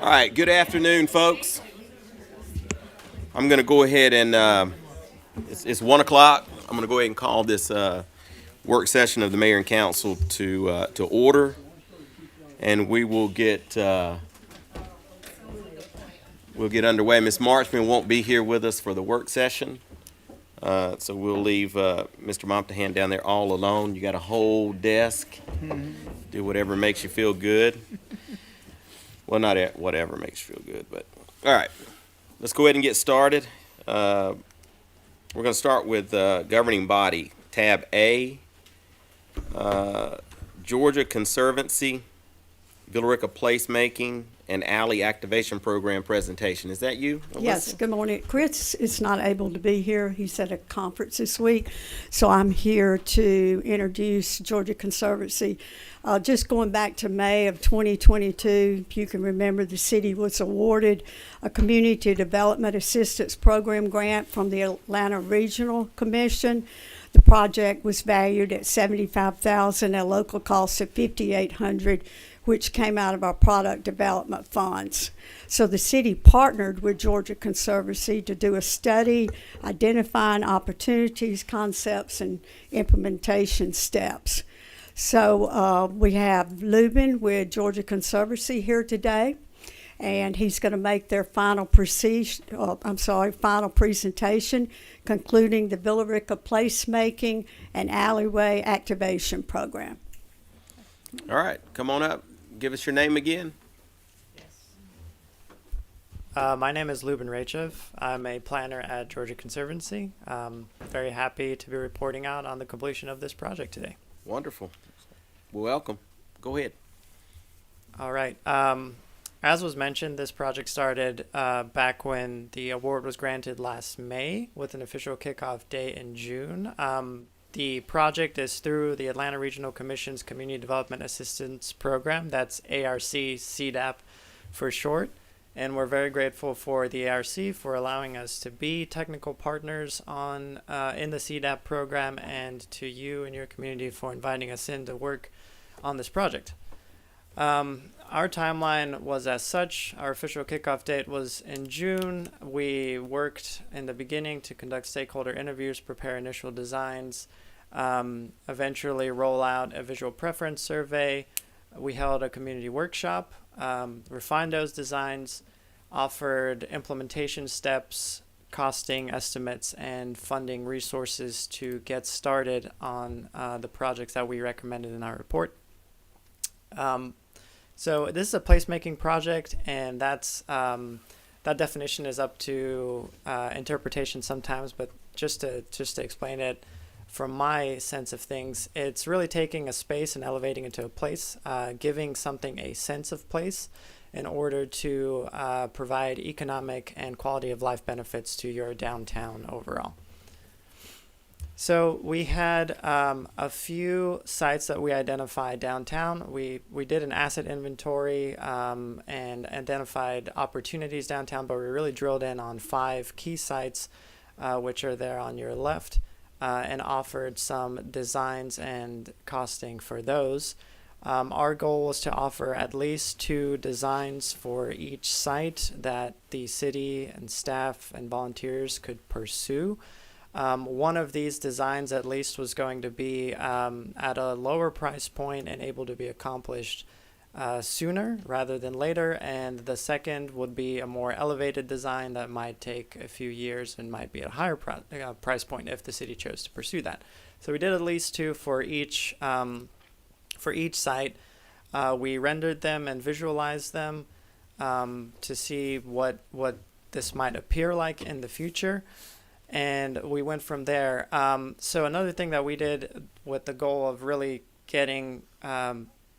All right, good afternoon, folks. I'm going to go ahead and it's 1 o'clock. I'm going to go ahead and call this work session of the mayor and council to order, and we'll get underway. Ms. Marchman won't be here with us for the work session, so we'll leave Mr. Momptahan down there all alone. You got a whole desk. Do whatever makes you feel good. Well, not whatever makes you feel good, but all right. Let's go ahead and get started. We're going to start with governing body, tab A, Georgia Conservancy, Villa Rica Placemaking, and Alley Activation Program presentation. Is that you, Alyssa? Yes, good morning. Chris is not able to be here. He's at a conference this week, so I'm here to introduce Georgia Conservancy. Just going back to May of 2022, if you can remember, the city was awarded a Community Development Assistance Program grant from the Atlanta Regional Commission. The project was valued at $75,000, a local cost of $5,800, which came out of our product development funds. So the city partnered with Georgia Conservancy to do a study identifying opportunities, concepts, and implementation steps. So we have Lubin with Georgia Conservancy here today, and he's going to make their final presentation, concluding the Villa Rica Placemaking and Alleyway Activation Program. All right, come on up. Give us your name again. My name is Lubin Rica. I'm a planner at Georgia Conservancy. Very happy to be reporting out on the completion of this project today. Wonderful. Well, welcome. Go ahead. All right. As was mentioned, this project started back when the award was granted last May with an official kickoff date in June. The project is through the Atlanta Regional Commission's Community Development Assistance Program. That's ARC CDAP for short. And we're very grateful for the ARC for allowing us to be technical partners in the CDAP program, and to you and your community for inviting us in to work on this project. Our timeline was as such. Our official kickoff date was in June. We worked in the beginning to conduct stakeholder interviews, prepare initial designs, eventually roll out a visual preference survey. We held a community workshop, refined those designs, offered implementation steps, costing estimates, and funding resources to get started on the projects that we recommended in our report. So this is a placemaking project, and that definition is up to interpretation sometimes, but just to explain it from my sense of things, it's really taking a space and elevating it to a place, giving something a sense of place in order to provide economic and quality of life benefits to your downtown overall. So we had a few sites that we identified downtown. We did an asset inventory and identified opportunities downtown, but we really drilled in on 5 key sites, which are there on your left, and offered some designs and costing for those. Our goal was to offer at least 2 designs for each site that the city and staff and volunteers could pursue. One of these designs at least was going to be at a lower price point and able to be accomplished sooner rather than later, and the second would be a more elevated design that might take a few years and might be at a higher price point if the city chose to pursue that. So we did at least 2 for each site. We rendered them and visualized them to see what this might appear like in the future. And we went from there. So another thing that we did with the goal of really getting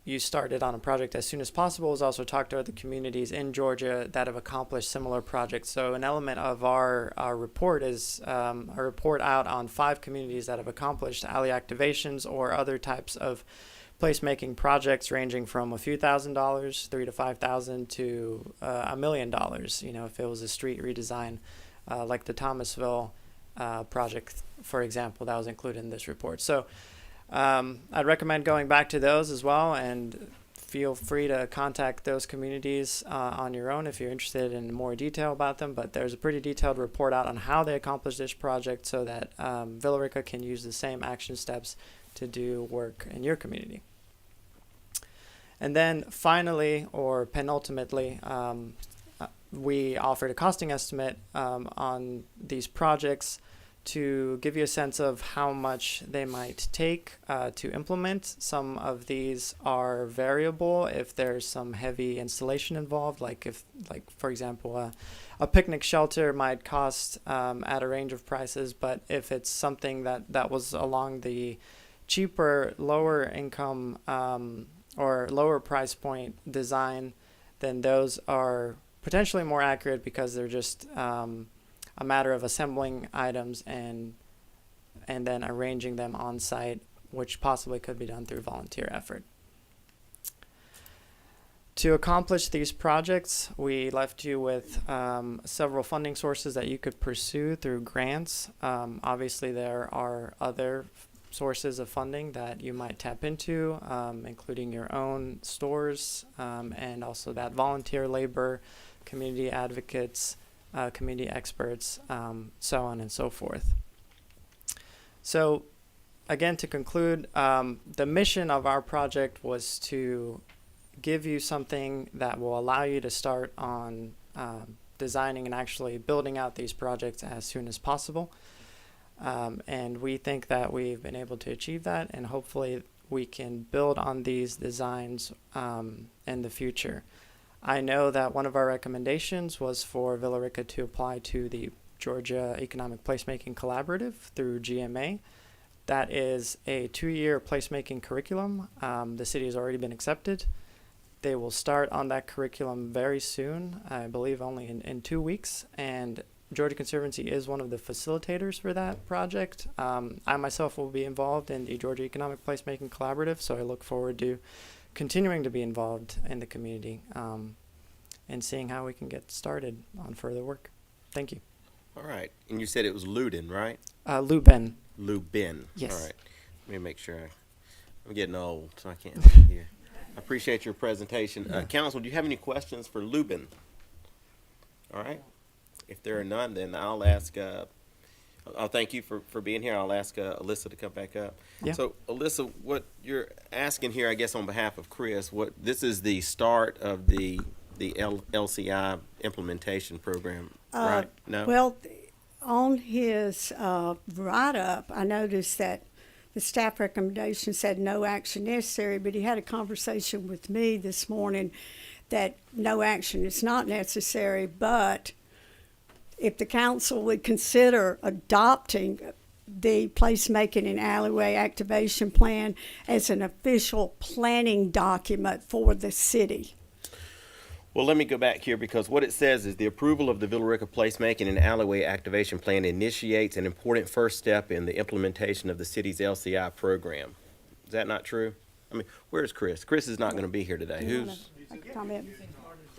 you started on a project as soon as possible is also talk to other communities in Georgia that have accomplished similar projects. So an element of our report is a report out on 5 communities that have accomplished alley activations or other types of placemaking projects ranging from a few $1,000s, $3,000 to $5,000 to $1 million. You know, if it was a street redesign like the Thomasville project, for example, that was included in this report. So I'd recommend going back to those as well and feel free to contact those communities on your own if you're interested in more detail about them. But there's a pretty detailed report out on how they accomplished this project so that Villa Rica can use the same action steps to do work in your community. And then finally, or penultimately, we offered a costing estimate on these projects to give you a sense of how much they might take to implement. Some of these are variable if there's some heavy installation involved, like for example, a picnic shelter might cost at a range of prices, but if it's something that was along the cheaper, lower income or lower price point design, then those are potentially more accurate because they're just a matter of assembling items and then arranging them on site, which possibly could be done through volunteer effort. To accomplish these projects, we left you with several funding sources that you could pursue through grants. Obviously, there are other sources of funding that you might tap into, including your own stores and also that volunteer labor, community advocates, community experts, so on and so forth. So again, to conclude, the mission of our project was to give you something that will allow you to start on designing and actually building out these projects as soon as possible. And we think that we've been able to achieve that, and hopefully we can build on these designs in the future. I know that one of our recommendations was for Villa Rica to apply to the Georgia Economic Placemaking Collaborative through GMA. That is a 2-year placemaking curriculum. The city has already been accepted. They will start on that curriculum very soon, I believe only in 2 weeks, and Georgia Conservancy is one of the facilitators for that project. I myself will be involved in the Georgia Economic Placemaking Collaborative, so I look forward to continuing to be involved in the community and seeing how we can get started on further work. Thank you. All right. And you said it was Luden, right? Lubin. Lubin. Yes. All right. Let me make sure. I'm getting old, so I can't hear. I appreciate your presentation. Council, do you have any questions for Lubin? All right. If there are none, then I'll ask. I'll thank you for being here. I'll ask Alyssa to come back up. Yeah. So, Alyssa, what you're asking here, I guess, on behalf of Chris, this is the start of the LCI implementation program, right? No. Well, on his write-up, I noticed that the staff recommendation said no action necessary, but he had a conversation with me this morning that no action is not necessary, but if the council would consider adopting the placemaking and alleyway activation plan as an official planning document for the city. Well, let me go back here, because what it says is the approval of the Villa Rica Placemaking and Alleyway Activation Plan initiates an important first step in the implementation of the city's LCI program. Is that not true? I mean, where's Chris? Chris is not going to be here today. Who's?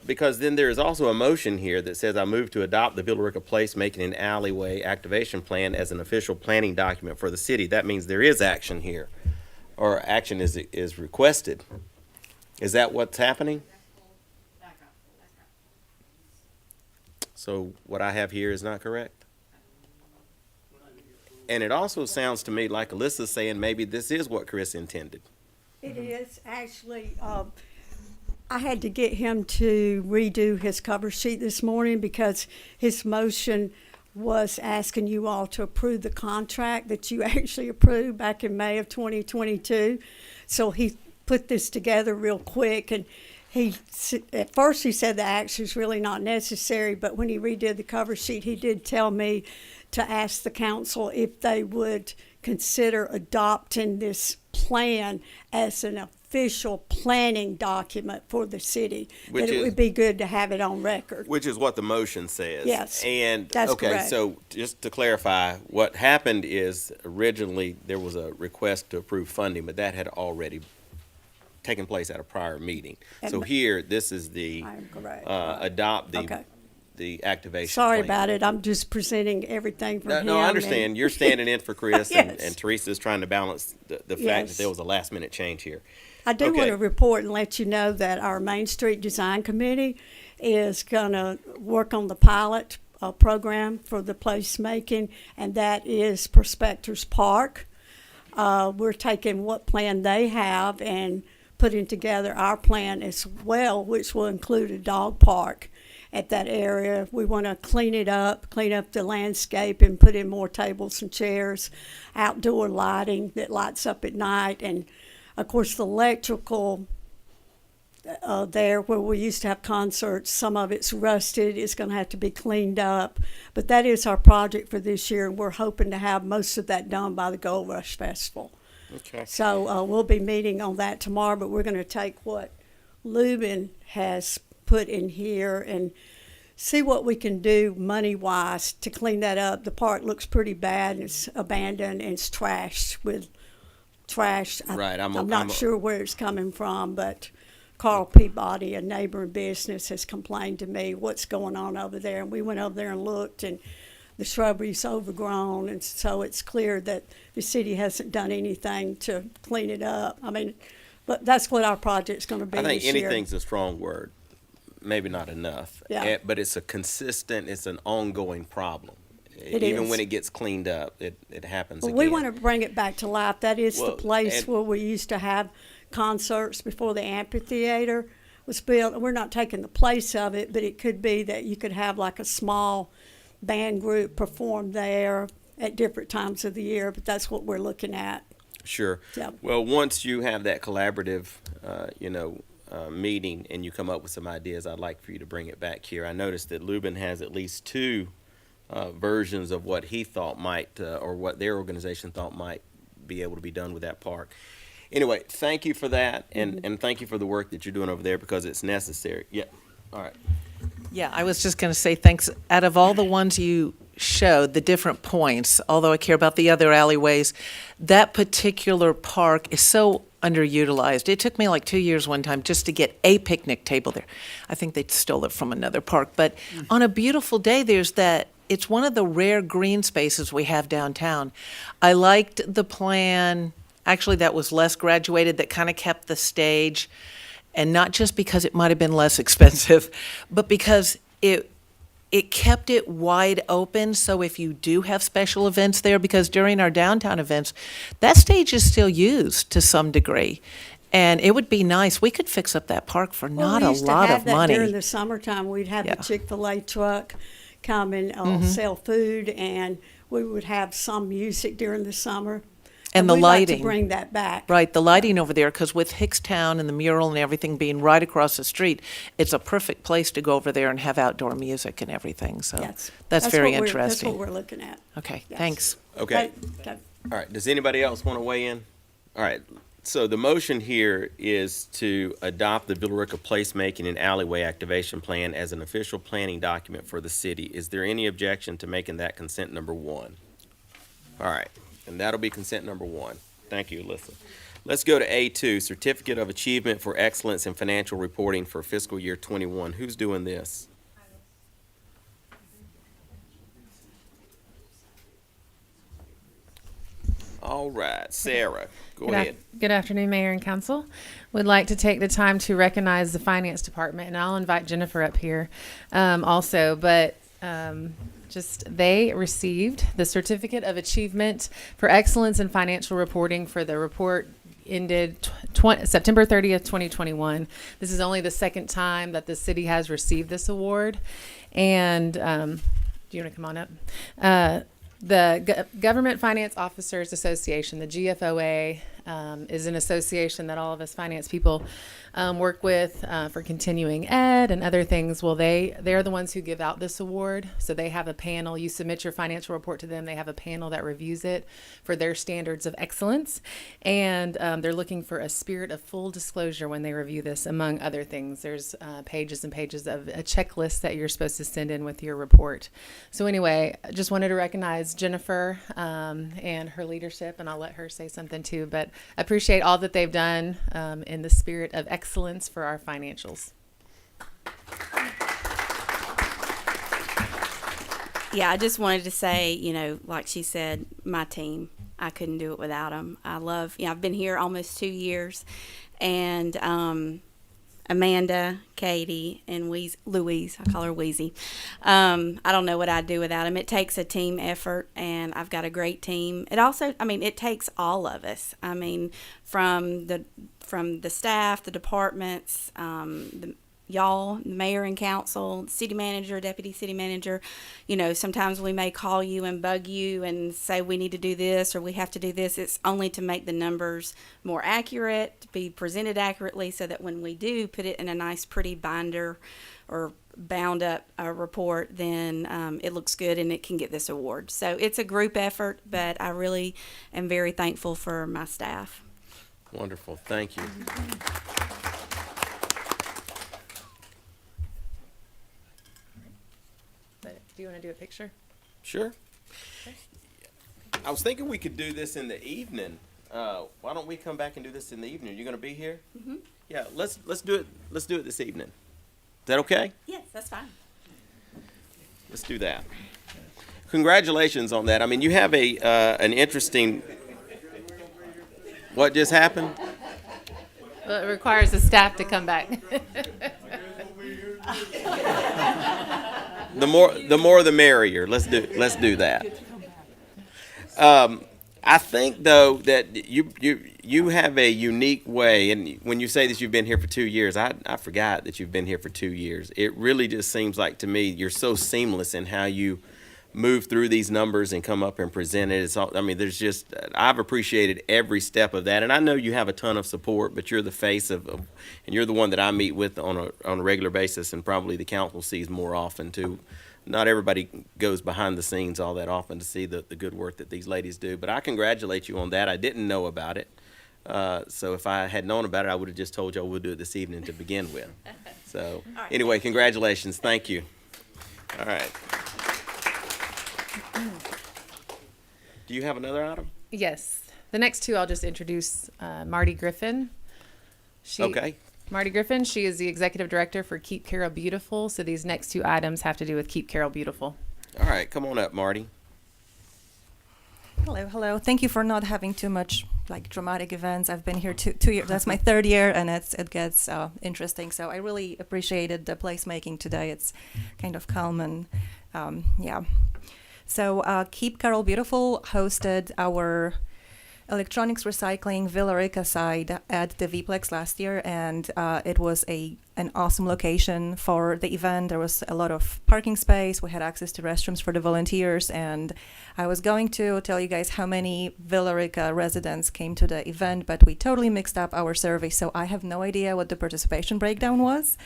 Because then there is also a motion here that says I move to adopt the Villa Rica Placemaking and Alleyway Activation Plan as an official planning document for the city. That means there is action here, or action is requested. Is that what's happening? So what I have here is not correct? And it also sounds to me like Alyssa's saying maybe this is what Chris intended. It is actually, I had to get him to redo his cover sheet this morning because his motion was asking you all to approve the contract that you actually approved back in May of 2022. So he put this together real quick, and at first he said the action is really not necessary, but when he redid the cover sheet, he did tell me to ask the council if they would consider adopting this plan as an official planning document for the city. That it would be good to have it on record. Which is what the motion says. Yes, And that's okay, correct. so just to clarify, what happened is originally there was a request to approve funding, but that had already taken place at a prior meeting. And So here, this is the I am correct. adopt the Okay. the activation Sorry plan. about it. I'm just presenting everything from him. No, I understand. You're standing in for Chris, Yes. and Teresa's trying to balance the fact Yes. that there was a last-minute change here. I do Okay. want to report and let you know that our Main Street Design Committee is going to work on the pilot program for the placemaking, and that is Prospectors Park. We're taking what plan they have and putting together our plan as well, which will include a dog park at that area. We want to clean up the landscape and put in more tables and chairs, outdoor lighting that lights up at night, and of course the electrical there where we used to have concerts, some of it's rusted, it's going to have to be cleaned up. But that is our project for this year, and we're hoping to have most of that done by the Gold Rush Festival. Okay. So we'll be meeting on that tomorrow, but we're going to take what Lubin has put in here and see what we can do money-wise to clean that up. The park looks pretty bad, and it's abandoned, and it's trashed with trash. Right, I'm I'm not sure where it's coming from, but Carl Peabody, a neighboring business, has complained to me what's going on over there. And we went over there and looked, and the shrubbery's overgrown, and so it's clear that the city hasn't done anything to clean it up. I mean, but that's what our project's going to be I think this year. anything's a strong word, maybe not enough. Yeah. But it's it's an ongoing problem. It Even is. when it gets cleaned up, it happens Well, again. we want to bring it back to life. That is Well, the place and- where we used to have concerts before the amphitheater was built. We're not taking the place of it, but it could be that you could have like a small band group perform there at different times of the year, but that's what we're looking at. Sure. Yeah. Well, once you have that collaborative, meeting and you come up with some ideas, I'd like for you to bring it back here. I noticed that Lubin has at least two versions of what he thought might, or what their organization thought might be able to be done with that park. Anyway, thank you for that, and thank you for the work that you're doing over there because it's necessary. Yeah. All right. Yeah, I was just going to say thanks. Out of all the ones you showed, the different points, although I care about the other alleyways, that particular park is so underutilized. It took me like 2 years one time just to get a picnic table there. I think they stole it from another park. But on a beautiful day, it's one of the rare green spaces we have downtown. I liked the plan, actually, that was less graduated, that kind of kept the stage. And not just because it might have been less expensive, but because it kept it wide open. So if you do have special events there, because during our downtown events, that stage is still used to some degree. And it would be nice. We could fix up that park for not a lot of We used to have that during money. the summertime. We'd have Yeah. the Chick-fil-A truck come and sell food, and we would have some music during the summer. And the we'd like lighting. to bring that back. Right, the lighting over there, because with Hickstown and the mural and everything being right across the street, it's a perfect place to go over there and have outdoor music and everything. So Yes. that's very what interesting. That's what we're looking at. Okay, Yes. thanks. Okay. Okay. All right. Does anybody else want to weigh in? All right. So the motion here is to adopt the Villa Rica Placemaking and Alleyway Activation Plan as an official planning document for the city. Is there any objection to making that consent number one? All right. And that'll be consent number one. Thank you, Alyssa. Let's go to A2, Certificate of Achievement for Excellence in Financial Reporting for fiscal year 21. Who's doing this? All right, Sarah, go ahead. Good afternoon, Mayor and Council. Would like to take the time to recognize the Finance Department, and I'll invite Jennifer up here also, but just they received the Certificate of Achievement for Excellence in Financial Reporting for the report ended September 30th, 2021. This is only the second time that the city has received this award. And do you want to come on up? The Government Finance Officers Association, the GFOA, is an association that all of us finance people work with for continuing ed and other things. Well, they're the ones who give out this award. So they have a panel. You submit your financial report to them. They have a panel that reviews it for their standards of excellence. And they're looking for a spirit of full disclosure when they review this, among other things. There's pages and pages of a checklist that you're supposed to send in with your report. So anyway, I just wanted to recognize Jennifer and her leadership, and I'll let her say something too. But I appreciate all that they've done in the spirit of excellence for our financials. Yeah, I just wanted to say, like she said, my team, I couldn't do it without them. I've been here almost 2 years, and Amanda, Katie, and Louise, I call her Wheezy. I don't know what I'd do without them. It takes a team effort, and I've got a great team. It takes all of us. From the staff, the departments, y'all, the mayor and council, city manager, deputy city manager. Sometimes we may call you and bug you and say we need to do this or we have to do this. It's only to make the numbers more accurate, to be presented accurately, so that when we do put it in a nice, pretty binder or bound up report, then it looks good and it can get this award. So it's a group effort, but I really am very thankful for my staff. Wonderful. Thank you. Do you want to do a picture? Sure. I was thinking we could do this in the evening. Why don't we come back and do this in the evening? You're going to be here? Mm-hmm. Yeah, let's do it. Let's do it this evening. Is that okay? Yes, that's fine. Let's do that. Congratulations on that. You have an interesting. What just happened? Well, it requires the staff to come back. The more the merrier. Let's do that. I think though that you have a unique way, and when you say that you've been here for 2 years, I forgot that you've been here for 2 years. It really just seems like to me you're so seamless in how you move through these numbers and come up and present it. It's all, I've appreciated every step of that, and I know you have a ton of support, but you're the face of and you're the one that I meet with on a regular basis, and probably the council sees more often too. Not everybody goes behind the scenes all that often to see the good work that these ladies do, but I congratulate you on that. I didn't know about it, so if I had known about it, I would have just told you we'll do it this evening to begin with. So anyway, congratulations. Thank you. All right. Do you have another item? Yes. The next two I'll just introduce Marty Griffin. Okay. Marty Griffin, she is the executive director for Keep Carroll Beautiful. So these next two items have to do with Keep Carroll Beautiful. All right, come on up, Marty. Hello. Thank you for not having too much dramatic events. I've been here 2 years. That's my third year, and it gets interesting. So I really appreciated the placemaking today. It's kind of calm and yeah. So Keep Carroll Beautiful hosted our electronics recycling Villa Rica side at the Vplex last year, and it was an awesome location for the event. There was a lot of parking space. We had access to restrooms for the volunteers, and I was going to tell you guys how many Villa Rica residents came to the event, but we totally mixed up our survey, so I have no idea what the participation breakdown was,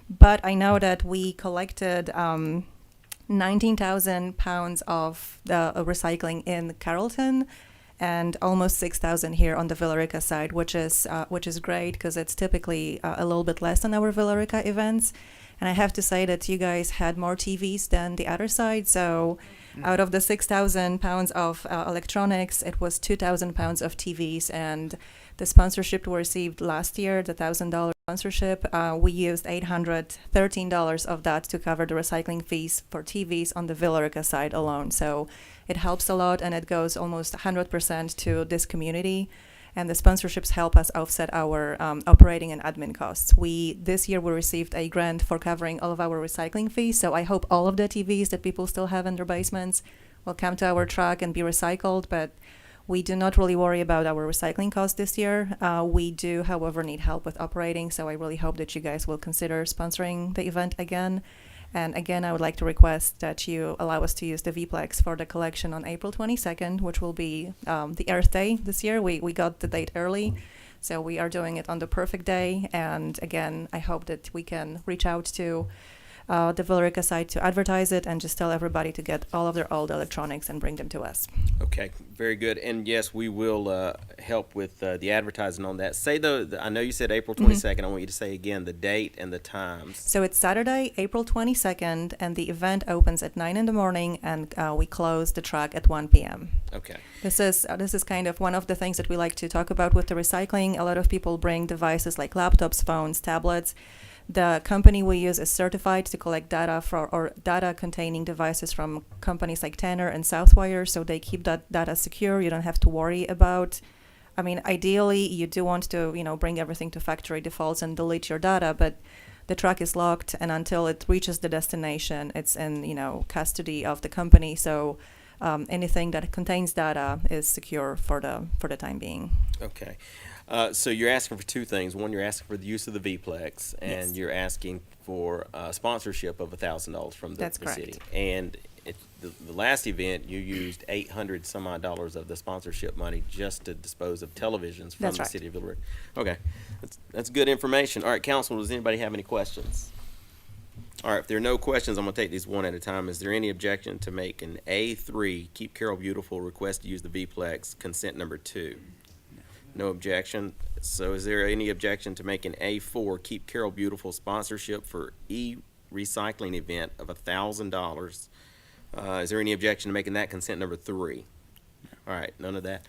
but I know that we collected 19,000 pounds of the recycling in Carrollton, and almost 6,000 here on the Villa Rica side, which is great because it's typically a little bit less than our Villa Rica events. And I have to say that you guys had more TVs than the other side. So out of the 6,000 pounds of electronics, it was 2,000 pounds of TVs. And the sponsorship we received last year, the $1,000 sponsorship, we used $813 of that to cover the recycling fees for TVs on the Villa Rica side alone. So it helps a lot, and it goes almost 100% to this community. And the sponsorships help us offset our operating and admin costs. This year we received a grant for covering all of our recycling fees. So I hope all of the TVs that people still have in their basements will come to our truck and be recycled. But we do not really worry about our recycling costs this year. We do, however, need help with operating. So I really hope that you guys will consider sponsoring the event again. And again, I would like to request that you allow us to use the Vplex for the collection on April 22nd, which will be the Earth Day this year. We got the date early, so we are doing it on the perfect day. And again, I hope that we can reach out to the Villa Rica site to advertise it and just tell everybody to get all of their old electronics and bring them to us. Okay, very good. And yes, we will help with the advertising on that. Say I know you said April 22nd. I want you to say again the date and the times. So it's Saturday, April 22nd, and the event opens at 9 in the morning, and we close the track at 1 p.m. Okay. This is kind of one of the things that we like to talk about with the recycling. A lot of people bring devices like laptops, phones, tablets. The company we use is certified to collect data or data containing devices from companies like Tanner and Southwire, so they keep that data secure. You don't have to worry about. I mean, ideally, you do want to, bring everything to factory defaults and delete your data, but the truck is locked, and until it reaches the destination, it's in, custody of the company. So anything that contains data is secure for the time being. Okay. So you're asking for two things. One, you're asking for the use of the Vplex, and Yes. you're asking for sponsorship of $1,000 from That's the correct. city. And the last event, you used $800 some odd dollars of the sponsorship money just to dispose of televisions from That's the right. city of Villa Rica. Okay, that's good information. All right, council, does anybody have any questions? All right, if there are no questions, I'm gonna take these one at a time. Is there any objection to make an A3, Keep Carroll Beautiful, request to use the Vplex, consent number 2? No objection. So is there any objection to make an A4, Keep Carroll Beautiful, sponsorship for e-recycling event of $1,000? Is there any objection to making that consent number 3? All right, none of that.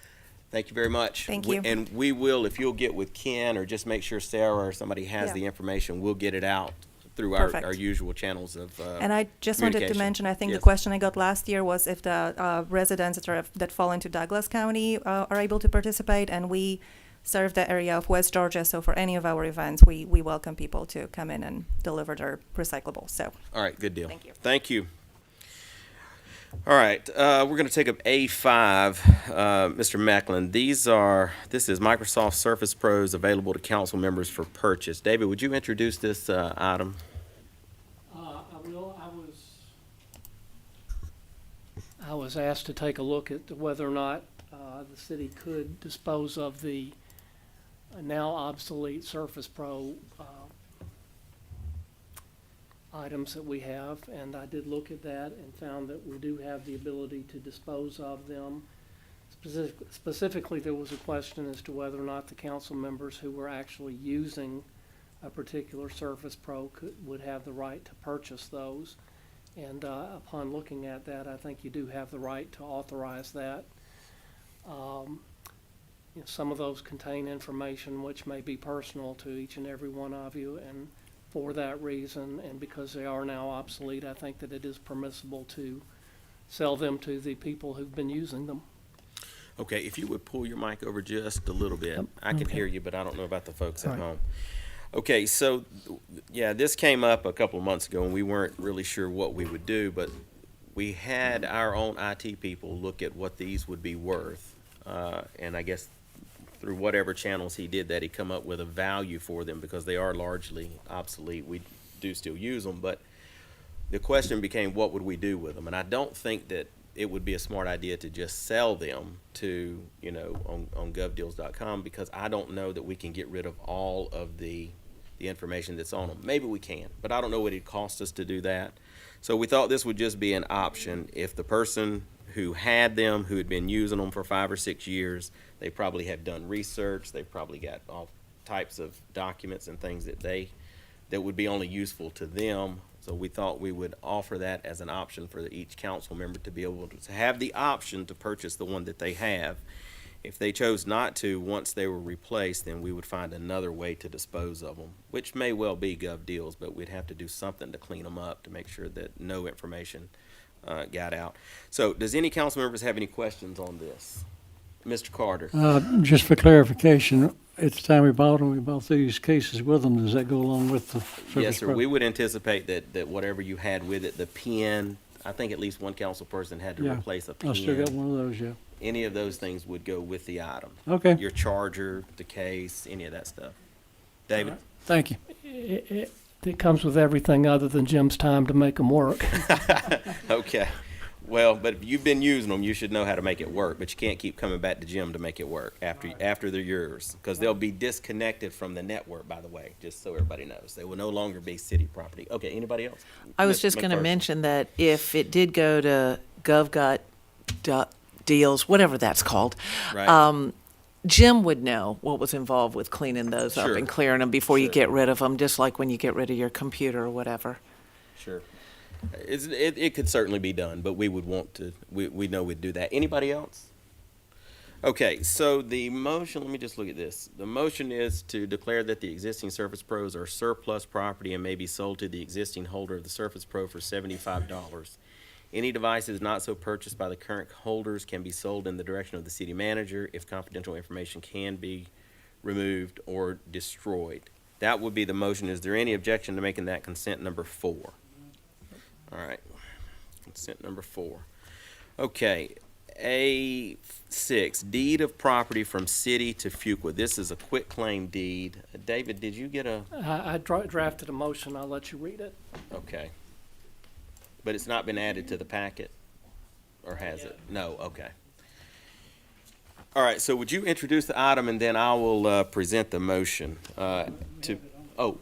Thank you very much. Thank you. And we will, if you'll get with Ken or just make sure Sarah or somebody has Yeah. the information, we'll get it out through Perfect. our usual channels of And I just wanted to communication. mention, I think Yes. the question I got last year was if the residents that fall into Douglas County are able to participate, and we serve the area of West Georgia, so for any of our events, we welcome people to come in and deliver their recyclables. So All right, good deal. Thank you. Thank you. All right, we're going to take up A5, Mr. Macklin. This is Microsoft Surface Pros available to council members for purchase. David, would you introduce this item? I will. I was asked to take a look at whether or not the city could dispose of the now obsolete Surface Pro items that we have, and I did look at that and found that we do have the ability to dispose of them. Specifically, there was a question as to whether or not the council members who were actually using a particular Surface Pro would have the right to purchase those. And upon looking at that, I think you do have the right to authorize that. Some of those contain information which may be personal to each and every one of you, and for that reason, and because they are now obsolete, I think that it is permissible to sell them to the people who've been using them. Okay, if you would pull your mic over just a little bit. Yep, I can okay. hear you, but I don't know about the folks at All right. home. Okay, so, yeah, this came up a couple of months ago, and we weren't really sure what we would do, but we had our own IT people look at what these would be worth. And I guess through whatever channels he did that, he come up with a value for them because they are largely obsolete. We do still use them, but the question became, what would we do with them? And I don't think that it would be a smart idea to just sell them to, on govdeals.com, because I don't know that we can get rid of all of the information that's on them. Maybe we can, but I don't know what it costs us to do that. So we thought this would just be an option. If the person who had them, who had been using them for 5 or 6 years, they probably have done research, they've probably got all types of documents and things that would be only useful to them. So we thought we would offer that as an option for each council member to be able to have the option to purchase the one that they have. If they chose not to, once they were replaced, then we would find another way to dispose of them, which may well be Gov Deals, but we'd have to do something to clean them up to make sure that no information got out. So does any council members have any questions on this? Mr. Carter? Just for clarification, at the time we bought them, we bought these cases with them. Does that go along with the Surface Yes, sir. Pro? We would anticipate that whatever you had with it, the pen, I think at least one council person had to Yeah. replace a pen. I still got one of those, yeah. Any of those things would go with the item. Okay, Your charger, the case, any of that stuff. David? thank you. It comes with everything other than Jim's time to make them work. Okay. Well, but if you've been using them, you should know how to make it work, but you can't keep coming back to Jim to make it work after they're yours, because they'll be disconnected from the network, by the way, just so everybody knows. They will no longer be city property. Okay, anybody else? I was Ms. just going to McPherson. mention that if it did go to GovDeals, whatever that's called, Right. Jim would know what was involved with cleaning those up Sure. and clearing them before you Sure. get rid of them, just like when you get rid of your computer or whatever. Sure. It could certainly be done, but we would want to, we know we'd do that. Anybody else? Okay, so the motion, let me just look at this. The motion is to declare that the existing Surface Pros are surplus property and may be sold to the existing holder of the Surface Pro for $75. Any devices not so purchased by the current holders can be sold in the direction of the city manager if confidential information can be removed or destroyed. That would be the motion. Is there any objection to making that consent number 4? All right, consent number 4. Okay, A6, deed of property from city to Fuqua. This is a quitclaim deed. David, did you get a, I drafted a motion. I'll let you read it. okay. But it's not been added to the packet? Or has it? No, okay. All right, so would you introduce the item and then I will present the motion oh,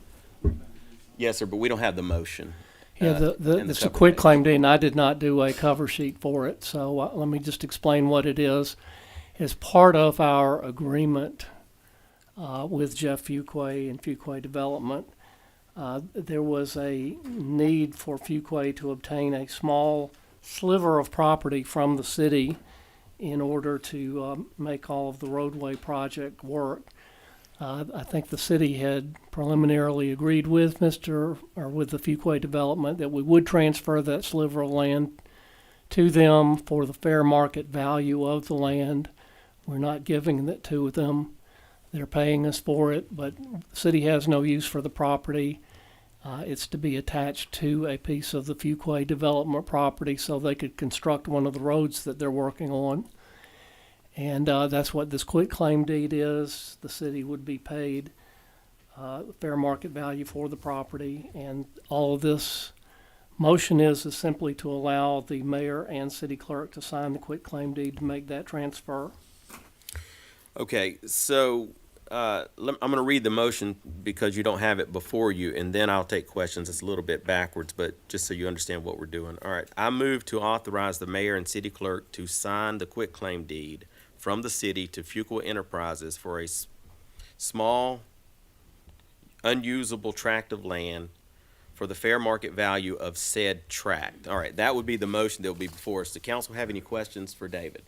yes, sir, but we don't have the motion. Yeah, and the it's a cover quick page. claim deed, and I did not do a cover sheet for it, so let me just explain what it is. As part of our agreement with Jeff Fuqua and Fuqua Development, there was a need for Fuqua to obtain a small sliver of property from the city in order to make all of the roadway project work. I think the city had preliminarily agreed with with the Fuqua Development that we would transfer that sliver of land to them for the fair market value of the land. We're not giving it to them. They're paying us for it, but the city has no use for the property. It's to be attached to a piece of the Fuqua Development property so they could construct one of the roads that they're working on. And that's what this quitclaim deed is. The city would be paid fair market value for the property. And all of this motion is simply to allow the mayor and city clerk to sign the quitclaim deed to make that transfer. Okay, so I'm going to read the motion because you don't have it before you, and then I'll take questions. It's a little bit backwards, but just so you understand what we're doing. All right, I move to authorize the mayor and city clerk to sign the quitclaim deed from the city to Fuqua Enterprises for a small, unusable tract of land for the fair market value of said tract. All right, that would be the motion that will be before us. Does the council have any questions for David?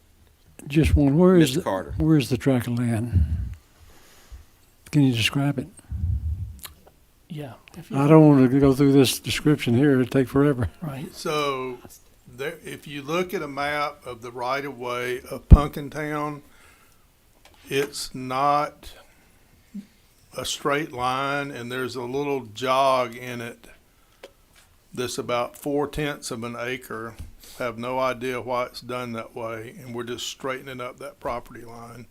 Just one, Mr. Carter. where's the tract of land? Can you describe it? Yeah. I don't want to go through this description here, it'd take forever. Right. So, there, if you look at a map of the right-of-way of Punkintown, it's not a straight line, and there's a little jog in it that's about 4/10 of an acre. Have no idea why it's done that way, and we're just straightening up that property line.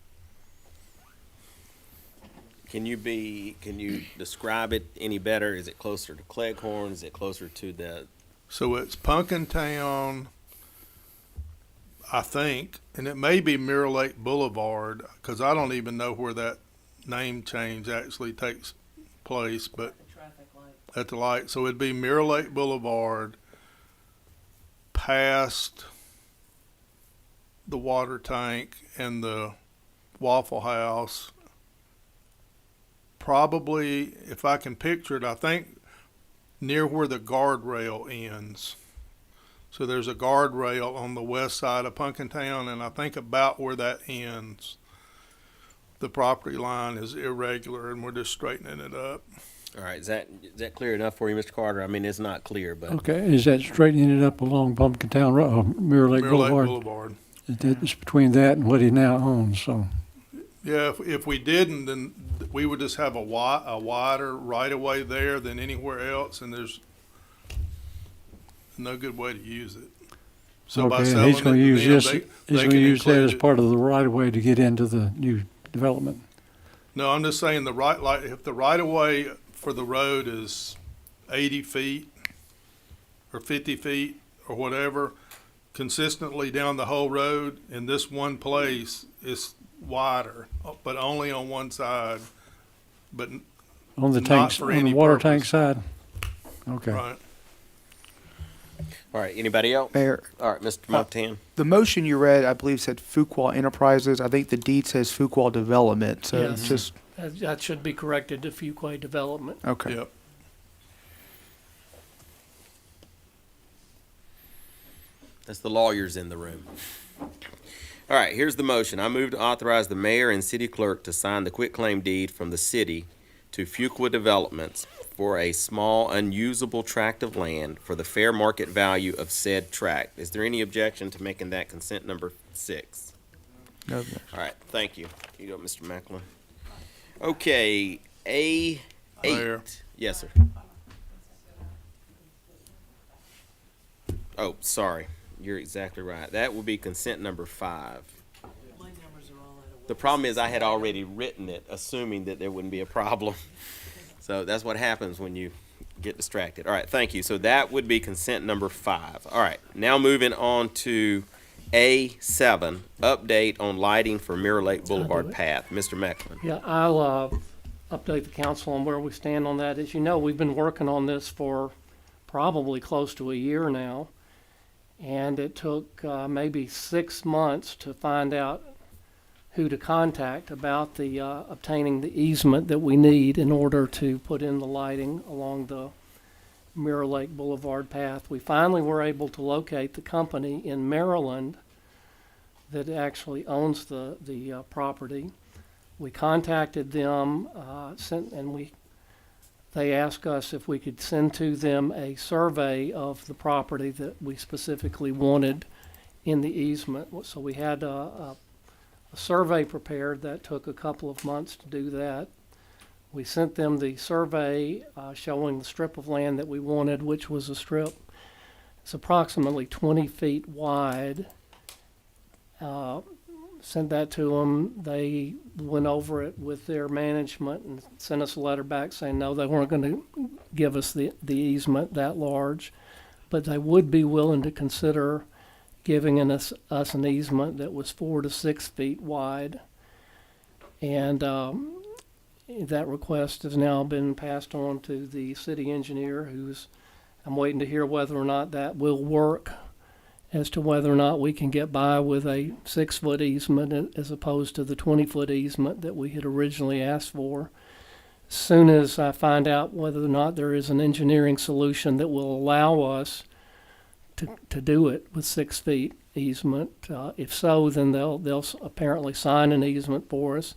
Can you describe it any better? Is it closer to Cleghorn? Is it closer to the, So it's Punkintown, I think, and it may be Mirror Lake Boulevard, because I don't even know where that name change actually takes place, but at the light. So it'd be Mirror Lake Boulevard past the water tank and the Waffle House. Probably, if I can picture it, I think near where the guardrail ends. So there's a guardrail on the west side of Punkintown, and I think about where that ends, the property line is irregular, and we're just straightening it up. all right, is that clear enough for you, Mr. Carter? I mean, it's not clear, but, Okay, is that straightening it up along Pumpkintown Road, Mirror Lake Mirror Lake Boulevard? Boulevard. It's between that and what he now owns, so. Yeah, if we didn't, then we would just have a wider right-of-way there than anywhere else, and there's no good way to use it. So by Okay, and selling he's gonna it to use them, this, they he's can gonna use that include as it. part of the right of way to get into the new development. No, I'm just saying if the right-of-way for the road is 80 feet or 50 feet or whatever, consistently down the whole road, in this one place is wider, but only on one side, but, On the Not tanks, for on the any water purpose. tank side? Okay. right. all right, anybody else? Mayor, All right, Mr. Montan. the motion you read, I believe, said Fuqua Enterprises. I think the deed says Fuqua Development, so Yes. it's just, That should be corrected to Fuqua Development. okay. Yep. That's the lawyers in the room. All right, here's the motion. I move to authorize the mayor and city clerk to sign the quitclaim deed from the city to Fuqua Developments for a small unusable tract of land for the fair market value of said tract. Is there any objection to making that consent number 6? No, All right, thank you. You go, Mr. Macklin. Okay, A8. Mayor. Yes, sir. Oh, sorry. You're exactly right. That will be consent number 5. The problem is I had already written it, assuming that there wouldn't be a problem. So that's what happens when you get distracted. All right, thank you. So that would be consent number 5. All right, now moving on to A7, update on lighting for Mirror Lake Boulevard path. Mr. Macklin. Yeah, I'll update the council on where we stand on that. As you know, we've been working on this for probably close to a year now, and it took maybe 6 months to find out who to contact about the obtaining the easement that we need in order to put in the lighting along the Mirror Lake Boulevard path. We finally were able to locate the company in Maryland that actually owns the property. We contacted them, they asked us if we could send to them a survey of the property that we specifically wanted in the easement. So we had a survey prepared that took a couple of months to do that. We sent them the survey showing the strip of land that we wanted, which was a strip. It's approximately 20 feet wide. Sent that to them. They went over it with their management and sent us a letter back saying no, they weren't going to give us the easement that large, but they would be willing to consider giving us an easement that was 4 to 6 feet wide. And that request has now been passed on to the city engineer, I'm waiting to hear whether or not that will work, as to whether or not we can get by with a 6-foot easement as opposed to the 20-foot easement that we had originally asked for. As soon as I find out whether or not there is an engineering solution that will allow us to do it with 6 feet easement, if so, then they'll apparently sign an easement for us.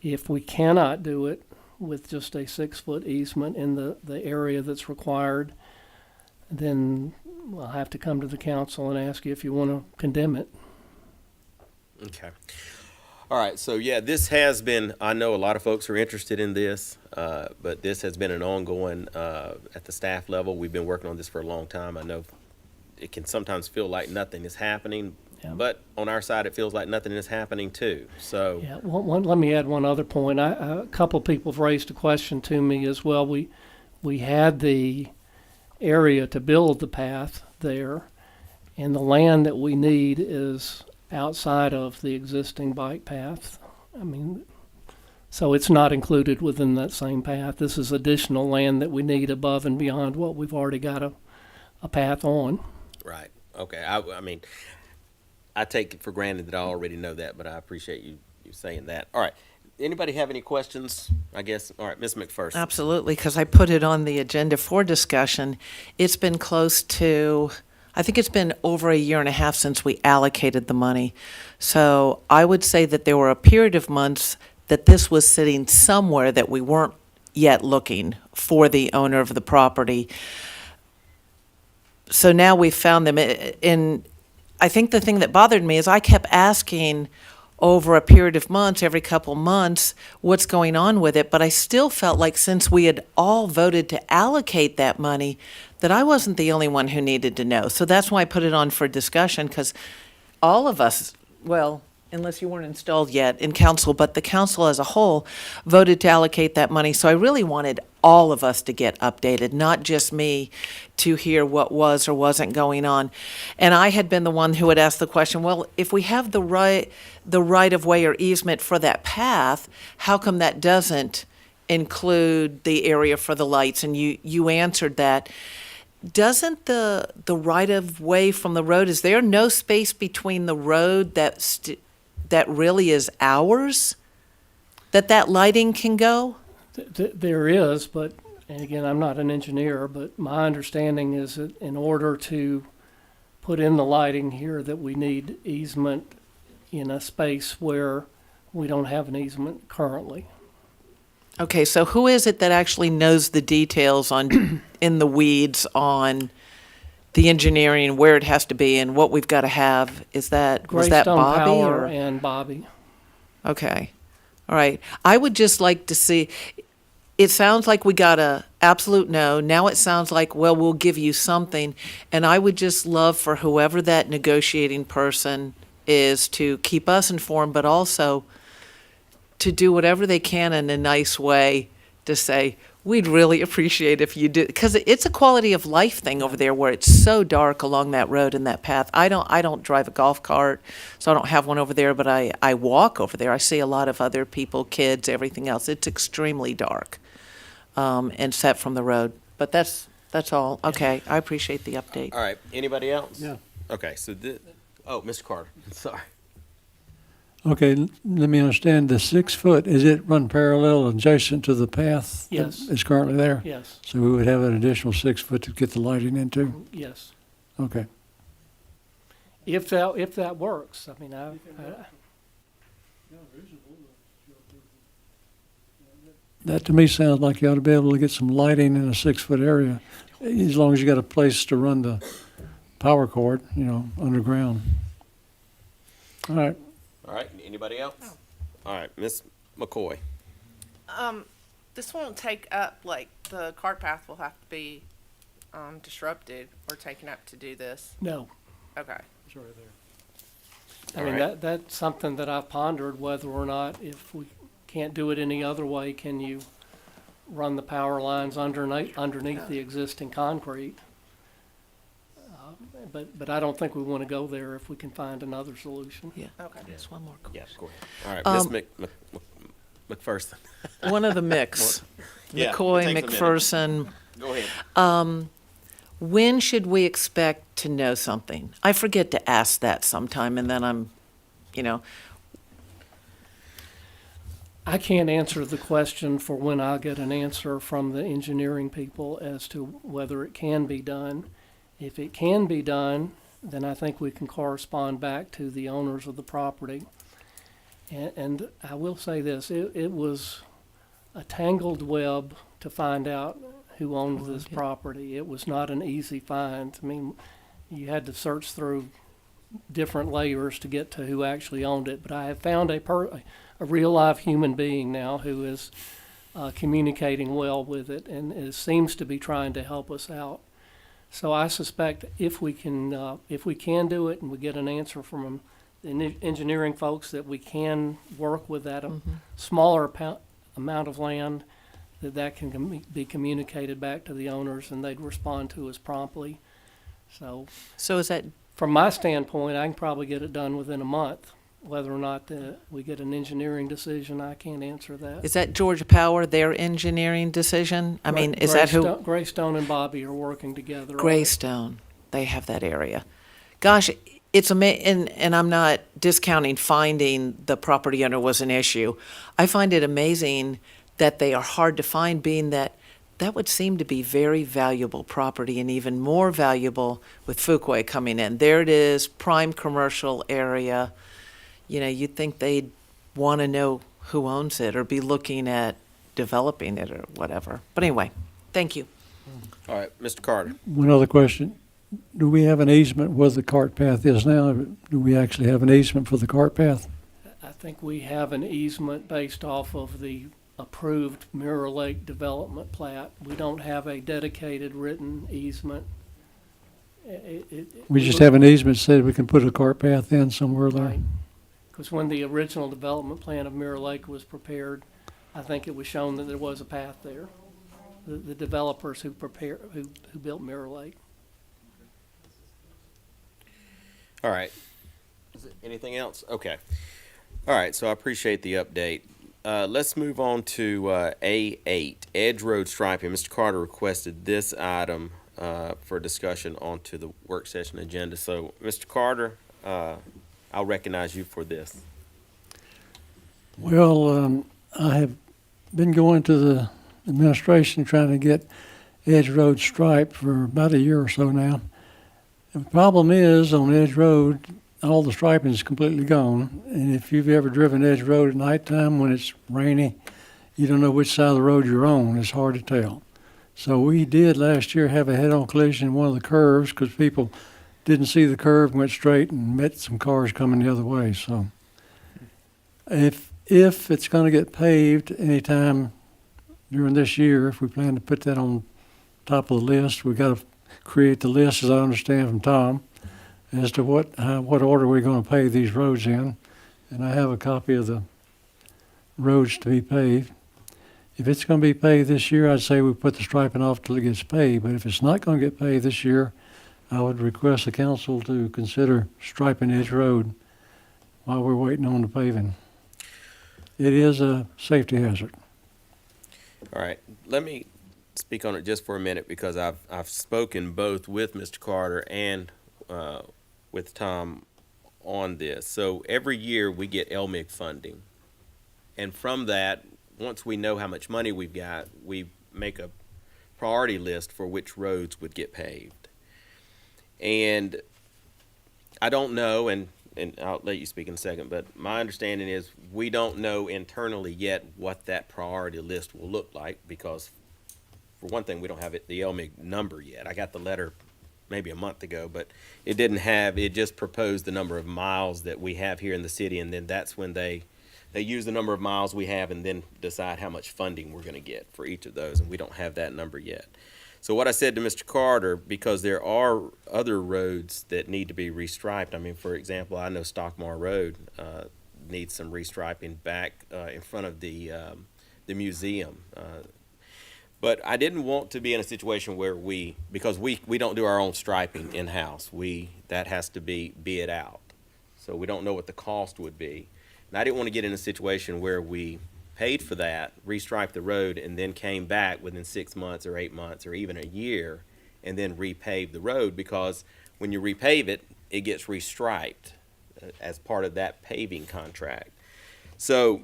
If we cannot do it with just a 6-foot easement in the area that's required, then I'll have to come to the council and ask you if you want to condemn it. Okay. All right, so yeah, this has been, I know a lot of folks are interested in this, but this has been an ongoing, at the staff level. We've been working on this for a long time. I know it can sometimes feel like nothing is happening, Yeah. but on our side, it feels like nothing is happening too. So, Yeah, let me add one other point. A couple of people have raised a question to me as well. We had the area to build the path there, and the land that we need is outside of the existing bike path. I mean, so it's not included within that same path. This is additional land that we need above and beyond what we've already got a path on. right, okay. I mean, I take it for granted that I already know that, but I appreciate you saying that. All right. Anybody have any questions, I guess? All right, Ms. McPherson. Absolutely, because I put it on the agenda for discussion. It's been close to, I think it's been over a year and a half since we allocated the money. So I would say that there were a period of months that this was sitting somewhere that we weren't yet looking for the owner of the property. So now we've found them. And I think the thing that bothered me is I kept asking over a period of months, every couple months, what's going on with it. But I still felt like since we had all voted to allocate that money, that I wasn't the only one who needed to know. So that's why I put it on for discussion, because all of us, well, unless you weren't installed yet in council, but the council as a whole voted to allocate that money. So I really wanted all of us to get updated, not just me, to hear what was or wasn't going on. And I had been the one who had asked the question, well, if we have the right of way or easement for that path, how come that doesn't include the area for the lights? And you answered that. Doesn't the right of way from the road, is there no space between the road that really is ours, that lighting can go? There is, but, and again, I'm not an engineer, but my understanding is that in order to put in the lighting here, that we need easement in a space where we don't have an easement currently. Okay, so who is it that actually knows the details on, in the weeds on the engineering, where it has to be and what we've got to have? Was that Greystone Bobby Power or? and Bobby. Okay, all right. I would just like to see, it sounds like we got a absolute no. Now it sounds like, well, we'll give you something. And I would just love for whoever that negotiating person is to keep us informed, but also to do whatever they can in a nice way to say, we'd really appreciate if you did, because it's a quality of life thing over there where it's so dark along that road and that path. I don't drive a golf cart, so I don't have one over there, but I walk over there. I see a lot of other people, kids, everything else. It's extremely dark, and set from the road. But that's all. Okay, I appreciate the update. All right, anybody else? Yeah. Okay, so Mr. Carter, sorry. Okay, let me understand, the 6 foot, is it run parallel adjacent to the path? Yes. That is currently there? Yes, So we would have an additional 6 foot to get the lighting into? yes. Okay. If that works, I mean, That to me sounds like you ought to be able to get some lighting in a 6 foot area, as long as you got a place to run the power cord, underground. All right. All right, anybody else? All right, Miss McCoy. This won't take up, like, the cart path will have to be, disrupted or taken up to do this. no. Okay. I mean, Alright. that's something that I've pondered, whether or not, if we can't do it any other way, can you run the power lines underneath the existing concrete? But I don't think we want to go there if we can find another solution. Yeah. Okay. Just one more Yeah, question. go ahead. All right, Miss McPherson. One of the mix. Yeah, McCoy, takes a minute. McPherson. Go ahead. When should we expect to know something? I forget to ask that sometime, and then I'm, I can't answer the question for when I'll get an answer from the engineering people as to whether it can be done. If it can be done, then I think we can correspond back to the owners of the property. And I will say this, it was a tangled web to find out who owned this property. It was not an easy find. I mean, you had to search through different layers to get to who actually owned it. But I have found a real live human being now who is communicating well with it and seems to be trying to help us out. So I suspect if we can do it and we get an answer from the engineering folks that we can work with that smaller amount of land, that can be communicated back to the owners and they'd respond to us promptly. So is that, from my standpoint, I can probably get it done within a month. Whether or not we get an engineering decision, I can't answer that. is that Georgia Power, their engineering decision? I mean, is that who? Greystone and Bobby are working together. on it. Greystone, they have that area. Gosh, it's amazing, and I'm not discounting finding the property owner was an issue. I find it amazing that they are hard to find, being that would seem to be very valuable property, and even more valuable with Fuquay coming in. There it is, prime commercial area. You'd think they'd want to know who owns it or be looking at developing it or whatever. But anyway, thank you. All right, Mr. Carter. One other question. Do we have an easement where the cart path is now? Do we actually have an easement for the cart path? I think we have an easement based off of the approved Mirror Lake development plat. We don't have a dedicated written easement. We just have an easement that said we can put a cart path in somewhere there. Right. Because when the original development plan of Mirror Lake was prepared, I think it was shown that there was a path there. The developers who built Mirror Lake. All right. Is it anything else? Okay. All right, so I appreciate the update. Let's move on to A8, Edge Road striping. Mr. Carter requested this item for discussion onto the work session agenda. So, Mr. Carter, I'll recognize you for this. Well, I have been going to the administration trying to get Edge Road striped for about a year or so now. The problem is on Edge Road, all the striping is completely gone. And if you've ever driven Edge Road at nighttime when it's rainy, you don't know which side of the road you're on. It's hard to tell. So we did last year have a head-on collision in one of the curves because people didn't see the curve, went straight and met some cars coming the other way. So if it's going to get paved anytime during this year, if we plan to put that on top of the list, we got to create the list, as I understand from Tom, as to what order we're going to pave these roads in. And I have a copy of the roads to be paved. If it's going to be paved this year, I'd say we put the striping off till it gets paved. But if it's not going to get paved this year, I would request the council to consider striping Edge Road while we're waiting on the paving. It is a safety hazard. All right, let me speak on it just for a minute because I've spoken both with Mr. Carter and with Tom on this. So every year we get LMIG funding, and from that, once we know how much money we've got, we make a priority list for which roads would get paved. And I don't know, and I'll let you speak in a second, but my understanding is we don't know internally yet what that priority list will look like because, for one thing, we don't have the LMIG number yet. I got the letter maybe a month ago, but it just proposed the number of miles that we have here in the city, and then that's when they use the number of miles we have and then decide how much funding we're going to get for each of those, and we don't have that number yet. So what I said to Mr. Carter, because there are other roads that need to be restriped. I mean, for example, I know Stockmar Road needs some restriping back in front of the museum. But I didn't want to be in a situation where because we don't do our own striping in-house. That has to be bid out. So we don't know what the cost would be. And I didn't want to get in a situation where we paid for that, restriped the road, and then came back within 6 months or 8 months or even a year and then repave the road, because when you repave it, it gets restriped as part of that paving contract. So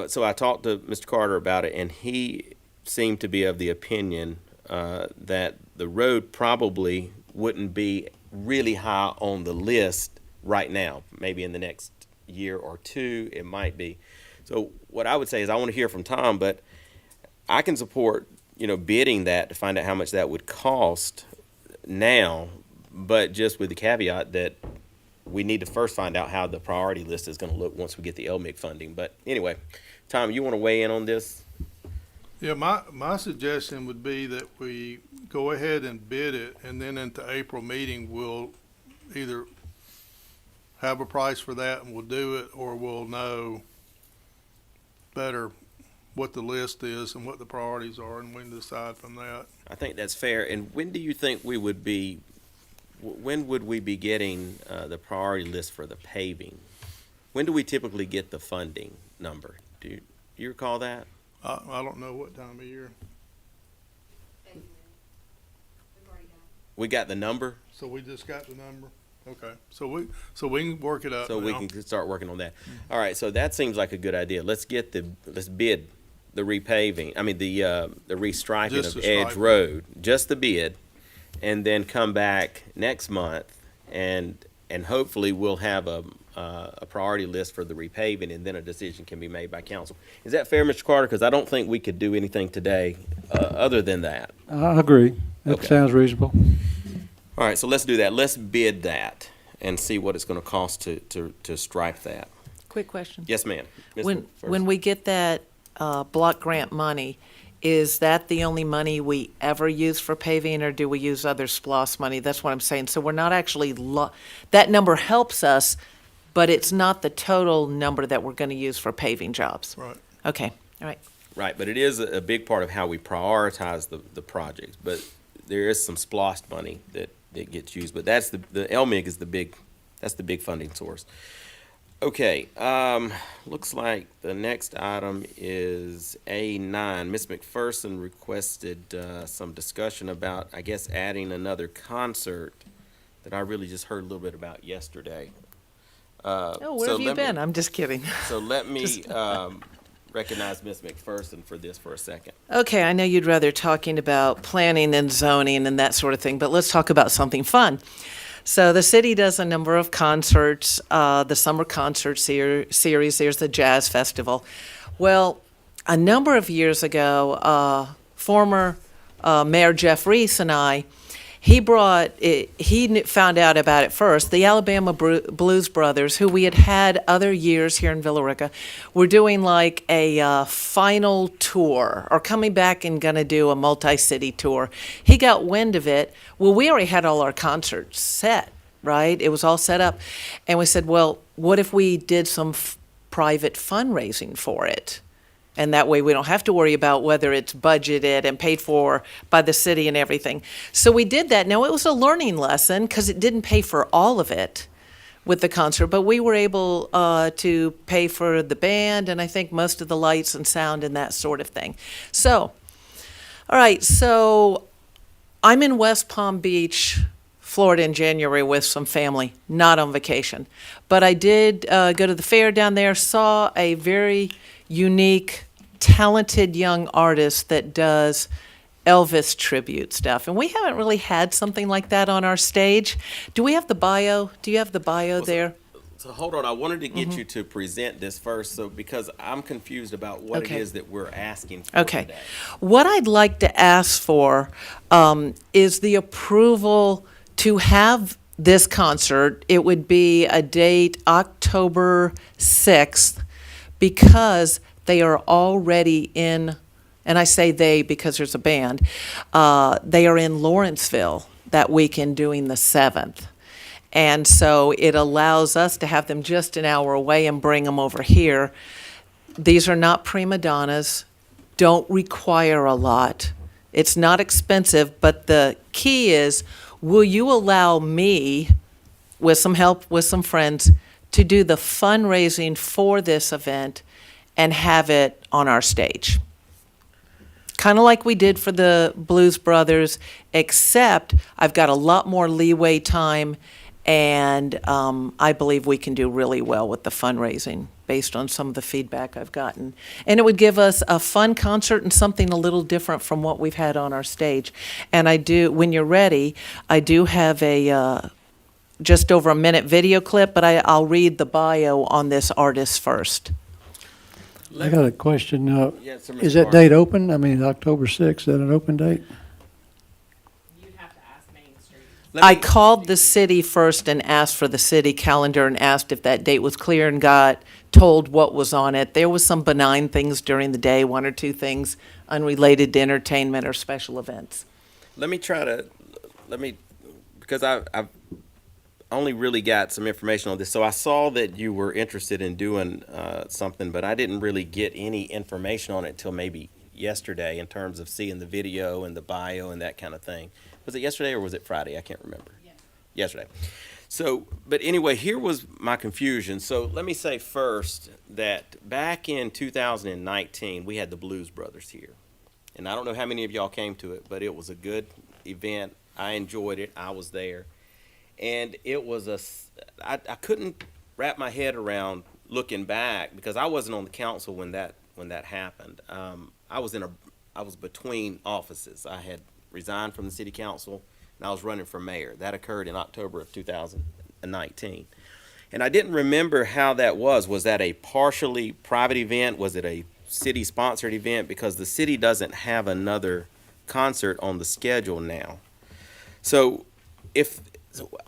so I talked to Mr. Carter about it, and he seemed to be of the opinion that the road probably wouldn't be really high on the list right now. Maybe in the next year or two, it might be. So what I would say is I want to hear from Tom, but I can support, bidding that to find out how much that would cost now, but just with the caveat that we need to first find out how the priority list is going to look once we get the LMIG funding. But anyway, Tom, you want to weigh in on this? Yeah, my suggestion would be that we go ahead and bid it, and then at the April meeting, we'll either have a price for that and we'll do it, or we'll know better what the list is and what the priorities are, and we can decide from that. I think that's fair. And when do you think when would we be getting the priority list for the paving? When do we typically get the funding number? Do you recall that? I don't know what time of year. We got the number? So we just got the number? Okay, so we can work it up. So we can start working on that. All right, so that seems like a good idea. Let's bid the repaving. I mean the restriping Just of the Edge striping. Road, just the bid, and then come back next month and hopefully we'll have a priority list for the repaving, and then a decision can be made by council. Is that fair, Mr. Carter? Because I don't think we could do anything today other than that. I agree. That Okay. sounds reasonable. All right, so let's do that. Let's bid that and see what it's going to cost to stripe that. Quick question. Yes, ma'am. Ms. When McPherson. we get that block grant money, is that the only money we ever use for paving, or do we use other SPLOST money? That's what I'm saying. So we're not actually, that number helps us, but it's not the total number that we're going to use for paving jobs. Right. Okay, all right. Right, but it is a big part of how we prioritize the projects. But there is some SPLOST money that gets used. But that's the LMIG is the big funding source. Okay, looks like the next item is A9. Ms. McPherson requested some discussion about, I guess, adding another concert that I really just heard a little bit about yesterday. Oh, where have you been? I'm just kidding. So let me recognize Ms. McPherson for this for a second. Okay, I know you'd rather talking about planning and zoning and that sort of thing, but let's talk about something fun. So the city does a number of concerts, the summer concert series, there's the jazz festival. Well, a number of years ago, former Mayor Jeff Reese and I, found out about it first. The Alabama Blues Brothers, who we had had other years here in Villa Rica, were doing like a final tour, or coming back and going to do a multi-city tour. He got wind of it. Well, we already had all our concerts set, right? It was all set up. And we said, well, what if we did some private fundraising for it? And that way we don't have to worry about whether it's budgeted and paid for by the city and everything. So we did that. Now, it was a learning lesson because it didn't pay for all of it with the concert, but we were able to pay for the band and I think most of the lights and sound and that sort of thing. So, all right, so I'm in West Palm Beach, Florida in January with some family, not on vacation. But I did go to the fair down there, saw a very unique, talented young artist that does Elvis tribute stuff. And we haven't really had something like that on our stage. Do we have the bio? Do you have the bio there? So hold on, I wanted to get you to present this first, so because I'm confused about what Okay. it is that we're asking for Okay. today. What I'd like to ask for is the approval to have this concert. It would be a date October 6th because they are already in, and I say they because there's a band, they are in Lawrenceville that weekend doing the 7th. And so it allows us to have them just an hour away and bring them over here. These are not prima donnas, don't require a lot. It's not expensive, but the key is, will you allow me, with some help with some friends, to do the fundraising for this event and have it on our stage? Kind of like we did for the Blues Brothers, except I've got a lot more leeway time, and I believe we can do really well with the fundraising based on some of the feedback I've gotten. And it would give us a fun concert and something a little different from what we've had on our stage. And I do, when you're ready, I do have a just over a minute video clip, but I'll read the bio on this artist first. I got a question. Yes, sir, Is Mr. that Martin. date open? I mean, October 6th, is that an open date? You'd have to ask Main Street. I called the city first and asked for the city calendar and asked if that date was clear and got told what was on it. There was some benign things during the day, one or two things unrelated to entertainment or special events. Because I've only really got some information on this. So I saw that you were interested in doing something, but I didn't really get any information on it until maybe yesterday in terms of seeing the video and the bio and that kind of thing. Was it yesterday or was it Friday? I can't remember. Yesterday. So, but anyway, here was my confusion. So let me say first that back in 2019, we had the Blues Brothers here. And I don't know how many of y'all came to it, but it was a good event. I enjoyed it. I was there. And it was I couldn't wrap my head around looking back because I wasn't on the council when that happened. I was between offices. I had resigned from the city council and I was running for mayor. That occurred in October of 2019. And I didn't remember how that was. Was that a partially private event? Was it a city sponsored event? Because the city doesn't have another concert on the schedule now. So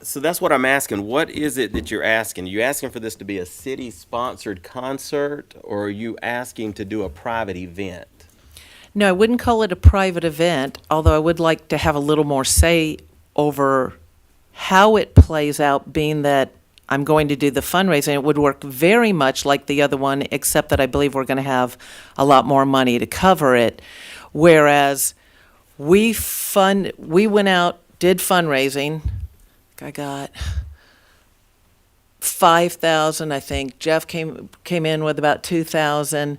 So that's what I'm asking. What is it that you're asking? Are you asking for this to be a city-sponsored concert, or are you asking to do a private event? No, I wouldn't call it a private event, although I would like to have a little more say over how it plays out, being that I'm going to do the fundraising. It would work very much like the other one, except that I believe we're going to have a lot more money to cover it. Whereas we went out, did fundraising. I got 5,000, I think. Jeff came in with about 2,000,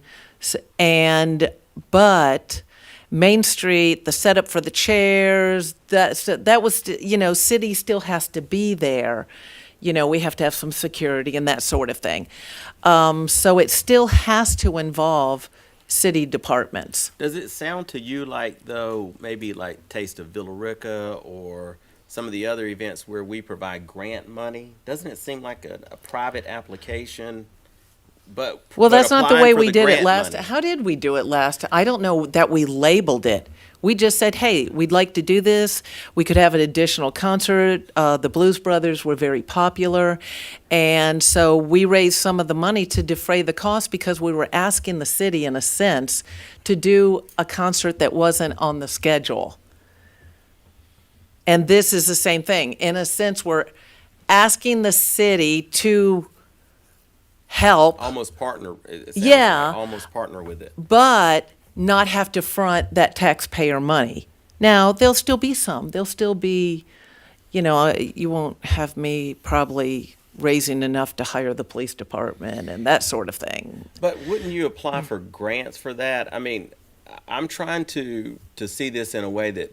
but Main Street, the setup for the chairs, that was, city still has to be there. We have to have some security and that sort of thing. So it still has to involve city departments. Does it sound to you like, though, maybe like Taste of Villa Rica or some of the other events where we provide grant money, doesn't it seem like a private application? But Well, that's not the applying way for we the did it grant last. money. How did we do it last? I don't know that we labeled it. We just said, hey, we'd like to do this. We could have an additional concert. The Blues Brothers were very popular. And so we raised some of the money to defray the cost because we were asking the city, in a sense, to do a concert that wasn't on the schedule. And this is the same thing. In a sense, we're asking the city to help, Almost partner, it sounds Yeah. like, almost partner with it. but not have to front that taxpayer money. Now, there'll still be some. There'll still be, you won't have me probably raising enough to hire the police department and that sort of thing. But wouldn't you apply for grants for that? I mean, I'm trying to see this in a way that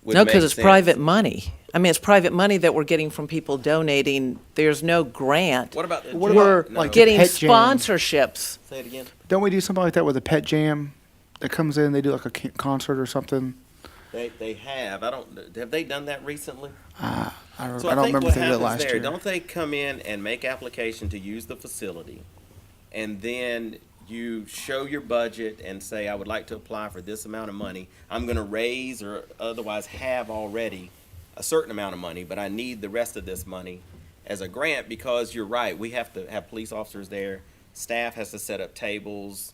would No, make because it's sense. private money. I mean, it's private money that we're getting from people donating. There's no grant. What about We're no. getting Pet jam? sponsorships. Say it again. Don't we do something like that with a pet jam that comes in? They do like a concert or something. They have. Have they done that recently? I don't So remember think if what they did it happens last there, year. don't they come in and make application to use the facility, and then you show your budget and say, I would like to apply for this amount of money. I'm going to raise or otherwise have already a certain amount of money, but I need the rest of this money as a grant because you're right. We have to have police officers there. Staff has to set up tables.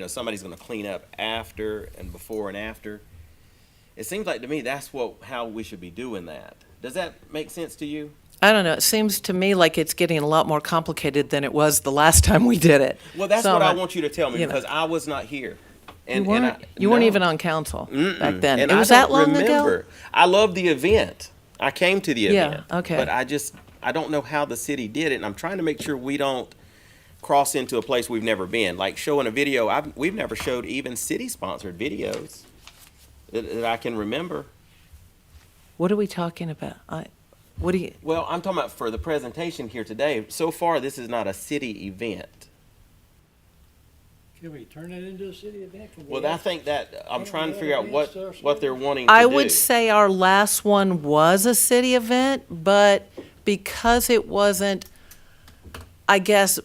Somebody's going to clean up after and before and after. It seems like to me that's how we should be doing that. Does that make sense to you? I don't know. It seems to me like it's getting a lot more complicated than it was the last time we did it. Well, that's So, what I want you to tell me you know. because I was not here. You weren't no. even on council back then. And It was I that don't long remember. ago? I love the event. I came to the Yeah, event. okay. But I don't know how the city did it, and I'm trying to make sure we don't cross into a place we've never been. Like showing a video, we've never showed even city-sponsored videos that I can remember. What are we talking about? What do you? Well, I'm talking about for the presentation here today. So far, this is not a city event. Can we turn that into a city event? Can we Well, I have- think that I'm Can't trying we to have figure out events there, what they're wanting to I do. would say our last one was a city event, but because it wasn't, I guess,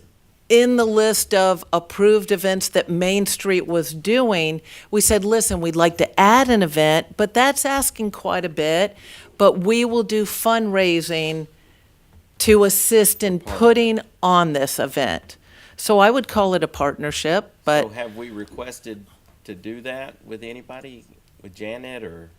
in the list of approved events that Main Street was doing, we said, listen, we'd like to add an event, but that's asking quite a bit. But we will do fundraising to assist in putting on this event. So I would call it a partnership, but. So have we requested to do that with anybody, with Janet or?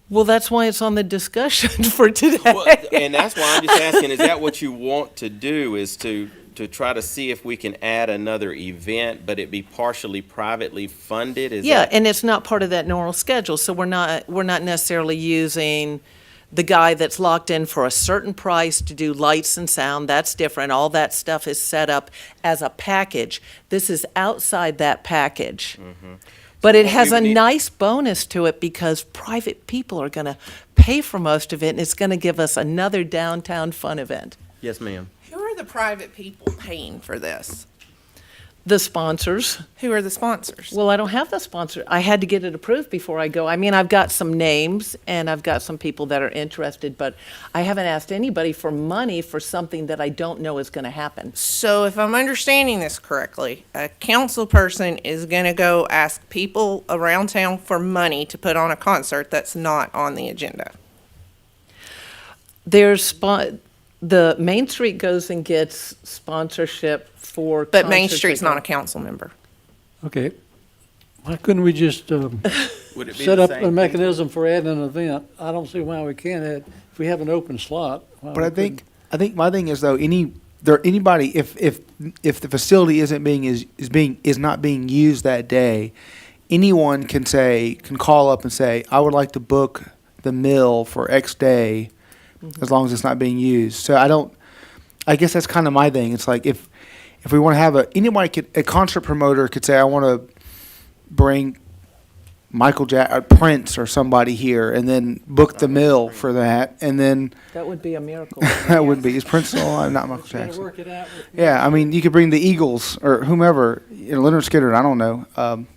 Well, that's why it's on the discussion for today. Well, and that's why I'm just asking, is that what you want to do, is to try to see if we can add another event, but it be partially privately funded? Is Yeah, that- and it's not part of that normal schedule, so we're not necessarily using the guy that's locked in for a certain price to do lights and sound. That's different. All that stuff is set up as a package. This is outside that package. But it what has we a would need- nice bonus to it because private people are going to pay for most of it, and it's going to give us another downtown fun event. Yes, ma'am. Who are the private people paying for this? The sponsors. Who are the sponsors? Well, I don't have the sponsor. I had to get it approved before I go. I mean, I've got some names and I've got some people that are interested, but I haven't asked anybody for money for something that I don't know is going to happen. So if I'm understanding this correctly, a council person is going to go ask people around town for money to put on a concert that's not on the agenda. The Main Street goes and gets sponsorship for. But Main concerts Street's that not go- a council member. Okay. Why couldn't we just Would it be set the up same a mechanism for adding an event? I don't see why we can't add, if we have an open slot. why But we I think my thing is though, anybody, if the facility is not being used that day, anyone can call up and say, I would like to book the mill for X day, as long as it's not being used. So I guess that's kind of my thing. It's like if we want to have a concert promoter could say, I want to bring Prince or somebody here, and then book the mill for that, and then That would be a miracle. that would be, is Prince still alive? Not Michael Gotta Jackson. work it out with. Yeah, I mean, you could bring the Eagles or whomever, Leonard Skinner, I don't know,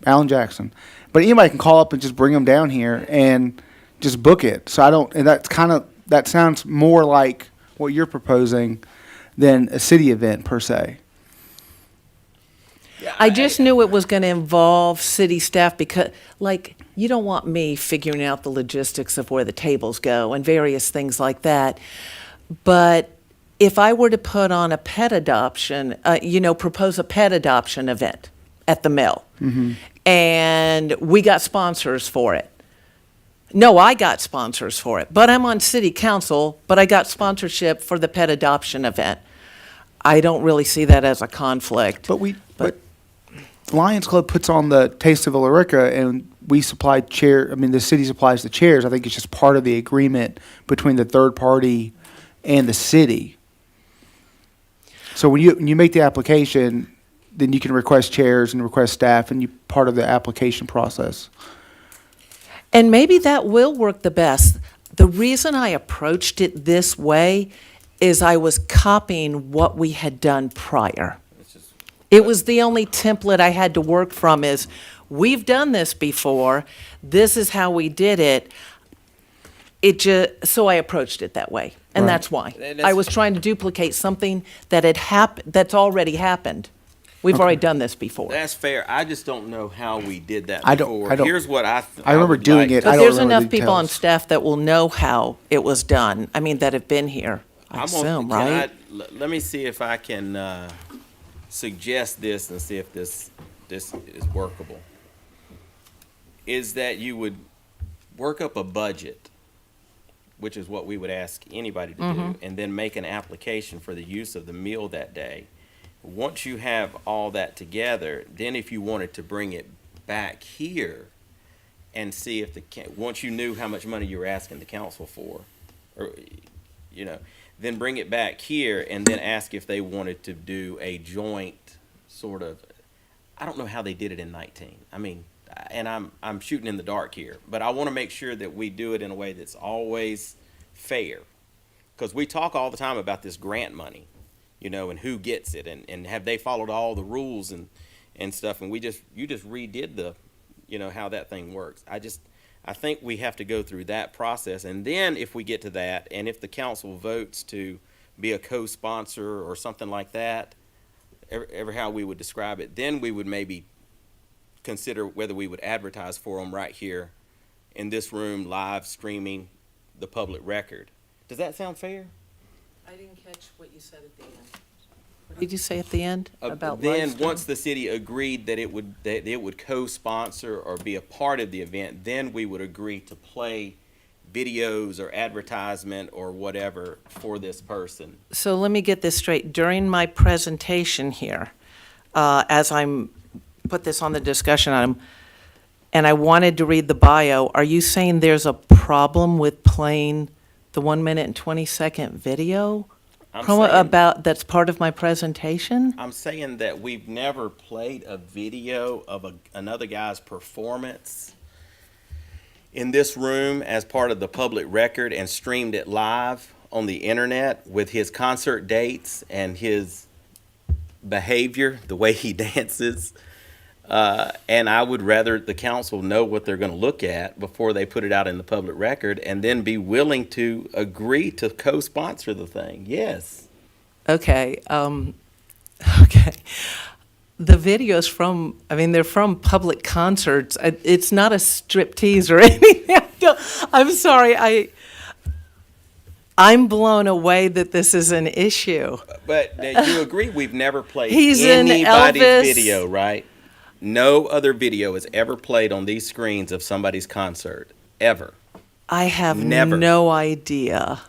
Alan Jackson. But anybody can call up and just bring them down here and just book it. So I don't, and that sounds more like what you're proposing than a city event per se. I just knew it was going to involve city staff because, like, you don't want me figuring out the logistics of where the tables go and various things like that. But if I were to put on a pet adoption, propose a pet adoption event at the mill, and we got sponsors for it. No, I got sponsors for it, but I'm on city council, but I got sponsorship for the pet adoption event. I don't really see that as a conflict. But Lions Club puts on the Taste of Rica, and we supply the city supplies the chairs. I think it's just part of the agreement between the third party and the city. So when you make the application, then you can request chairs and request staff, and you part of the application process. And maybe that will work the best. The reason I approached it this way is I was copying what we had done prior. It was the only template I had to work from is, we've done this before, this is how we did it. So I approached it that way, and Right. that's why. I was trying to duplicate something that had that's already happened. We've already done this before. That's fair. I just don't know how we did that I don't- before. I don't- Here's what I remember would doing it. I But don't there's remember enough the people on details. staff that will know how it was done. I mean, that have been here, I I'm gonna- assume, can right? let me see if I can suggest this and see if this is workable. Is that you would work up a budget, which is what we would ask anybody to do, and then make an application for the use of the meal that day. Once you have all that together, then if you wanted to bring it back here and see if once you knew how much money you were asking the council for, or, then bring it back here and then ask if they wanted to do a joint sort of, I don't know how they did it in 19. I mean, and I'm shooting in the dark here, but I want to make sure that we do it in a way that's always fair. Because we talk all the time about this grant money, and who gets it, and have they followed all the rules and stuff, and you just redid the, how that thing works. I think we have to go through that process, and then if we get to that, and if the council votes to be a co-sponsor or something like that, ever how we would describe it, then we would maybe consider whether we would advertise for them right here in this room, live streaming the public record. Does that sound fair? I didn't catch what you said at the end. What did you say at the end about Then, live stream? once the city agreed that it would co-sponsor or be a part of the event, then we would agree to play videos or advertisement or whatever for this person. So let me get this straight. During my presentation here, as I'm put this on the discussion item, and I wanted to read the bio, are you saying there's a problem with playing the 1 minute and 20-second video that's part of my presentation? I'm saying that we've never played a video of another guy's performance in this room as part of the public record and streamed it live on the internet with his concert dates and his behavior, the way he dances. And I would rather the council know what they're going to look at before they put it out in the public record, and then be willing to agree to co-sponsor the thing. Yes. Okay. Okay. The videos they're from public concerts. It's not a striptease or anything. I'm sorry. I'm blown away that this is an issue. But you agree we've never played He's in anybody's Elvis. video, right? No other video is ever played on these screens of somebody's concert, ever. I have Never. no idea.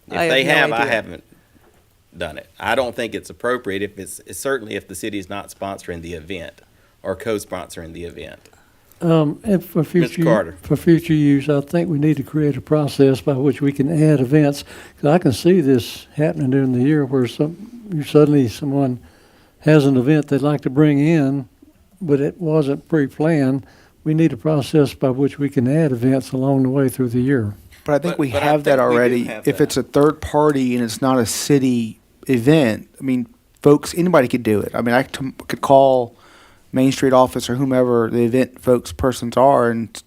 If I they have no have, I idea. haven't done it. I don't think it's appropriate it's certainly if the city's not sponsoring the event or co-sponsoring the event. And for Mr. Carter. for future use, I think we need to create a process by which we can add events. 'Cause I can see this happening during the year where suddenly someone has an event they'd like to bring in, but it wasn't pre-planned. We need a process by which we can add events along the way through the year. But I think But- we but I have that think we do already. have If that. it's a third party and it's not a city event, I mean, folks, anybody could do it. I mean, could call Main Street office or whomever the event folks persons are and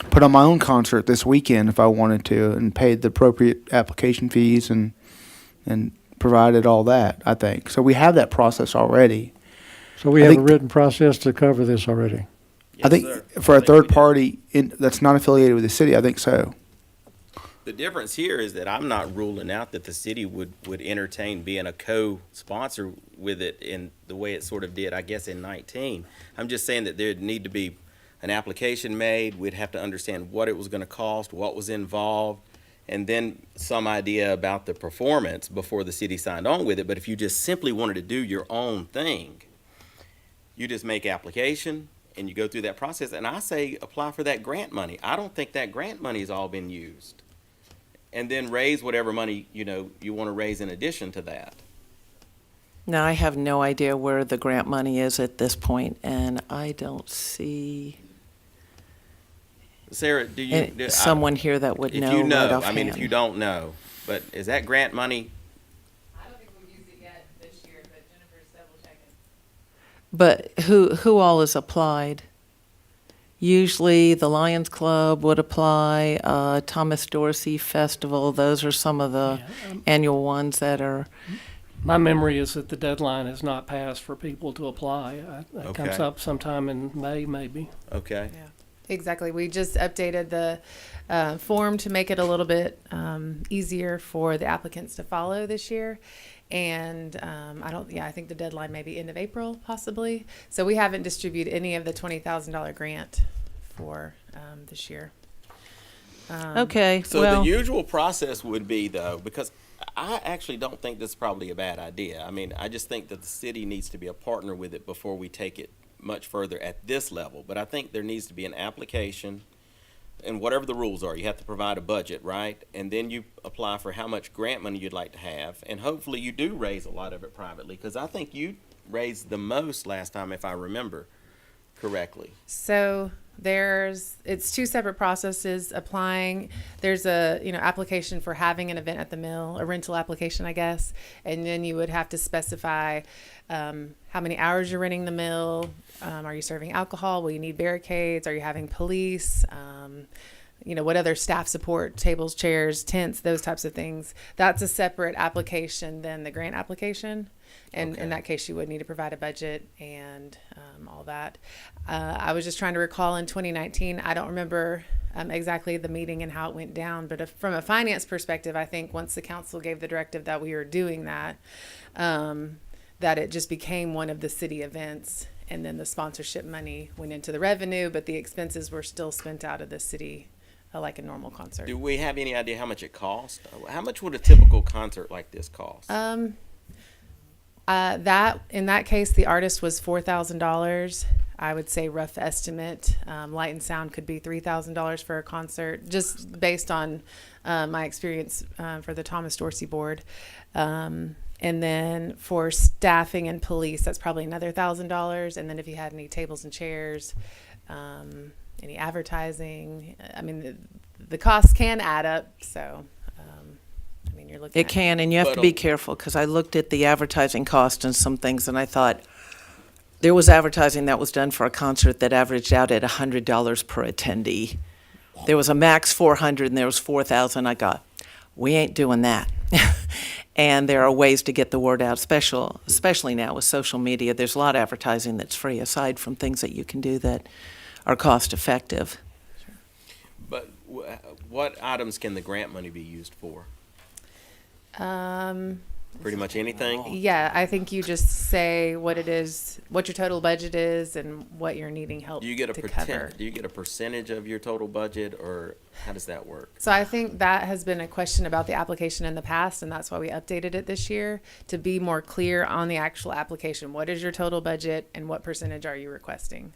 put on my own concert this weekend if I wanted to, and paid the appropriate application fees and provided all that, I think. So we have that process already. So we I have a think- written process to cover this already. I think for a third party that's not affiliated with the city, I think so. The difference here is that I'm not ruling out that the city would entertain being a co-sponsor with it in the way it sort of did, I guess, in 19. I'm just saying that there'd need to be an application made. We'd have to understand what it was going to cost, what was involved, and then some idea about the performance before the city signed on with it. But if you just simply wanted to do your own thing, you just make application and you go through that process. And I say apply for that grant money. I don't think that grant money has all been used. And then raise whatever money, you want to raise in addition to that. Now, I have no idea where the grant money is at this point, and I don't see Sarah, do you? someone here that would If know you right know, offhand. I mean, if you don't know, but is that grant money? I don't think we've used it yet this year, but Jennifer's double checking. But who all has applied? Usually the Lions Club would apply, Thomas Dorsey Festival, those are some of the annual ones that are, My memory is that the deadline has not passed for people to apply. That comes Okay. up sometime in May, maybe. Okay. Exactly. We just updated the form to make it a little bit easier for the applicants to follow this year. And I think the deadline may be end of April, possibly. So we haven't distributed any of the $20,000 grant for this year. okay, So well, the usual process would be, though, because I actually don't think this is probably a bad idea. I mean, I just think that the city needs to be a partner with it before we take it much further at this level. But I think there needs to be an application, and whatever the rules are, you have to provide a budget, right? And then you apply for how much grant money you'd like to have, and hopefully you do raise a lot of it privately, because I think you raised the most last time, if I remember correctly. So it's two separate processes applying. There's a, application for having an event at the mill, a rental application, I guess. And then you would have to specify how many hours you're renting the mill. Are you serving alcohol? Will you need barricades? Are you having police? What other staff support, tables, chairs, tents, those types of things. That's a separate application than the grant application. And Okay. in that case, you would need to provide a budget and all that. I was just trying to recall in 2019, I don't remember exactly the meeting and how it went down, but from a finance perspective, I think once the council gave the directive that we were doing that, that it just became one of the city events, and then the sponsorship money went into the revenue, but the expenses were still spent out of the city like a normal concert. Do we have any idea how much it cost? How much would a typical concert like this cost? That in that case, the artist was $4,000. I would say rough estimate. Light and sound could be $3,000 for a concert, just based on my experience for the Thomas Dorsey Board. And then for staffing and police, that's probably another $1,000. And then if you had any tables and chairs, any advertising, I mean, the costs can add up. So, you're looking it at can, and you have But to be careful, because I looked at the advertising cost and some things, and I thought, there was advertising that was done for a concert that averaged out at $100 per attendee. There was a max 400 and there was 4,000. I got, we ain't doing that. And there are ways to get the word out, especially now with social media. There's a lot of advertising that's free, aside from things that you can do that are cost effective. But what items can the grant money be used for? Pretty much anything? Yeah, I think you just say what it is, what your total budget is, and what you're needing help Do you get to cover. do you get a percentage of your total budget, or how does that work? So I think that has been a question about the application in the past, and that's why we updated it this year to be more clear on the actual application. What is your total budget, and what percentage are you requesting?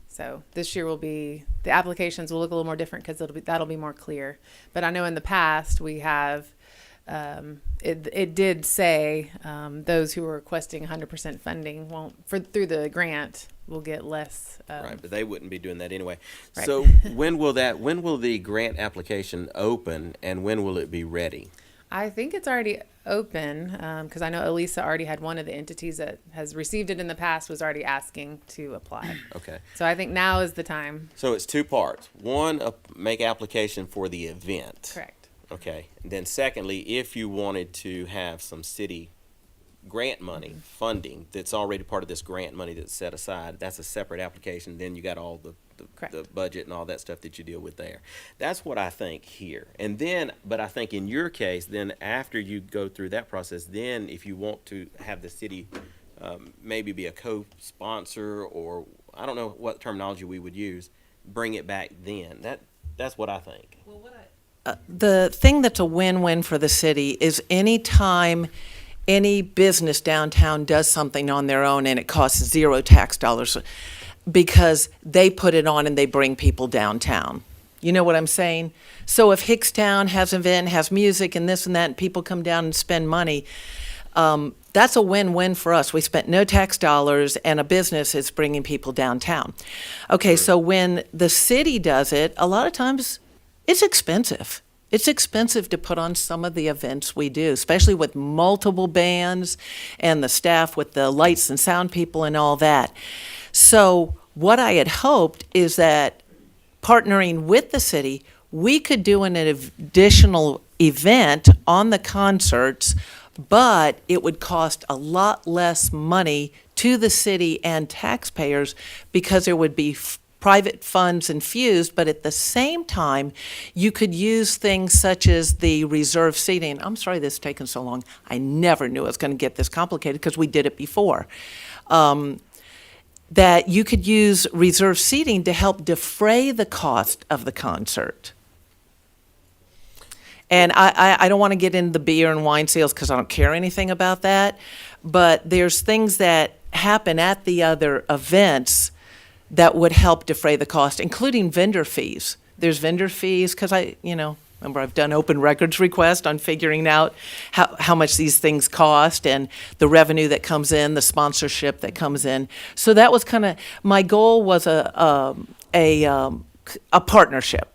So this year the applications will look a little more different because that'll be more clear. But I know in the past we have. It did say those who are requesting 100% funding through the grant will get less. Right, but they wouldn't be doing that anyway. Right. So when will the grant application open, and when will it be ready? I think it's already open because I know Elisa already had one of the entities that has received it in the past was already asking to apply. Okay. So I think now is the time. So it's two parts. One, make application for the event. Correct. Okay. And then secondly, if you wanted to have some city grant money funding that's already part of this grant money that's set aside, that's a separate application. Then you got all the budget and all that stuff that you deal with there. That's what I think here. And then, but I think in your case, then after you go through that process, then if you want to have the city maybe be a co-sponsor, or I don't know what terminology we would use, bring it back then. That's what I think. The thing that's a win-win for the city is any time any business downtown does something on their own and it costs zero tax dollars because they put it on and they bring people downtown. You know what I'm saying? So if Hickstown has an event, has music and this and that, and people come down and spend money, that's a win-win for us. We spent no tax dollars and a business is bringing people downtown. Okay, so when the city does it, a lot of times it's expensive. It's expensive to put on some of the events we do, especially with multiple bands and the staff with the lights and sound people and all that. So what I had hoped is that partnering with the city, we could do an additional event on the concerts, but it would cost a lot less money to the city and taxpayers because there would be private funds infused, but at the same time, you could use things such as the reserve seating. I'm sorry this has taken so long. I never knew it was going to get this complicated because we did it before. That you could use reserve seating to help defray the cost of the concert. And I don't want to get into the beer and wine sales because I don't care anything about that, but there's things that happen at the other events that would help defray the cost, including vendor fees. There's vendor fees, because remember I've done open records request on figuring out how much these things cost and the revenue that comes in, the sponsorship that comes in. So that was kind of, my goal was a partnership.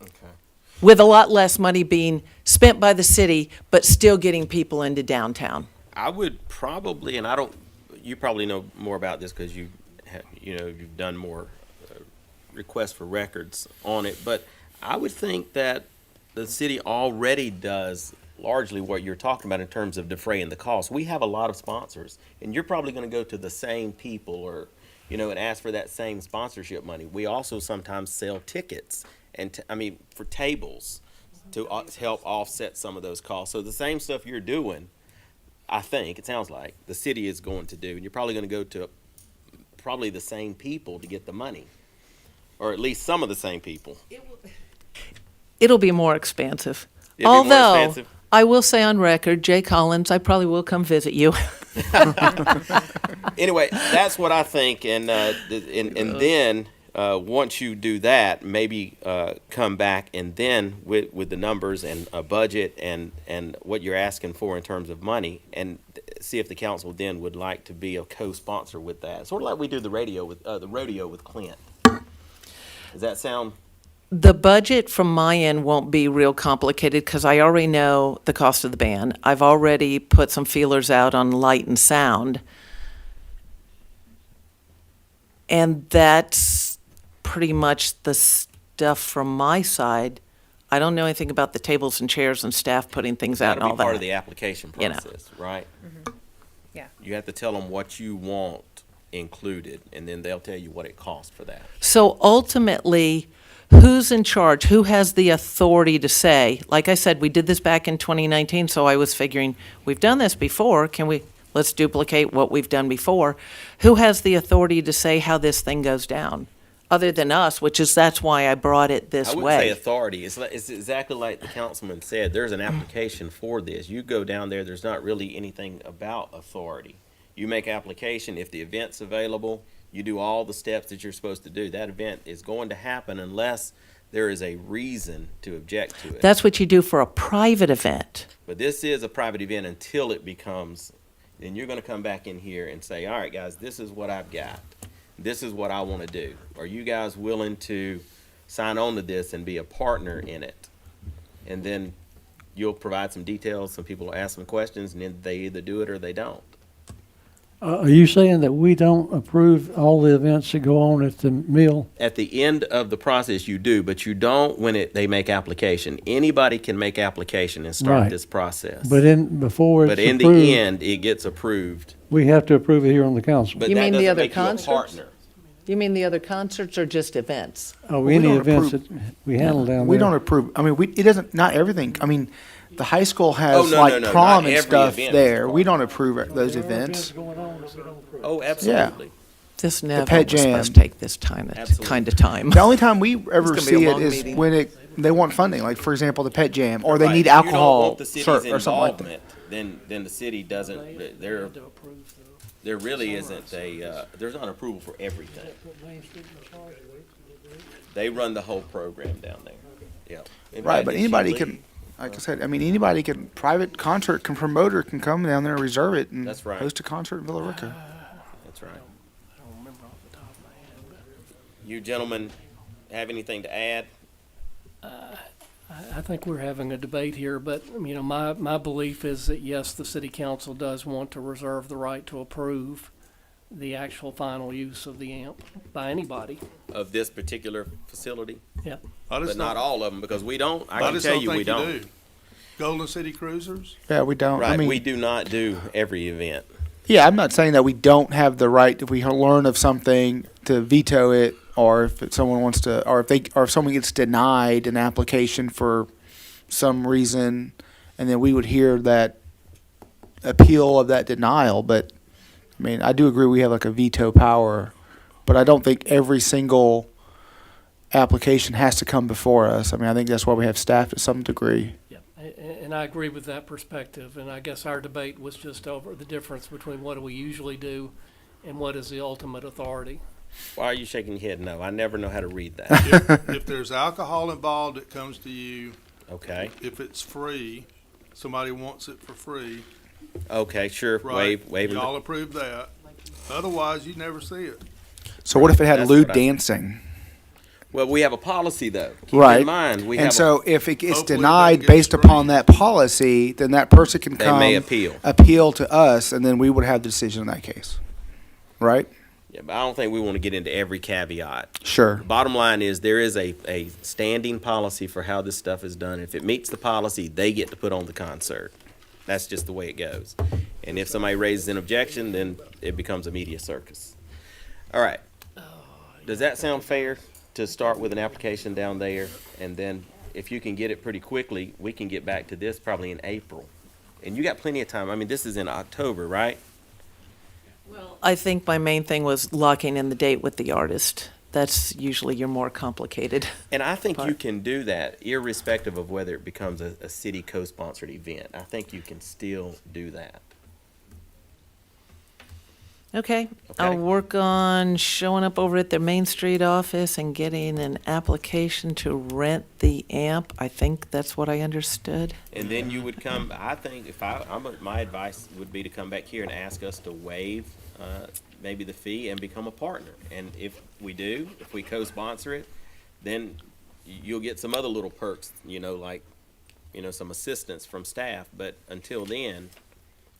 Okay. With a lot less money being spent by the city, but still getting people into downtown. I would probably, and you probably know more about this because you've done more requests for records on it, but I would think that the city already does largely what you're talking about in terms of defraying the cost. We have a lot of sponsors, and you're probably going to go to the same people or, and ask for that same sponsorship money. We also sometimes sell tickets and for tables to help offset some of those costs. So the same stuff you're doing, I think, it sounds like, the city is going to do, and you're probably going to go to probably the same people to get the money, or at least some of the same people. It'll be more expansive. It'll be more expansive. I will say on record, Jay Collins, I probably will come visit you. Anyway, that's what I think, and then once you do that, maybe come back and then with the numbers and a budget and what you're asking for in terms of money, and see if the council then would like to be a co-sponsor with that. Sort of like we do the rodeo with Clint. Does that sound? The budget from my end won't be real complicated because I already know the cost of the band. I've already put some feelers out on light and sound. And that's pretty much the stuff from my side. I don't know anything about the tables and chairs and staff putting things out and That'll all be that. part of the application process, right? Mm-hmm. Yeah. You have to tell them what you want included, and then they'll tell you what it costs for that. So ultimately, who's in charge? Who has the authority to say, like I said, we did this back in 2019, so I was figuring, we've done this before, let's duplicate what we've done before. Who has the authority to say how this thing goes down? Other than us, that's why I brought it this I wouldn't way. say authority. It's exactly like the councilman said. There's an application for this. You go down there's not really anything about authority. You make application. If the event's available, you do all the steps that you're supposed to do. That event is going to happen unless there is a reason to object to it. That's what you do for a private event. But this is a private event until it becomes, then you're going to come back in here and say, all right, guys, this is what I've got. This is what I want to do. Are you guys willing to sign on to this and be a partner in it? And then you'll provide some details, some people will ask some questions, and then they either do it or they don't. Are you saying that we don't approve all the events that go on at the mill? At the end of the process, you do, but you don't when they make application. Anybody can make application and start Right. this process. But before it's But in approved, the end, it gets approved. we have to approve it here on the council. But You that mean the doesn't other make you a concerts? partner. You mean the other concerts or just events? Oh, we any don't events approve- that we handle down there. We don't approve, I mean, it doesn't, not everything, I mean, the high school has Oh, no, like no, no, prom not and every stuff event is there. a We don't approve those events. Going on that we don't approve. Oh, absolutely. This never Pet was supposed Jam. to take this time, Absolutely. kind of time. The only time we ever gonna be a see it long is meeting. when they want funding, like for example, the Pet Jam, or they Right. need If you don't alcohol want the city's or something like that. involvement, then the city doesn't, there really isn't there's not approval for everything. They run the whole program down there. Yeah. In Right, fact, but if anybody you can, leave- like I said, I mean, anybody can, private concert can, promoter can come down there and reserve it and That's right. host a concert in Villa Rica. That's right. You gentlemen have anything to add? I think we're having a debate here, but, you know, my belief is that, yes, the city council does want to reserve the right to approve the actual final use of the amp by anybody. Of this particular facility? Yeah. But not all of them, because we don't, I I can just tell don't you we think you don't. do. Golden City Cruisers? Yeah, we don't, I Right, mean, we do not do every event. yeah, I'm not saying that we don't have the right, if we learn of something, to veto it, or if someone wants to, or if someone gets denied an application for some reason, and then we would hear that appeal of that denial, but, I mean, I do agree we have like a veto power, but I don't think every single application has to come before us. I mean, I think that's why we have staff to some degree. Yeah, and I agree with that perspective, and I guess our debate was just over the difference between what do we usually do and what is the ultimate authority. Why are you shaking your head? No, I never know how to read that. If there's alcohol involved, it comes to you. Okay, If it's free, somebody wants it for free, okay, sure, right? wave. Y'all approve that. Otherwise, you never see it. So what if it had That's lewd what I- dancing? Well, we have a policy though. Keep Right. in mind, we And have, so if it gets Hopefully it denied doesn't get based straight. upon that policy, then that person can they come may appeal. to us, and then we would have the decision in that case. Right? Yeah, but I don't think we want to get into every caveat. Sure. Bottom line is there is a standing policy for how this stuff is done. If it meets the policy, they get to put on the concert. That's just the way it goes. And if somebody raises an objection, then it becomes a media circus. All right. Does that sound fair to start with an application down there? And then if you can get it pretty quickly, we can get back to this probably in April. And you got plenty of time. I mean, this is in October, right? I think my main thing was locking in the date with the artist. That's usually your more complicated. And I think you Part. can do that irrespective of whether it becomes a city co-sponsored event. I think you can still do that. Okay, Okay. I'll work on showing up over at their Main Street office and getting an application to rent the amp. I think that's what I understood. And then you would come, I think if my advice would be to come back here and ask us to waive, maybe the fee and become a partner. And if we do, if we co-sponsor it, then you'll get some other little perks, like, some assistance from staff. But until then,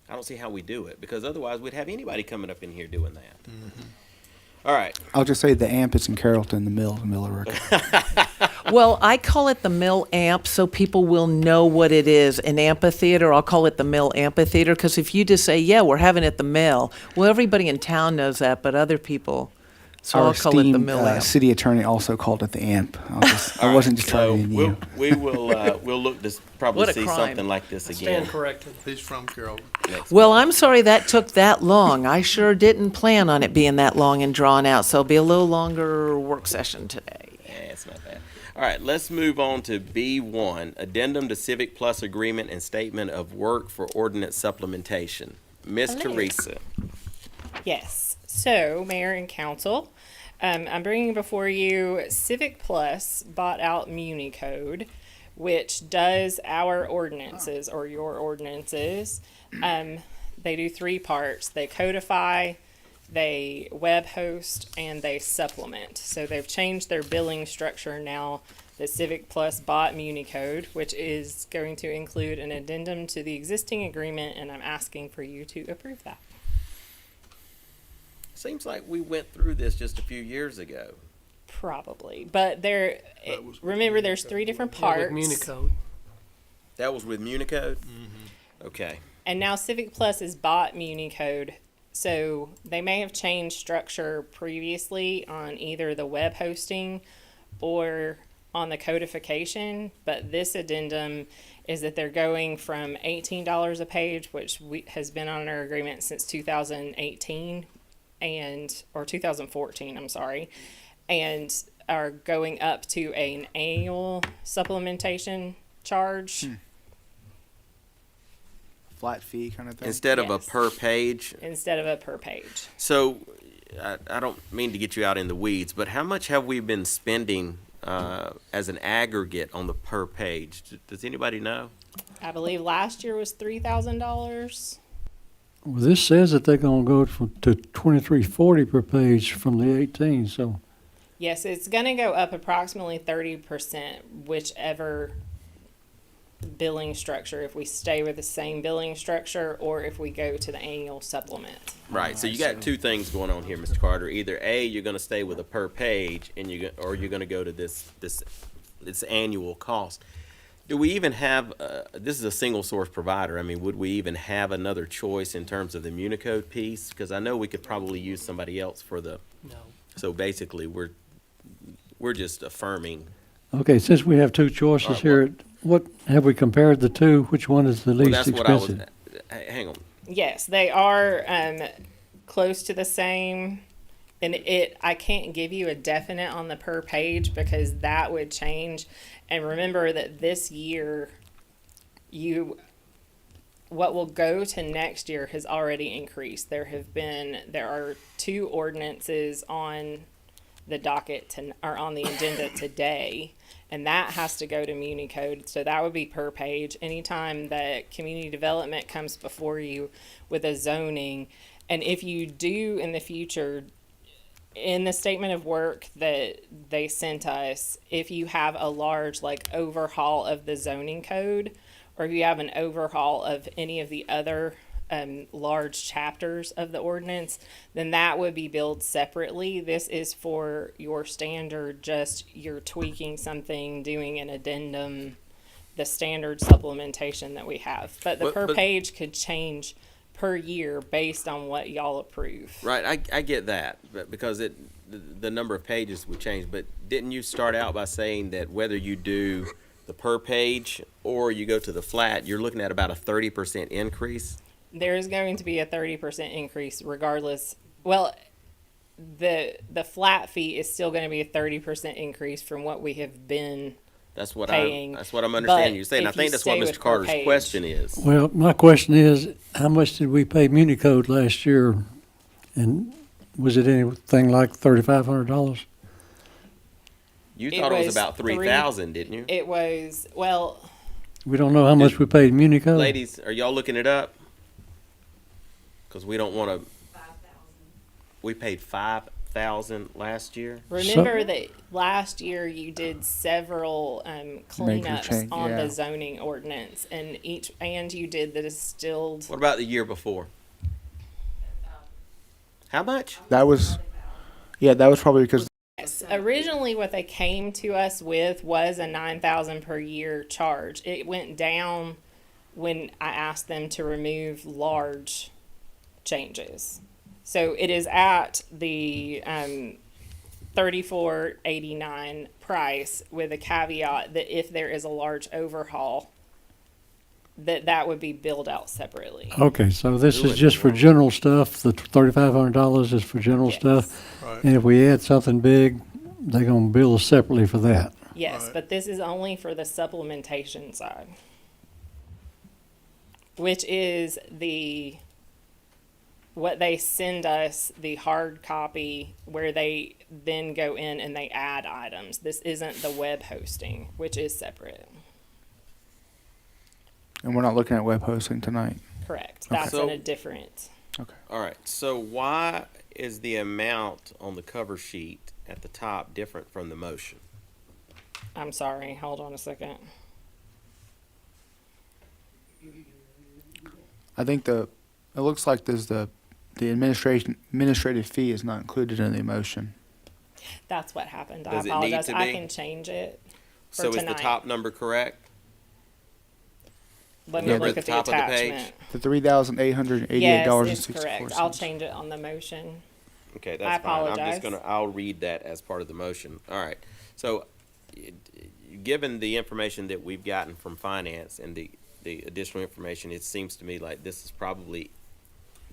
I don't see how we do it, because otherwise we'd have anybody coming up in here doing that. All right. I'll just say the amp is in Carrollton, the mill in Villa Rica. Well, I call it the Mill Amp so people will know what it is. An amphitheater, I'll call it the Mill Amphitheater, because if you just say, yeah, we're having it at the Mill, well, everybody in town knows that, but other people, so Our I'll call it the esteemed, Mill Amp. city attorney also called it the amp. I All wasn't right, just trying to so you. we'll look to probably What a see crime. something like this again Stand corrected. He's from Carroll. next Well, month. I'm sorry that took that long. I sure didn't plan on it being that long and drawn out, so it'll be a little longer work session today. Yeah, it's not bad. All right, let's move on to B1, Addendum to Civic Plus Agreement and Statement of Work for Ordinance Supplementation. Ms. Hello. Teresa. Yes. So, Mayor and Council, I'm bringing before you Civic Plus bought out Muni Code, which does our ordinances or your ordinances. They do three parts. They codify, they web host, and they supplement. So they've changed their billing structure now. The Civic Plus bought MuniCode, which is going to include an addendum to the existing agreement, and I'm asking for you to approve that. Seems like we went through this just a few years ago. Probably, but remember, there's three different Yeah, parts. with Municode. That was with MuniCode? Okay. And now Civic Plus has bought MuniCode, so they may have changed structure previously on either the web hosting or on the codification, but this addendum is that they're going from $18 a page, which has been on our agreement since 2018 or 2014, I'm sorry, and are going up to an annual supplementation charge. Flat fee kind of thing. Instead of a Yes. per page. Instead of a per page. So, I don't mean to get you out in the weeds, but how much have we been spending as an aggregate on the per page? Does anybody know? I believe last year was $3,000. Well, this says that they're gonna go to 2340 per page from the 18, so. Yes, it's going to go up approximately 30%, whichever billing structure, if we stay with the same billing structure or if we go to the annual supplement. Right. So you got two things going on here, Mr. Carter. Either A, you're going to stay with a per page, or you're going to go to this annual cost. Do we even have? This is a single source provider. I mean, would we even have another choice in terms of the MuniCode piece? Because I know we could probably use somebody else for the. No. So basically, we're just affirming. Okay, since we have two choices here, what, have we compared the two? Which one is the Well, least that's what I was. expensive? Hang on. Yes, they are close to the same. And I can't give you a definite on the per page because that would change. And remember that this year, what will go to next year has already increased. There are 2 ordinances on the docket or on the agenda today, and that has to go to MuniCode. So that would be per page. Anytime that community development comes before you with a zoning, and if you do in the future, in the statement of work that they sent us, if you have a large overhaul of the zoning code, or if you have an overhaul of any of the other large chapters of the ordinance, then that would be billed separately. This is for your standard, just you're tweaking something, doing an addendum, the standard supplementation that we have. But the per page could change per year based on what y'all approve. Right, I get that, but because the number of pages would change. But didn't you start out by saying that whether you do the per page or you go to the flat, you're looking at about a 30% increase? There is going to be a 30% increase regardless. Well, the flat fee is still going to be a 30% increase from what we have been That's what paying. that's what I'm understanding But you saying. I if think you that's what stay Mr. with per Carter's page- question is. Well, my question is, how much did we pay MuniCode last year? And was it anything like $3,500? You It thought it was was about 3,000, didn't you? It was, well, We don't know how much we paid MuniCode? Ladies, are y'all looking it up? Because we don't want to. We paid 5,000 last year. remember that last year you did several cleanups change, on yeah. the zoning ordinance, and you did the distilled. What about the year before? How much? That was probably because Yes, originally what they came to us with was a 9,000 per year charge. It went down when I asked them to remove large changes. So it is at the $34.89 price with a caveat that if there is a large overhaul, that would be billed out separately. Okay, so this is just for general stuff. The $3,500 is for general Yes. stuff. Right. And if we add something big, they're gonna bill us separately for that. Yes, Right. but this is only for the supplementation side, which is what they send us, the hard copy, where they then go in and they add items. This isn't the web hosting, which is separate. and we're not looking at web hosting tonight. Correct. That's So- in a different. All right. So why is the amount on the cover sheet at the top different from the motion? I'm sorry. Hold on a second. I think it looks like there's the administrative fee is not included in the motion. That's what happened. Does I it need apologize. to I be? can change it. For So is the tonight. top number correct? Let me Yeah, look the at the top of the page? attachment. The $3,888 Yes, it's and correct. 64 I'll cents. change it on the motion. Okay, I that's fine. I'm apologize. just gonna, I'll read that as part of the motion. All right. So, given the information that we've gotten from finance and the additional information, it seems to me like this is probably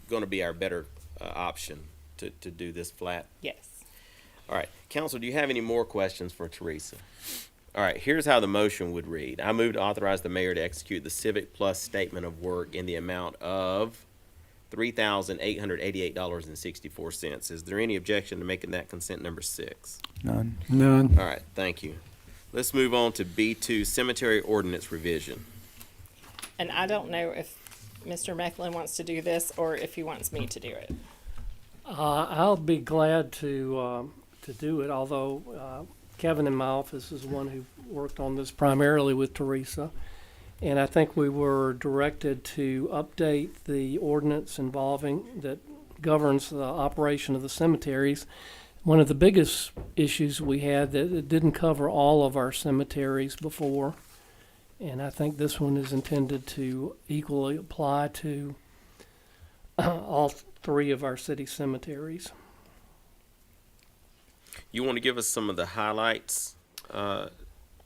gonna be our better option to do this flat. Yes. All right. Council, do you have any more questions for Teresa? All right, here's how the motion would read. I move to authorize the mayor to execute the Civic Plus statement of work in the amount of $3,888.64. Is there any objection to making that consent number 6? None. None. All right, thank you. Let's move on to B2, cemetery ordinance revision. And I don't know if Mr. Mecklin wants to do this or if he wants me to do it. I'll be glad to do it, although Kevin in my office is the one who worked on this primarily with Teresa. And I think we were directed to update the ordinance that governs the operation of the cemeteries. One of the biggest issues we had that it didn't cover all of our cemeteries before. And I think this one is intended to equally apply to all 3 of our city cemeteries. You want to give us some of the highlights, David?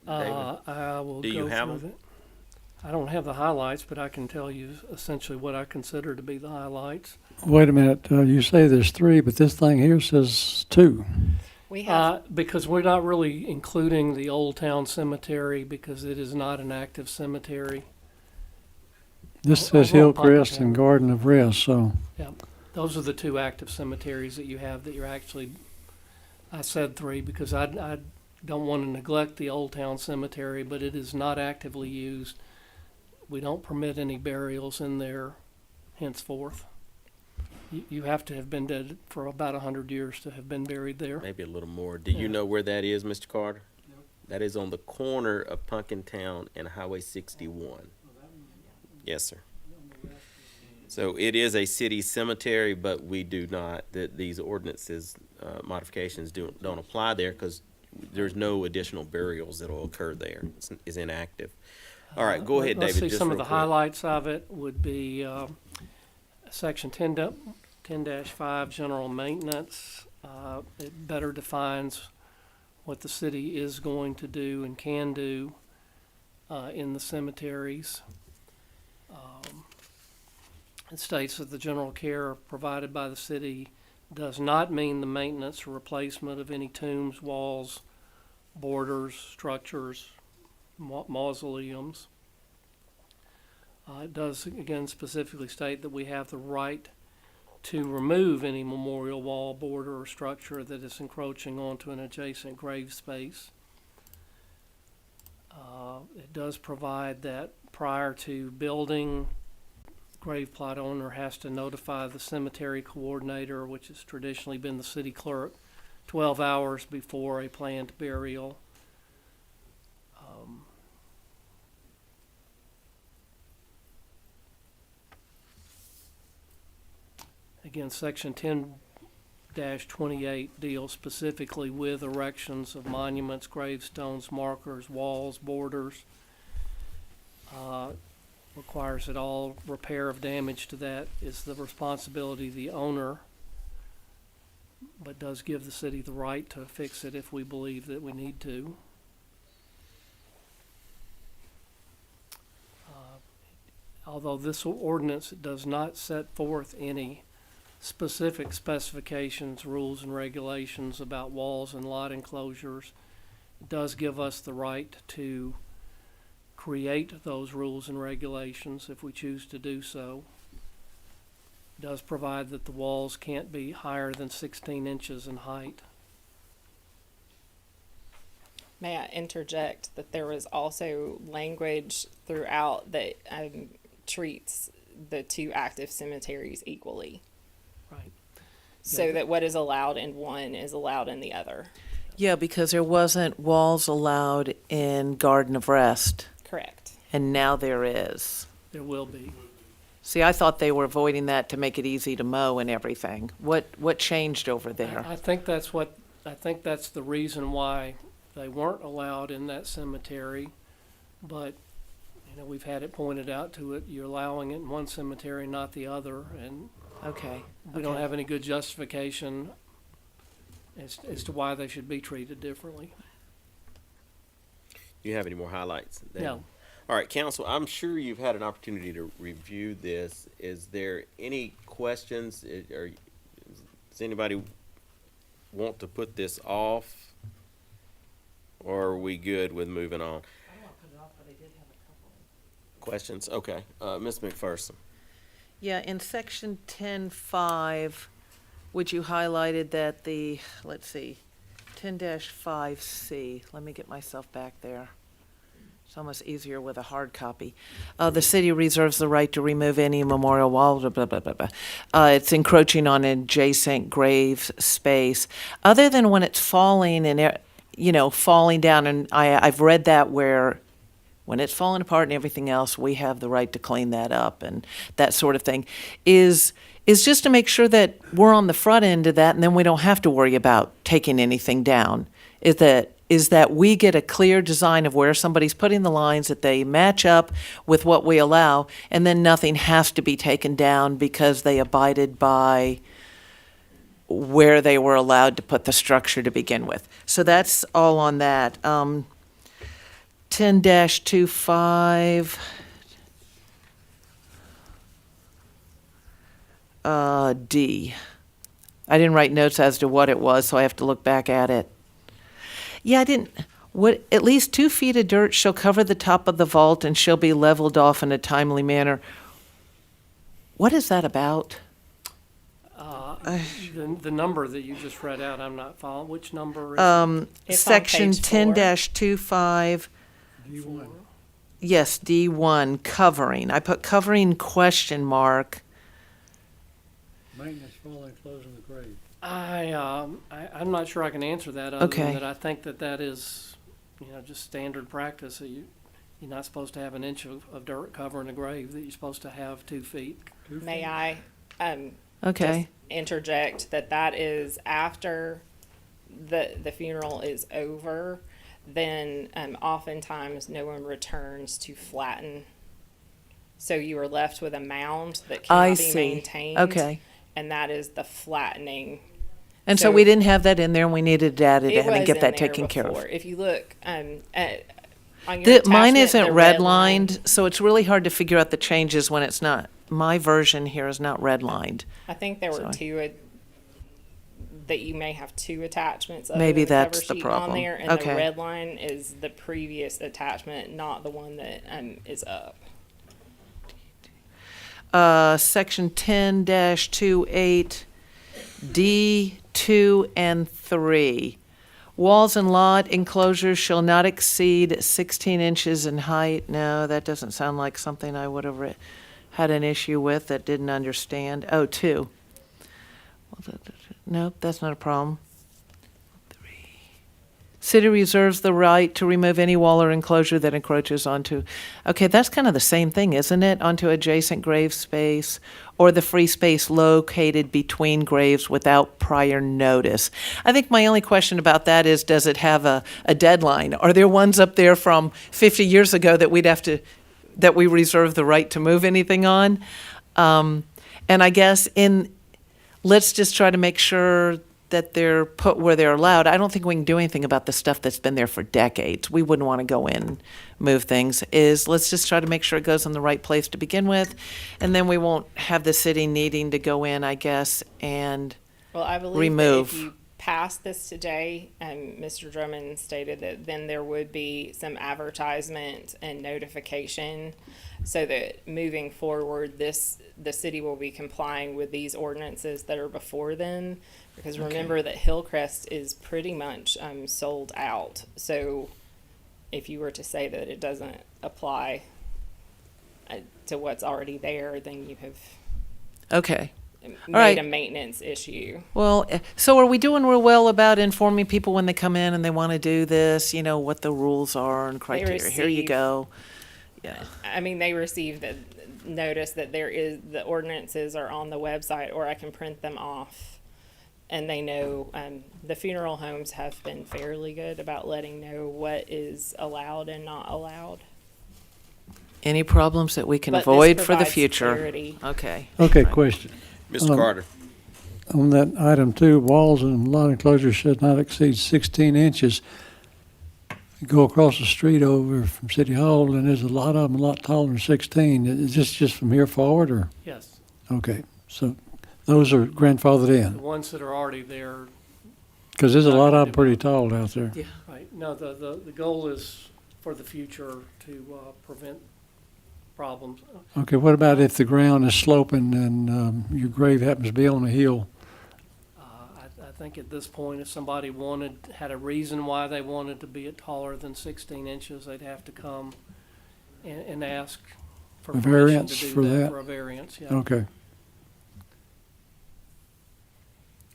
I will Do you go have through them? it. I don't have the highlights, but I can tell you essentially what I consider to be the highlights. Wait a minute, you say there's 3, but this thing here says 2. We have, Because we're not really including the Old Town Cemetery because it is not an active cemetery. This I says wrote Hillcrest Pumpkin. and Garden of Rest, so Those are the 2 active cemeteries that you have that you're actually, I said 3 because I don't want to neglect the Old Town Cemetery, but it is not actively used. We don't permit any burials in there henceforth. You have to have been dead for about 100 years to have been buried there. Maybe a little more. Do you know where that is, Mr. Carter? No. That is on the corner of Pumpkin Town and Highway 61. Yes, sir. So it is a city cemetery, but we do not, these ordinances, modifications don't apply there because there's no additional burials that will occur there. It's inactive. All right, go ahead, Let's David, see, just some of real the quick. highlights of it would be Section 10-5, general maintenance. It better defines what the city is going to do and can do in the cemeteries. It states that the general care provided by the city does not mean the maintenance or replacement of any tombs, walls, borders, structures, mausoleums. It does, again, specifically state that we have the right to remove any memorial wall, border, or structure that is encroaching onto an adjacent grave space. It does provide that prior to building, grave plot owner has to notify the cemetery coordinator, which has traditionally been the city clerk, 12 hours before a planned burial. Again, Section 10-28 deals specifically with erections of monuments, gravestones, markers, walls, borders. Requires that all repair of damage to that is the responsibility of the owner, but does give the city the right to fix it if we believe that we need to. Although this ordinance does not set forth any specific specifications, rules, and regulations about walls and lot enclosures, it does give us the right to create those rules and regulations if we choose to do so. It does provide that the walls can't be higher than 16 inches in height. may I interject that there was also language throughout that treats the 2 active cemeteries equally. Right. so that what is allowed in one is allowed in the other. Yeah, because there wasn't walls allowed in Garden of Rest, Correct. and now there is. There will be. See, I thought they were avoiding that to make it easy to mow and everything. What changed over there? I think that's the reason why they weren't allowed in that cemetery. But, you know, we've had it pointed out to it, you're allowing it in one cemetery, not the other, and Okay. we don't have any good justification as to why they should be treated differently. Do you have any more highlights? No. All right, council, I'm sure you've had an opportunity to review this. Is there any questions? Does anybody want to put this off? Or are we good with moving on? I don't put it off, but I did have a couple. Questions? Okay. Ms. McPherson. Yeah, in section 10.5, which you highlighted that the, let's see, 10-5C, let me get myself back there. It's almost easier with a hard copy. The city reserves the right to remove any memorial wall, blah, blah, blah, blah, blah. It's encroaching on adjacent grave space. Other than when it's falling and, falling down, and I've read that where when it's falling apart and everything else, we have the right to clean that up and that sort of thing, is just to make sure that we're on the front end of that, and then we don't have to worry about taking anything down. Is that we get a clear design of where somebody's putting the lines, that they match up with what we allow, and then nothing has to be taken down because they abided by where they were allowed to put the structure to begin with. So that's all on that. 10-25. D. I didn't write notes as to what it was, so I have to look back at it. Yeah, at least 2 feet of dirt shall cover the top of the vault and shall be leveled off in a timely manner. What is that about? The number that you just read out, I'm not following. Which number? It's on Section page 4. 10-25. D1. Yes, D1, covering. I put covering question mark. Maintenance falling, closing the grave. I'm not sure I can answer that other Okay. than that I think that is, just standard practice. That you're not supposed to have an inch of dirt covering a grave, that you're supposed to have 2 feet. May I Okay. just interject that is after the funeral is over, then oftentimes no one returns to flatten. So you are left with a mound that I cannot be see. maintained. Okay. And that is the flattening. And so So- we didn't have that in there, and we needed to add it in and was get in that there taken care of. before. If you look on your Mine attachment, isn't the red line- redlined, so it's really hard to figure out the changes when it's not. My version here is not redlined. I think there were Sorry. two that you may have 2 attachments of Maybe the cover that's the sheet problem. on there, and Okay. the red line is the previous attachment, not the one that is up. Section 10-28, D 2 and 3. Walls and lot enclosures shall not exceed 16 inches in height. No, that doesn't sound like something I would have had an issue with, that didn't understand. Oh, 2. Nope, that's not a problem. 3. City reserves the right to remove any wall or enclosure that encroaches onto, okay, that's kind of the same thing, isn't it? Onto adjacent grave space or the free space located between graves without prior notice. I think my only question about that is, does it have a deadline? Are there ones up there from 50 years ago that that we reserve the right to move anything on? And I guess let's just try to make sure that they're put where they're allowed. I don't think we can do anything about the stuff that's been there for decades. We wouldn't want to go in and move things. Let's just try to make sure it goes in the right place to begin with, and then we won't have the city needing to go in, I guess, and Well, I believe remove. that if you pass this today, Mr. Drummond stated that then there would be some advertisement and notification, so that moving forward, the city will be complying with these ordinances that are before them. Because remember that Hillcrest is pretty much sold out. So if you were to say that it doesn't apply to what's already there, then you have Okay. made right. a maintenance issue. Well, so are we doing real well about informing people when they come in and they want to do this, what the rules are and criteria? Here you receive- go. Yeah. I mean, they receive the notice that the ordinances are on the website, or I can print them off. And they know, the funeral homes have been fairly good about letting know what is allowed and not allowed. Any problems that we can But this avoid for the provides future? clarity. Okay. Okay, Right. question. Mr. Carter. On that item 2, walls and lot enclosure should not exceed 16 inches. You go across the street over from City Hall, and there's a lot of them a lot taller than 16. Is this just from here forward, or? Yes, Okay, so those are grandfathered the in? ones that are already there, Because there's a lot of them pretty tall out there. Yeah. right, no, the goal is for the future to prevent problems. Okay, what about if the ground is sloping and your grave happens to be on a hill? I think at this point, if somebody had a reason why they wanted to be taller than 16 inches, they'd have to come and ask for A permission variance to do for that, that? for a variance, yeah. Okay.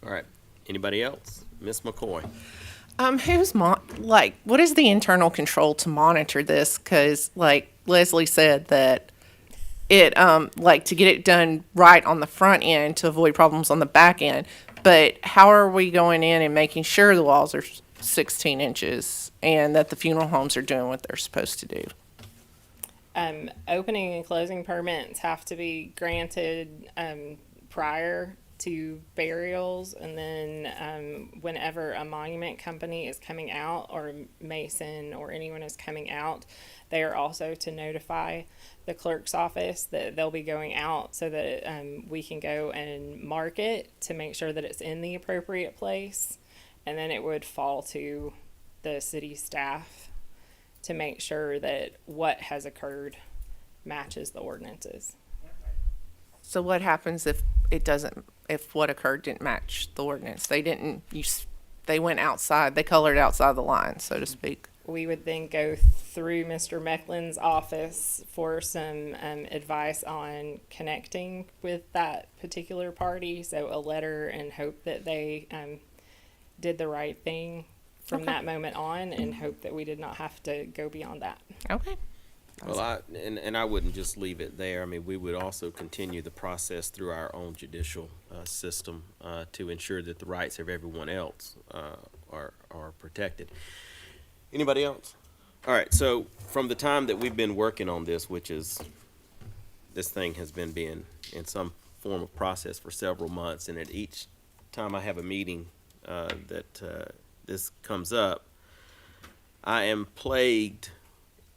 All right. Anybody else? Ms. McCoy. What is the internal control to monitor this? Because like Leslie said that it, to get it done right on the front end to avoid problems on the back end. But how are we going in and making sure the walls are 16 inches and that the funeral homes are doing what they're supposed to do? Opening and closing permits have to be granted prior to burials, and then whenever a monument company is coming out, or Mason or anyone is coming out, they are also to notify the clerk's office that they'll be going out, so that we can go and mark it to make sure that it's in the appropriate place, and then it would fall to the city staff to make sure that what has occurred matches the ordinances. So what happens if if what occurred didn't match the ordinance? They went outside, they colored outside the line, so to speak. We would then go through Mr. Mecklen's office for some advice on connecting with that particular party. So a letter, and hope that they did the right thing from that moment on, and hope that we did not have to go beyond that. Okay. Well, I wouldn't just leave it there. I mean, we would also continue the process through our own judicial system to ensure that the rights of everyone else are protected. Anybody else? All right, so from the time that we've been working on this, which is, this thing has been being in some form of process for several months, and at each time I have a meeting that this comes up, I am plagued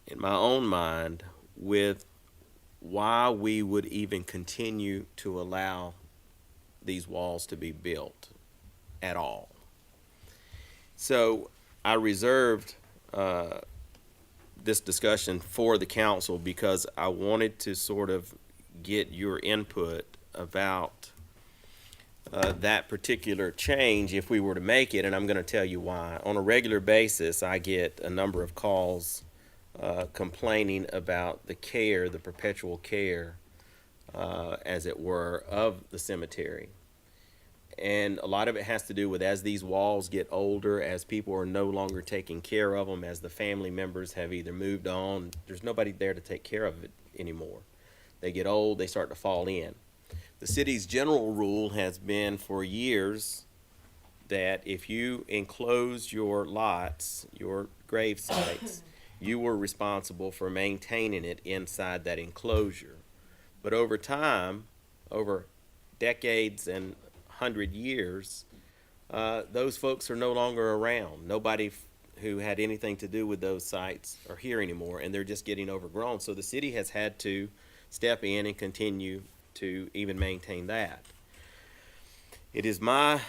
in my own mind with why we would even continue to allow these walls to be built at all. So I reserved this discussion for the council because I wanted to sort of get your input about that particular change if we were to make it, and I'm going to tell you why. On a regular basis, I get a number of calls complaining about the care, the perpetual care, as it were, of the cemetery. And a lot of it has to do with, as these walls get older, as people are no longer taking care of them, as the family members have either moved on, there's nobody there to take care of it anymore. They get old, they start to fall in. The city's general rule has been for years that if you enclose your lots, your grave sites, you were responsible for maintaining it inside that enclosure. But over time, over decades and 100 years, those folks are no longer around. Nobody who had anything to do with those sites are here anymore, and they're just getting overgrown. So the city has had to step in and continue to even maintain that. It is my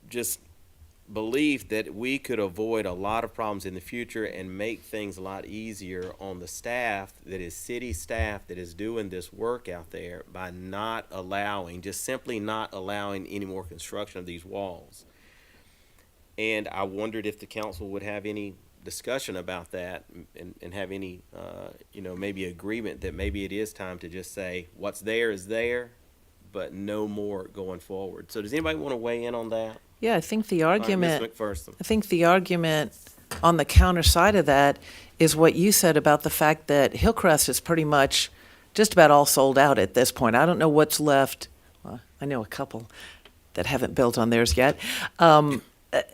just belief that we could avoid a lot of problems in the future and make things a lot easier on the staff that is city staff that is doing this work out there by not allowing, just simply not allowing any more construction of these walls. And I wondered if the council would have any discussion about that and have any, maybe agreement that maybe it is time to just say what's there is there, but no more going forward. So does anybody want to weigh in on that? Yeah, I think the All right, Ms. argument, McPherson. I think the argument on the counter side of that is what you said about the fact that Hillcrest is pretty much just about all sold out at this point. I don't know what's left. Well, I know a couple that haven't built on theirs yet.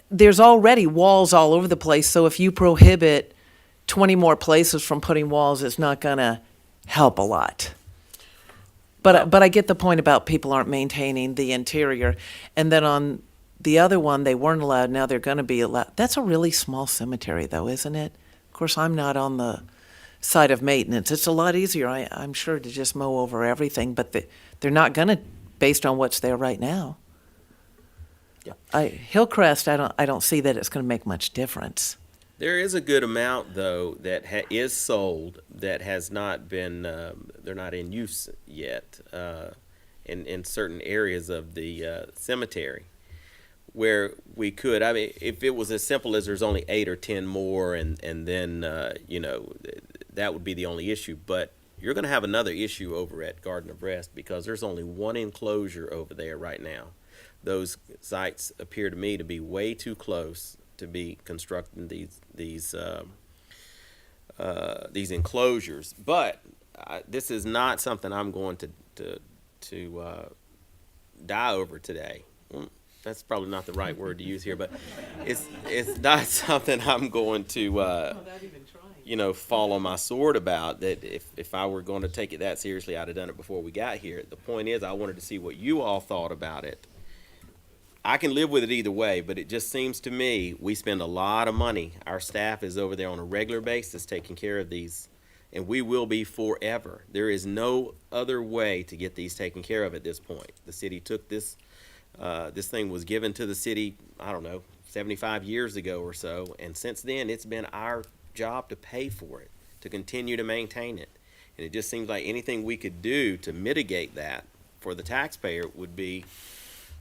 There's already walls all over the place, so if you prohibit 20 more places from putting walls, it's not going to help a lot. But I get the point about people aren't maintaining the interior. And then on the other one, they weren't allowed, now they're going to be allowed. That's a really small cemetery, though, isn't it? Of course, I'm not on the side of maintenance. It's a lot easier, I'm sure, to just mow over everything, but they're not going to, based on what's there right now. Yeah. Hillcrest, I don't see that it's going to make much difference. There is a good amount, though, that is sold that has not been, they're not in use yet in certain areas of the cemetery where we could. I mean, if it was as simple as there's only 8 or 10 more and then, that would be the only issue. But you're going to have another issue over at Garden of Rest because there's only one enclosure over there right now. Those sites appear to me to be way too close to be constructing these enclosures. But this is not something I'm going to die over today. Well, that's probably not the right word to use here, but it's not something I'm going to fall on my sword about. That if I were going to take it that seriously, I'd have done it before we got here. The point is, I wanted to see what you all thought about it. I can live with it either way, but it just seems to me we spend a lot of money. Our staff is over there on a regular basis taking care of these, and we will be forever. There is no other way to get these taken care of at this point. The city took this, this thing was given to the city, I don't know, 75 years ago or so, and since then it's been our job to pay for it, to continue to maintain it. And it just seems like anything we could do to mitigate that for the taxpayer would be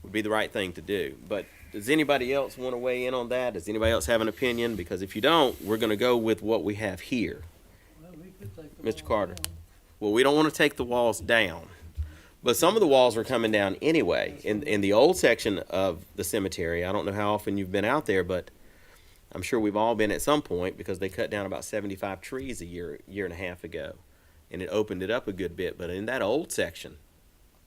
the right thing to do. But does anybody else want to weigh in on that? Does anybody else have an opinion? Because if you don't, we're going to go with what we have here. Mr. Carter. Well, we don't want to take the walls down. But some of the walls are coming down anyway. In the old section of the cemetery, I don't know how often you've been out there, but I'm sure we've all been at some point because they cut down about 75 trees a year and a half ago. And it opened it up a good bit. But in that old section,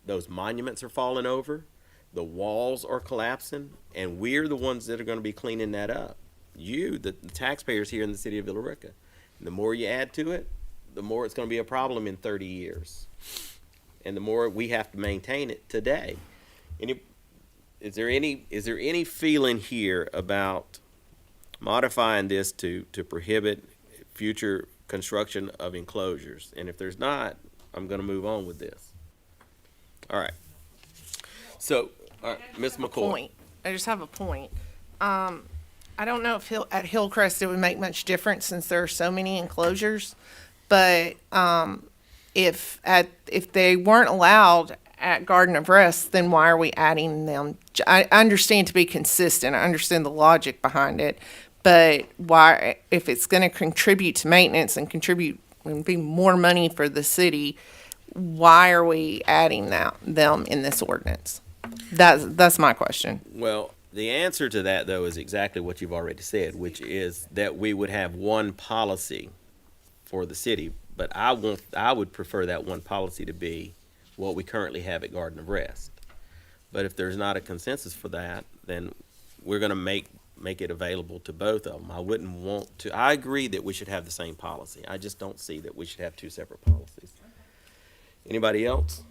those monuments are falling over. The walls are collapsing, and we're the ones that are going to be cleaning that up. You, the taxpayers here in the city of Villa Rica. And the more you add to it, the more it's going to be a problem in 30 years. And the more we have to maintain it today. Is there any feeling here about modifying this to prohibit future construction of enclosures? And if there's not, I'm going to move on with this. All right. So, Ms. McCoy. I just have a point. I don't know if at Hillcrest it would make much difference since there are so many enclosures, but if they weren't allowed at Garden of Rest, then why are we adding them? I understand to be consistent. I understand the logic behind it, but why, if it's going to contribute to maintenance and contribute and be more money for the city, why are we adding them in this ordinance? That's my question. Well, the answer to that, though, is exactly what you've already said, which is that we would have one policy for the city. But I would prefer that one policy to be what we currently have at Garden of Rest. But if there's not a consensus for that, then we're going to make it available to both of them. I wouldn't want to. I agree that we should have the same policy. I just don't see that we should have two separate policies. Anybody else?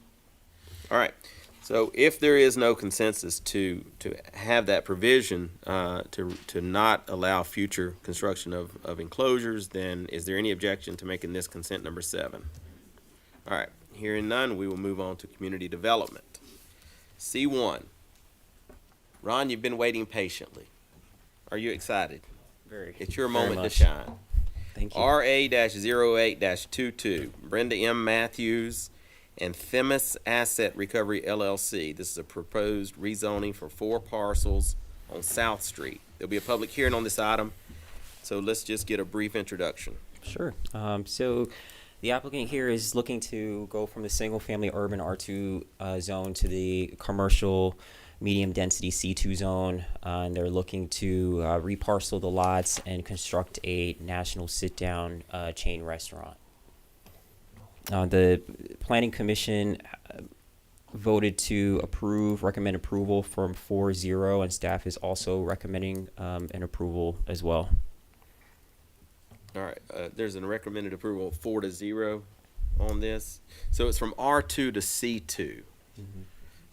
All right. So if there is no consensus to have that provision to not allow future construction of enclosures, then is there any objection to making this consent number 7? All right. Hearing none, we will move on to community development. C1. Ron, you've been waiting patiently. Are you excited? Very. It's your very moment to much. shine. Thank you. RA-08-22, Brenda M. Matthews and Themis Asset Recovery LLC. This is a proposed rezoning for 4 parcels on South Street. There'll be a public hearing on this item, so let's just get a brief introduction. Sure. So The applicant here is looking to go from the single-family urban R2 zone to the commercial medium-density C2 zone, and they're looking to reparcel the lots and construct a national sit-down chain restaurant. The Planning Commission voted to recommend approval from 4-0, and staff is also recommending an approval as well. All right, there's a recommended approval of 4-0 on this. So it's from R2 to C2.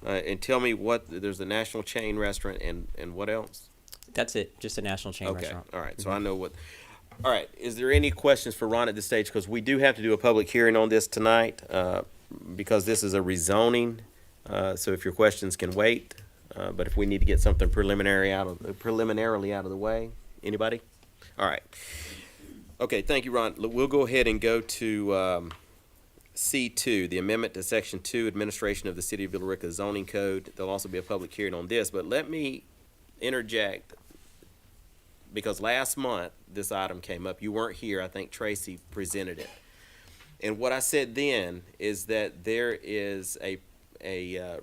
And tell me there's a national chain restaurant and what else? That's it, just a national chain restaurant. All right, so I know what. All right, is there any questions for Ron at this stage? Because we do have to do a public hearing on this tonight because this is a rezoning. So if your questions can wait, but if we need to get something preliminarily out of the way, anybody? All right. Okay, thank you, Ron. We'll go ahead and go to C2, the amendment to Section 2, Administration of the City of Villa Rica Zoning Code. There'll also be a public hearing on this, but let me interject because last month this item came up. You weren't here. I think Tracy presented it. And what I said then is that there is a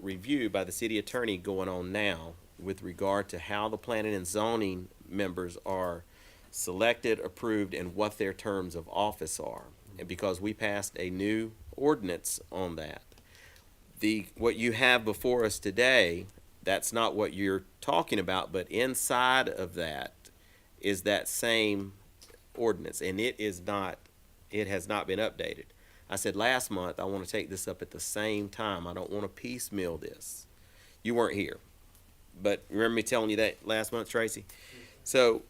review by the city attorney going on now with regard to how the planning and zoning members are selected, approved, and what their terms of office are. And because we passed a new ordinance on that, what you have before us today, that's not what you're talking about, but inside of that is that same ordinance, and it has not been updated. I said last month I want to take this up at the same time. I don't want to piecemeal this. You weren't here, but remember me telling you that last month, Tracy? So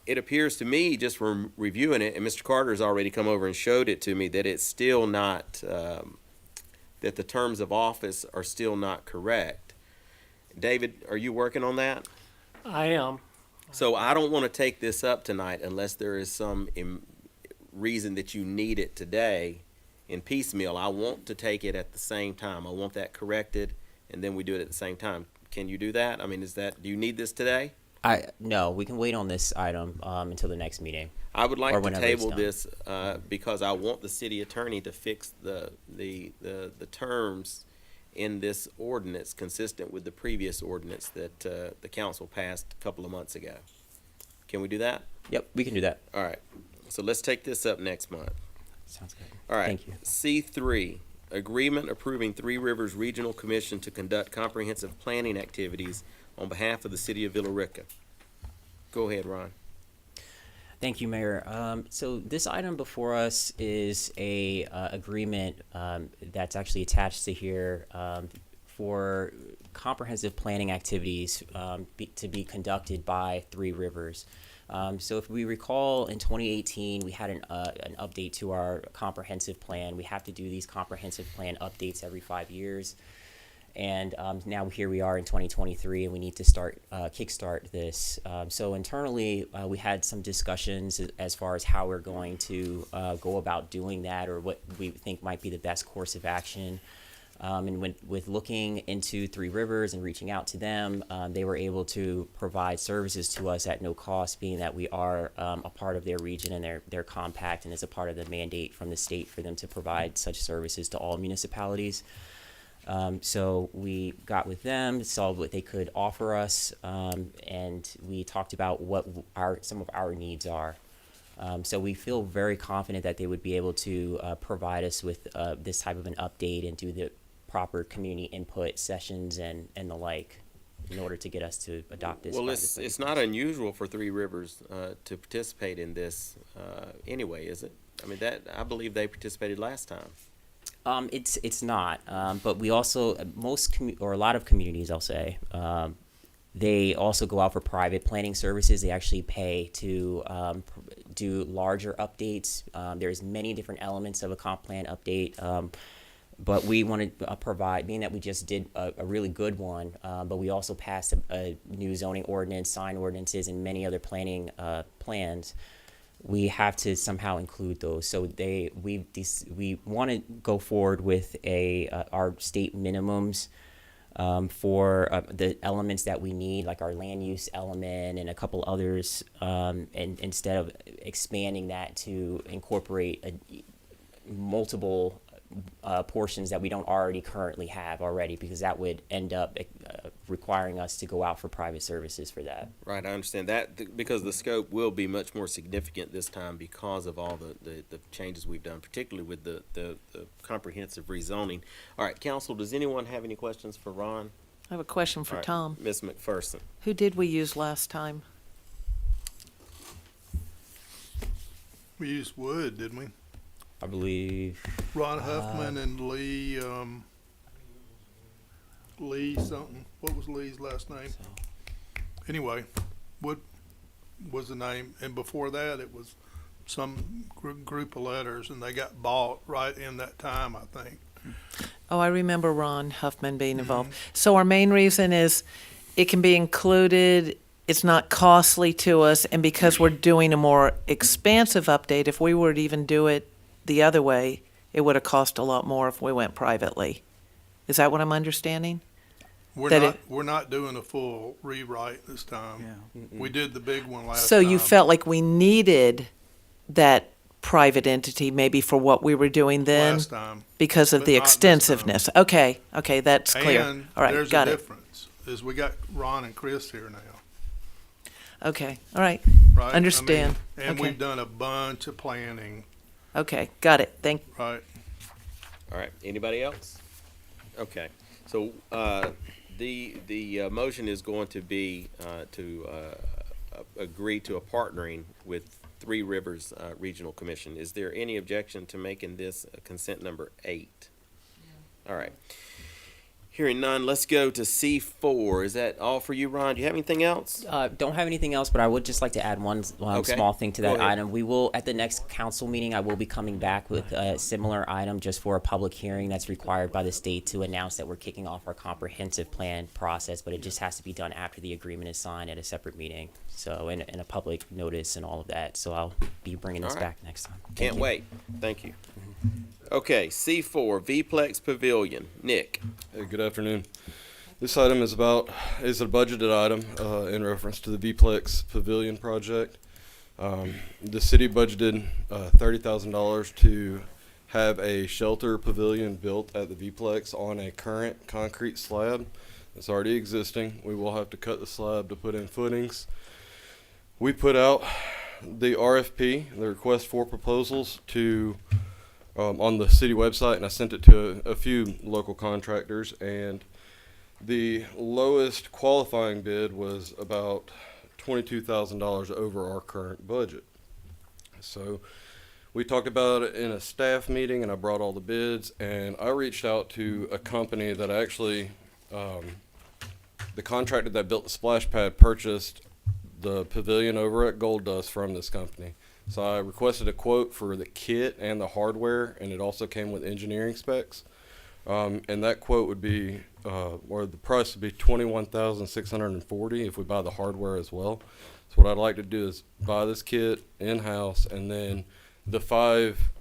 it appears to me, just from reviewing it, and Mr. Carter has already come over and showed it to me, that it's still not, that the terms of office are still not correct. David, are you working on that? I am. So I don't want to take this up tonight unless there is some reason that you need it today in piecemeal. I want to take it at the same time. I want that corrected, and then we do it at the same time. Can you do that? I mean, do you need this today? No, we can wait on this item until the next meeting. I would like or to whenever it's table done. this because I want the city attorney to fix the terms in this ordinance consistent with the previous ordinance that the council passed a couple of months ago. Can we do that? Yep, we can do that. All right. So let's take this up next month. Sounds good. All right. Thank you. C3, agreement approving Three Rivers Regional Commission to conduct comprehensive planning activities on behalf of the city of Villa Rica. Go ahead, Ron. Thank you, Mayor. So this item before us is a agreement that's actually attached to here for comprehensive planning activities to be conducted by Three Rivers. So if we recall, in 2018, we had an update to our comprehensive plan. We have to do these comprehensive plan updates every 5 years. And now here we are in 2023, and we need to kickstart this. So internally, we had some discussions as far as how we're going to go about doing that, or what we think might be the best course of action. And with looking into Three Rivers and reaching out to them, they were able to provide services to us at no cost, being that we are a part of their region and their compact, and it's a part of the mandate from the state for them to provide such services to all municipalities. So we got with them, saw what they could offer us, and we talked about what some of our needs are. So we feel very confident that they would be able to provide us with this type of an update and do the proper community input sessions and the like in order to get us to adopt this. Well, it's not unusual for Three Rivers to participate in this anyway, is it? I mean, I believe they participated last time. It's not, but we also a lot of communities, I'll say, they also go out for private planning services. They actually pay to do larger updates. There's many different elements of a comp plan update, but we want to provide, being that we just did a really good one, but we also passed a new zoning ordinance, sign ordinances, and many other planning plans. We have to somehow include those. So we want to go forward with our state minimums for the elements that we need, like our land use element and a couple others, and instead of expanding that to incorporate multiple portions that we don't already currently have already, because that would end up requiring us to go out for private services for that. Right, I understand that, because the scope will be much more significant this time because of all the changes we've done, particularly with the comprehensive rezoning. All right, council, does anyone have any questions for Ron? I have a question for All right, Tom. Ms. McPherson. Who did we use last time? We used Wood, didn't we? I believe Ron Huffman and Lee, Lee something. What was Lee's last name? Anyway, Wood was the name, and before that it was some group of letters, and they got bought right in that time, I think. Oh, I remember Ron Huffman being involved. So our main reason is it can be included, it's not costly to us, and because we're doing a more expansive update, if we were to even do it the other way, it would have cost a lot more if we went privately. Is that what I'm understanding? We're not doing a full rewrite this time. We did the big one last So time. you felt like we needed that private entity maybe for what we were doing then? Last time. Because of but the not this time. extensiveness. Okay, that's clear. And All right, there's got a it. difference, is we got Ron and Chris here now, Okay, all right, right? understand. I mean, and Okay. we've done a bunch of planning, Okay, got it. right? All right, anybody else? Okay, so, the motion is going to be, to agree to a partnering with Three Rivers, Regional Commission. Is there any objection to making this consent number 8? All right. Hearing none, let's go to C4. Is that all for you, Ron? Do you have anything else? Don't have anything else, but I would just like to add one Okay. small thing to Go that ahead. item. We will, at the next council meeting, I will be coming back with a similar item just for a public hearing that's required by the state to announce that we're kicking off our comprehensive plan process, but it just has to be done after the agreement is signed at a separate meeting. So, in a public notice and all of that. So I'll be bringing this All right. back next time. Thank Can't you. wait. Thank you. Okay, C4, Vplex Pavilion. Nick. Hey, good afternoon. This item is a budgeted item in reference to the Vplex Pavilion project. The city budgeted $30,000 to have a shelter pavilion built at the Vplex on a current concrete slab that's already existing. We will have to cut the slab to put in footings. We put out the RFP, the request for proposals, to on the city website, and I sent it to a few local contractors, and the lowest qualifying bid was about $22,000 over our current budget. So we talked about it in a staff meeting, and I brought all the bids, and I reached out to a company that actually, the contractor that built the splash pad purchased the pavilion over at Gold Dust from this company. So I requested a quote for the kit and the hardware, and it also came with engineering specs. And that quote would be, or the price would be $21,640 if we buy the hardware as well. So what I'd like to do is buy this kit in-house, and then the 5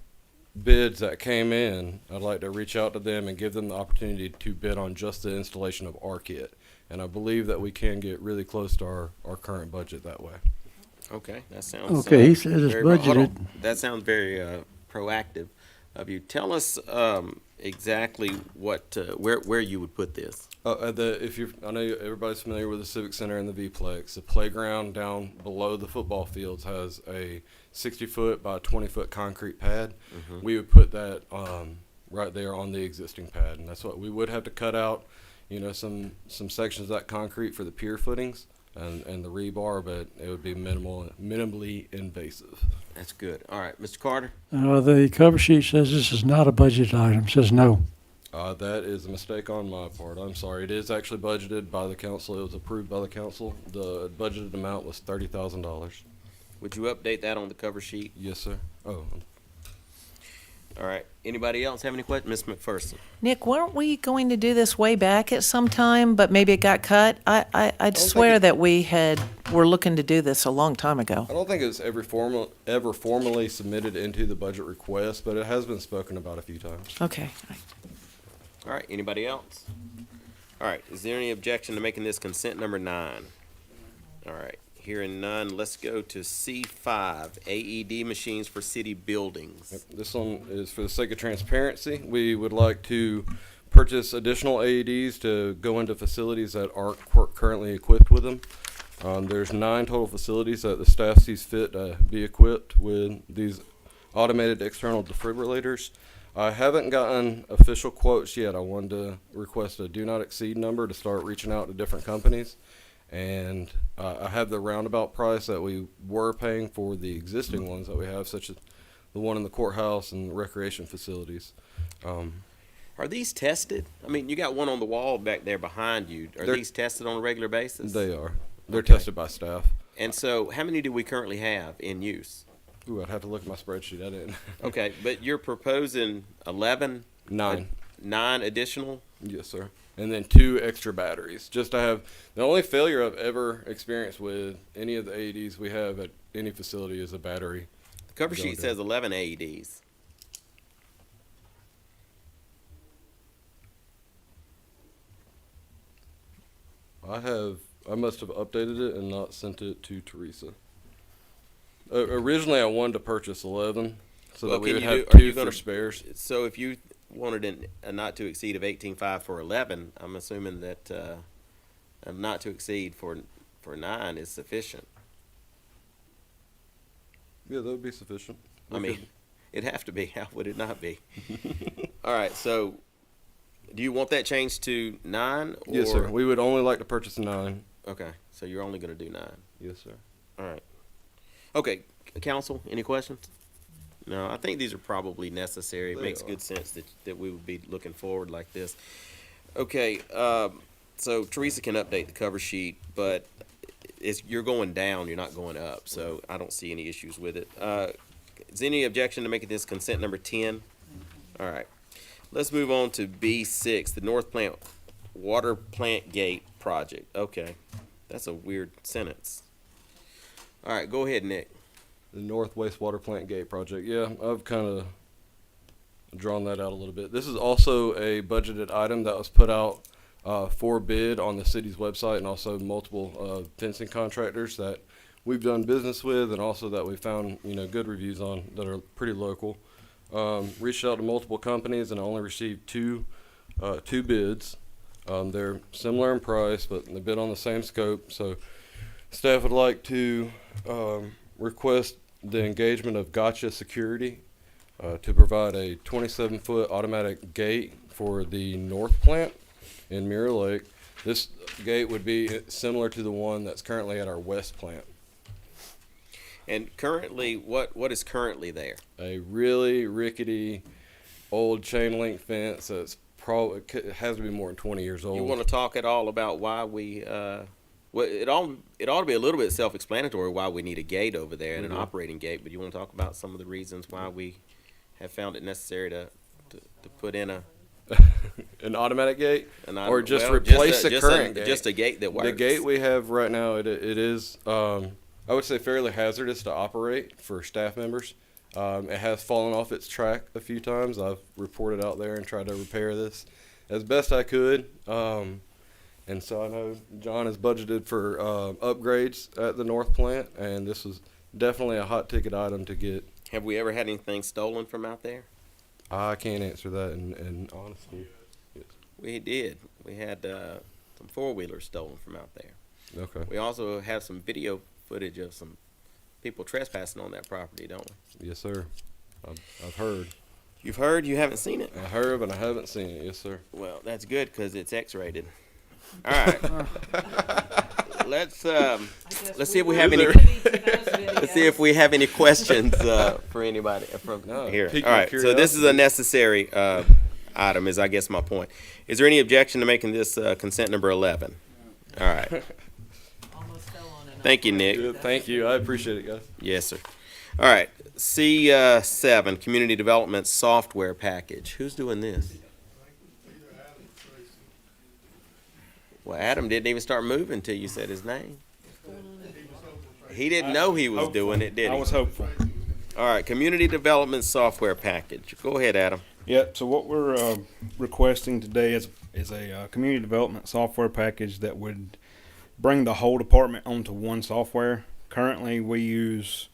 bids that came in, I'd like to reach out to them and give them the opportunity to bid on just the installation of our kit. And I believe that we can get really close to our current budget that way. Okay, that sounds. Okay, he says it's very hold on. budgeted. That sounds very proactive of you. Tell us exactly what where you would put this. I know everybody's familiar with the Civic Center and the Vplex. The playground down below the football fields has a 60-foot by 20-foot concrete pad. Mhm. We would put that right there on the existing pad, and that's what we would have to cut out. Some sections of that concrete for the pier footings and the rebar, but it would be minimally invasive. That's good. All right, Mr. Carter. The cover sheet says this is not a budget item, says no. That is a mistake on my part. I'm sorry. It is actually budgeted by the council. It was approved by the council. The budgeted amount was $30,000. Would you update that on the cover sheet? Yes, sir. Oh, All right. Anybody else have any questions? Ms. McPherson. Nick, weren't we going to do this way back at some time, but maybe it got cut? I'd think swear that were looking to do this a long time ago. I don't think it's ever formally submitted into the budget request, but it has been spoken about a few times. Okay. All right. Anybody else? All right. Is there any objection to making this consent number 9? All right. hearing none, let's go to C5, AED machines for city buildings. This one is for the sake of transparency. We would like to purchase additional AEDs to go into facilities that aren't currently equipped with them. There's 9 total facilities that the staff sees fit to be equipped with these automated external defibrillators. I haven't gotten official quotes yet. I wanted to request a do not exceed number to start reaching out to different companies. And I have the roundabout price that we were paying for the existing ones that we have, such as the one in the courthouse and recreation facilities. Are these tested? I mean, you got one on the wall back there behind you. Are these tested on a regular basis? They are. They're Okay. tested by staff. And so how many do we currently have in use? Ooh, I'd have to look at my spreadsheet. I didn't. Okay, but you're proposing 11? 9. 9 additional? Yes, sir. And then 2 extra batteries, just to have. The only failure I've ever experienced with any of the AEDs we have at any facility is a battery. The cover Going sheet down. says 11 AEDs. I must have updated it and not sent it to Teresa. Originally, I wanted to purchase 11 so Well, that we can would you have do- are 2 you for gonna- spares. So if you wanted a not to exceed of 18.5 for 11, I'm assuming that a not to exceed for 9 is sufficient. Yeah, that would be sufficient. I mean, it'd have to be. How would it not be? All right. So, do you want that changed to 9? Or? Yes, sir. We would only like to purchase 9. Okay. So you're only going to do 9. Yes, sir. All right. Okay. Council, any questions? No, I think these are probably necessary. It They makes are. good sense that we would be looking forward like this. Okay. So Teresa can update the cover sheet, but you're going down. You're not going up. So I don't see any issues with it. Is any objection to making this consent number 10? All right. Let's move on to B6, the North Plant Water Plant Gate Project. Okay. That's a weird sentence. All right, go ahead, Nick. The North Wastewater Plant Gate Project. Yeah, I've kind of drawn that out a little bit. This is also a budgeted item that was put out for bid on the city's website, and also multiple fencing contractors that we've done business with, and also that we found good reviews on that are pretty local. Reached out to multiple companies and I only received two bids. They're similar in price, but they bid on the same scope. So staff would like to request the engagement of Gotcha Security to provide a 27-foot automatic gate for the north plant in Mirror Lake. This gate would be similar to the one that's currently at our west plant. And currently, what is currently there? A really rickety old chain link fence that's probably has to be more than 20 years old. You want to talk at all about why we? Well, it ought to be a little bit self-explanatory why we need a gate over there and an operating gate. But you want to talk about some of the reasons why we have found it necessary to put in an automatic gate, or just well, replace the current gate. Just a gate that works. The gate we have right now, it is I would say fairly hazardous to operate for staff members. It has fallen off its track a few times. I've reported out there and tried to repair this as best I could. And so I know John has budgeted for upgrades at the North Plant, and this was definitely a hot ticket item to get. Have we ever had anything stolen from out there? I can't answer that in honesty. Yes. We did. We had some four-wheelers stolen from out there. Okay. We also have some video footage of some people trespassing on that property, don't we? Yes, sir. I've heard. You've heard? You haven't seen it? I heard, but I haven't seen it. Yes, sir. Well, that's good because it's X-rated. All right. Let's see if we have any. Let's see if we have any questions for anybody from here. All right. So this is a necessary item, is I guess my point. Is there any objection to making this consent number 11? All right. Thank you, Nick. Good. Thank you. I appreciate it, guys. Yes, sir. All right. C7, Community Development Software Package. Who's doing this? Well, Adam didn't even start moving until you said his name. He didn't know he was doing it, did he? I was hopeful. All right, Community Development Software Package. Go ahead, Adam. Yep. So what we're requesting today is a community development software package that would bring the whole department onto one software. Currently, we use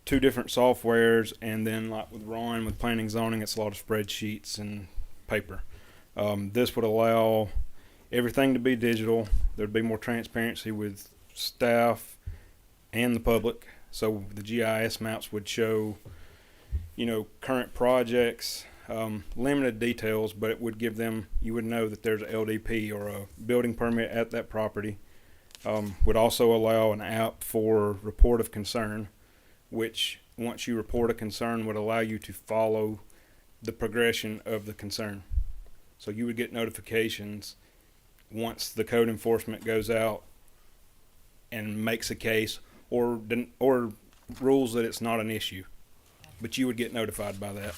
2 different softwares, and then like with Ron, with planning zoning, it's a lot of spreadsheets and paper. This would allow everything to be digital. There'd be more transparency with staff and the public. So the GIS maps would show, current projects, limited details, but it would give them, you would know that there's a LDP or a building permit at that property. Would also allow an app for report of concern, which once you report a concern would allow you to follow the progression of the concern. So you would get notifications once the code enforcement goes out and makes a case or rules that it's not an issue, but you would get notified by that.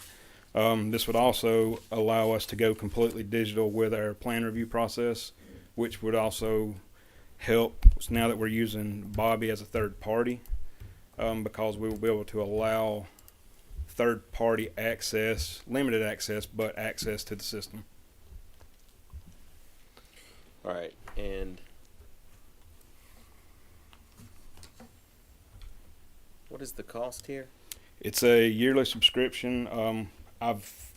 This would also allow us to go completely digital with our plan review process, which would also help now that we're using Bobby as a third party, because we will be able to allow third party access, limited access, but access to the system. All right, and what is the cost here? It's a yearly subscription. I've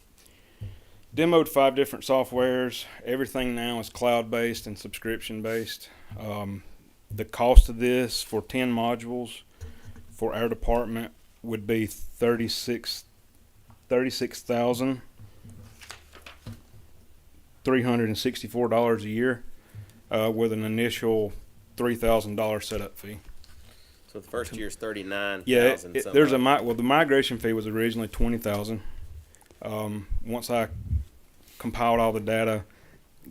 demoed 5 different softwares. Everything now is cloud-based and subscription-based. The cost of this for 10 modules for our department would be $36,364 a year, with an initial $3,000 setup fee. So the first year's 39,000. Yeah, there's the migration fee was originally 20,000. Once I compiled all the data,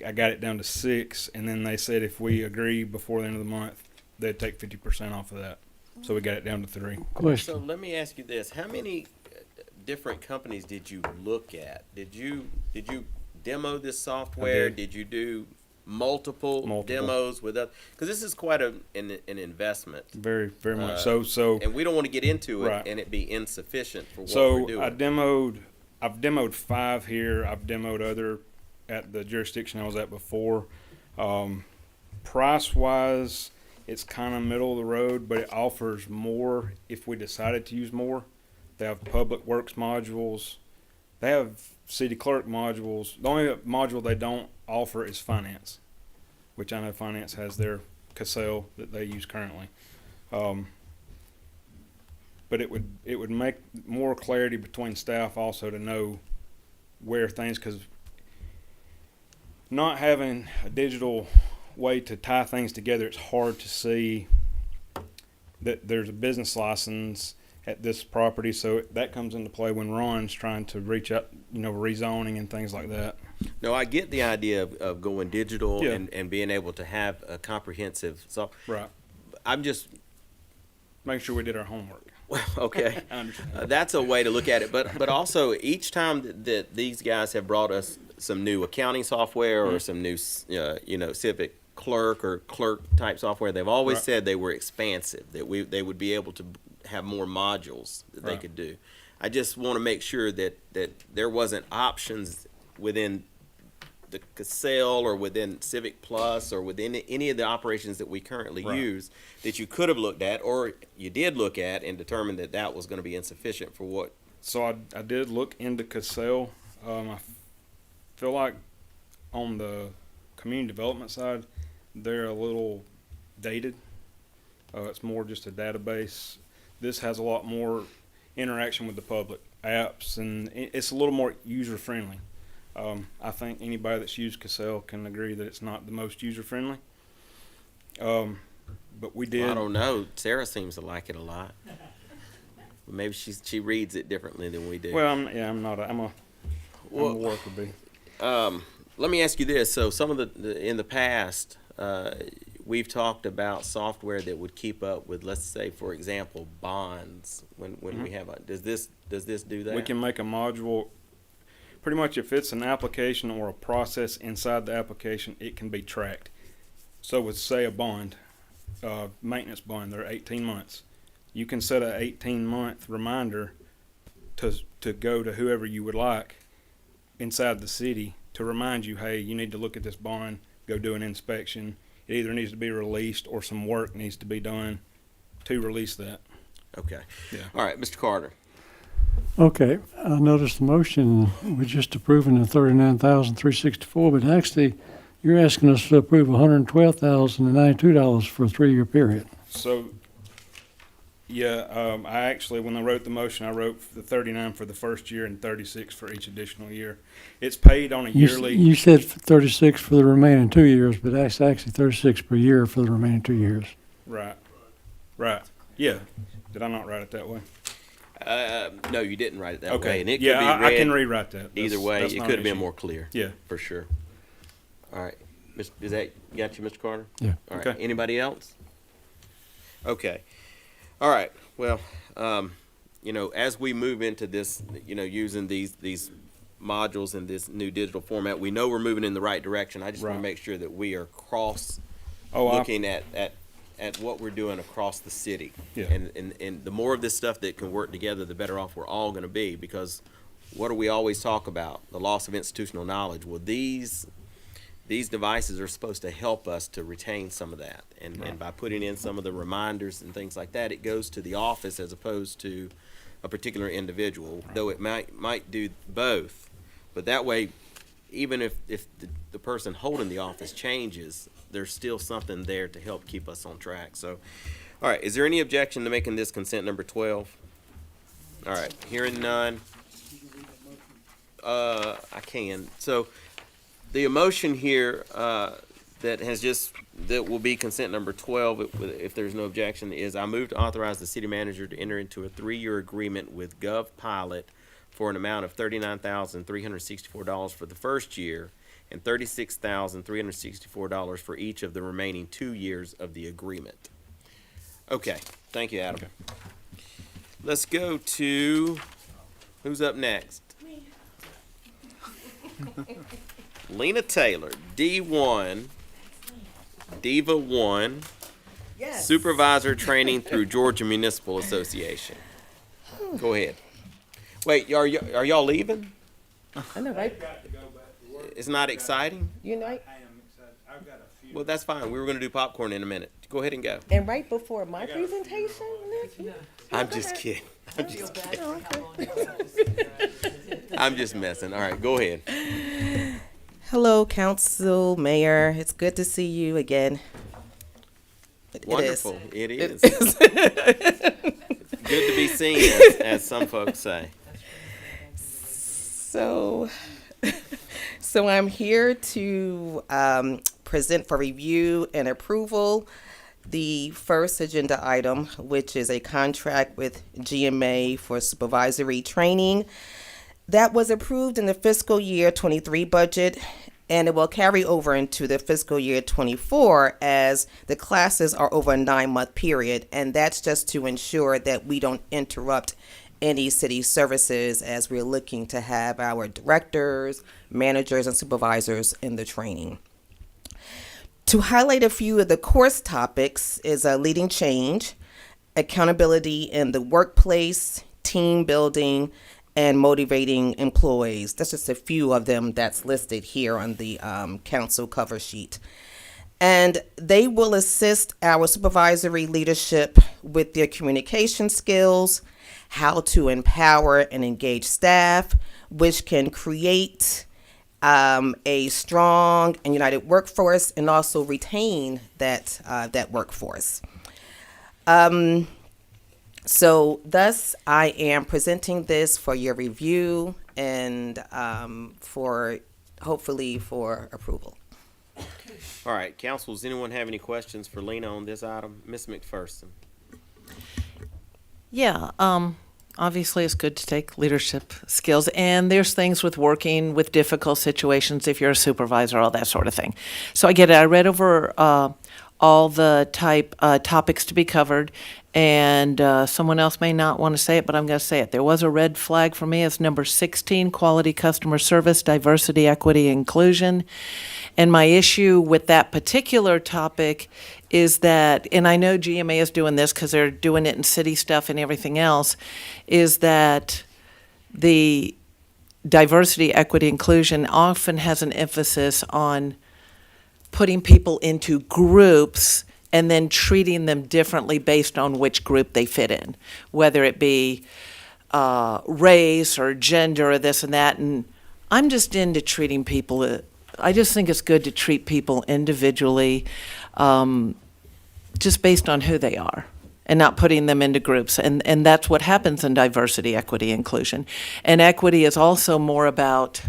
I got it down to 6, and then they said if we agree before the end of the month, they'd take 50% off of that. So we got it down to 3. Question. So let me ask you this: how many different companies did you look at? Did you demo this software? Did you do multiple demos with us? Because this is quite an investment. Very, very much so. And we don't want to get into it Right. and it be insufficient for what we're doing. I've demoed 5 here. I've demoed other at the jurisdiction I was at before. Price wise, it's kind of middle of the road, but it offers more if we decided to use more. They have public works modules. They have city clerk modules. The only module they don't offer is finance, which I know finance has their Cassell that they use currently. But it would make more clarity between staff also to know where things, because not having a digital way to tie things together, it's hard to see that there's a business license at this property. So that comes into play when Ron's trying to reach out, rezoning and things like that. No, I get the idea of going digital Yeah. and being able to have a comprehensive Right. I'm just Making sure we did our homework. Well, okay. I understand. That's a way to look at it. But also, each time that these guys have brought us some new accounting software or some new, civic clerk or clerk type software, they've always Right. said they were expansive, that they would be able to have more modules that they Right. could do. I just want to make sure that there wasn't options within the Cassell or within Civic Plus or within any of the operations that we currently Right. use that you could have looked at or you did look at and determined that was going to be insufficient for what. So I did look into Cassell. I feel like on the community development side, they're a little dated. It's more just a database. This has a lot more interaction with the public, apps, and it's a little more user friendly. I think anybody that's used Cassell can agree that it's not the most user friendly. But we did. Well, I don't know. Sarah seems to like it a lot. Maybe she reads it differently than we do. Well, I'm a worker bee. Let me ask you this. So some of in the past, we've talked about software that would keep up with, let's say, for example, bonds. When we have does this do that? We can make a module. Pretty much, if it's an application or a process inside the application, it can be tracked. So with, say, a bond, maintenance bond, they're 18 months. You can set an 18-month reminder to go to whoever you would like inside the city to remind you, hey, you need to look at this bond, go do an inspection. it either needs to be released or some work needs to be done to release that. Okay. Yeah. All right, Mr. Carter. Okay, I noticed the motion, we're just approving the 39,364, but actually, you're asking us to approve $112,092 for a 3-year period. So, yeah, I actually, when I wrote the motion, I wrote the 39 for the first year and 36 for each additional year. It's paid on a yearly. You said 36 for the remaining 2 years, but that's actually 36 per year for the remaining 2 years. Right. Right. Yeah. Did I not write it that way? No, you didn't write it that Okay. way. And it Yeah, could be I read can rewrite that. either way. That's It not could an have been issue. more clear. Yeah. For sure. All right. Is that got you, Mr. Carter? Yeah. All right. Okay. Anybody else? Okay. All right. Well, as we move into this, using these modules in this new digital format, we know we're moving in the right direction. I just want to Right. make sure that we are Oh, looking at what we're doing across the city. Yeah. And the more of this stuff that can work together, the better off we're all going to be, because what do we always talk about? The loss of institutional knowledge. Well, these devices are supposed to help us to retain some of that. And by putting in some of the reminders and things like that, it goes to the office as opposed to a particular individual, though it might do both. But that way, even if the person holding the office changes, there's still something there to help keep us on track. So, all right, is there any objection to making this consent number 12? All right, hearing none. I can. So, the emotion here that will be consent number 12, if there's no objection, is I move to authorize the city manager to enter into a 3-year agreement with Gov Pilot for an amount of $39,364 for the first year and $36,364 for each of the remaining 2 years of the agreement. Okay, thank you, Adam. Okay. Let's go to, who's up next? Lena Taylor, D1, Diva 1, Supervisor Training through Georgia Municipal Association. Go ahead. Wait, are y'all leaving? I know, right? It's not exciting? You know, I am excited. I've got a few. Well, that's fine. We were going to do popcorn in a minute. Go ahead and go. and right before my presentation, I'm just kidding. I'm just kidding. I'm just messing. All right, go ahead. Hello, Council, Mayor. It's good to see you again. Wonderful. It is. is. Good to be seen, as some folks say. So I'm here to present for review and approval the first agenda item, which is a contract with GMA for supervisory training. That was approved in the fiscal year 23 budget, and it will carry over into the fiscal year 24 as the classes are over a 9-month period, and that's just to ensure that we don't interrupt any city services as we're looking to have our directors, managers, and supervisors in the training. To highlight a few of the course topics is leading change, accountability in the workplace, team building, and motivating employees. That's just a few of them that's listed here on the council cover sheet. And they will assist our supervisory leadership with their communication skills, how to empower and engage staff, which can create a strong and united workforce and also retain that workforce. So thus, I am presenting this for your review and hopefully for approval. All right, council, does anyone have any questions for Lena on this item? Ms. McPherson. Yeah, obviously it's good to take leadership skills, and there's things with working with difficult situations if you're a supervisor, all that sort of thing. So I get it. I read over all the topics to be covered, and someone else may not want to say it, but I'm going to say it. There was a red flag for me. It's number 16, quality customer service, diversity, equity, inclusion. And my issue with that particular topic is that, and I know GMA is doing this because they're doing it in city stuff and everything else, is that the diversity, equity, inclusion often has an emphasis on putting people into groups and then treating them differently based on which group they fit in, whether it be race or gender or this and that. And I'm just into treating people. I just think it's good to treat people individually, just based on who they are, and not putting them into groups. And that's what happens in diversity, equity, inclusion. And equity is also more about,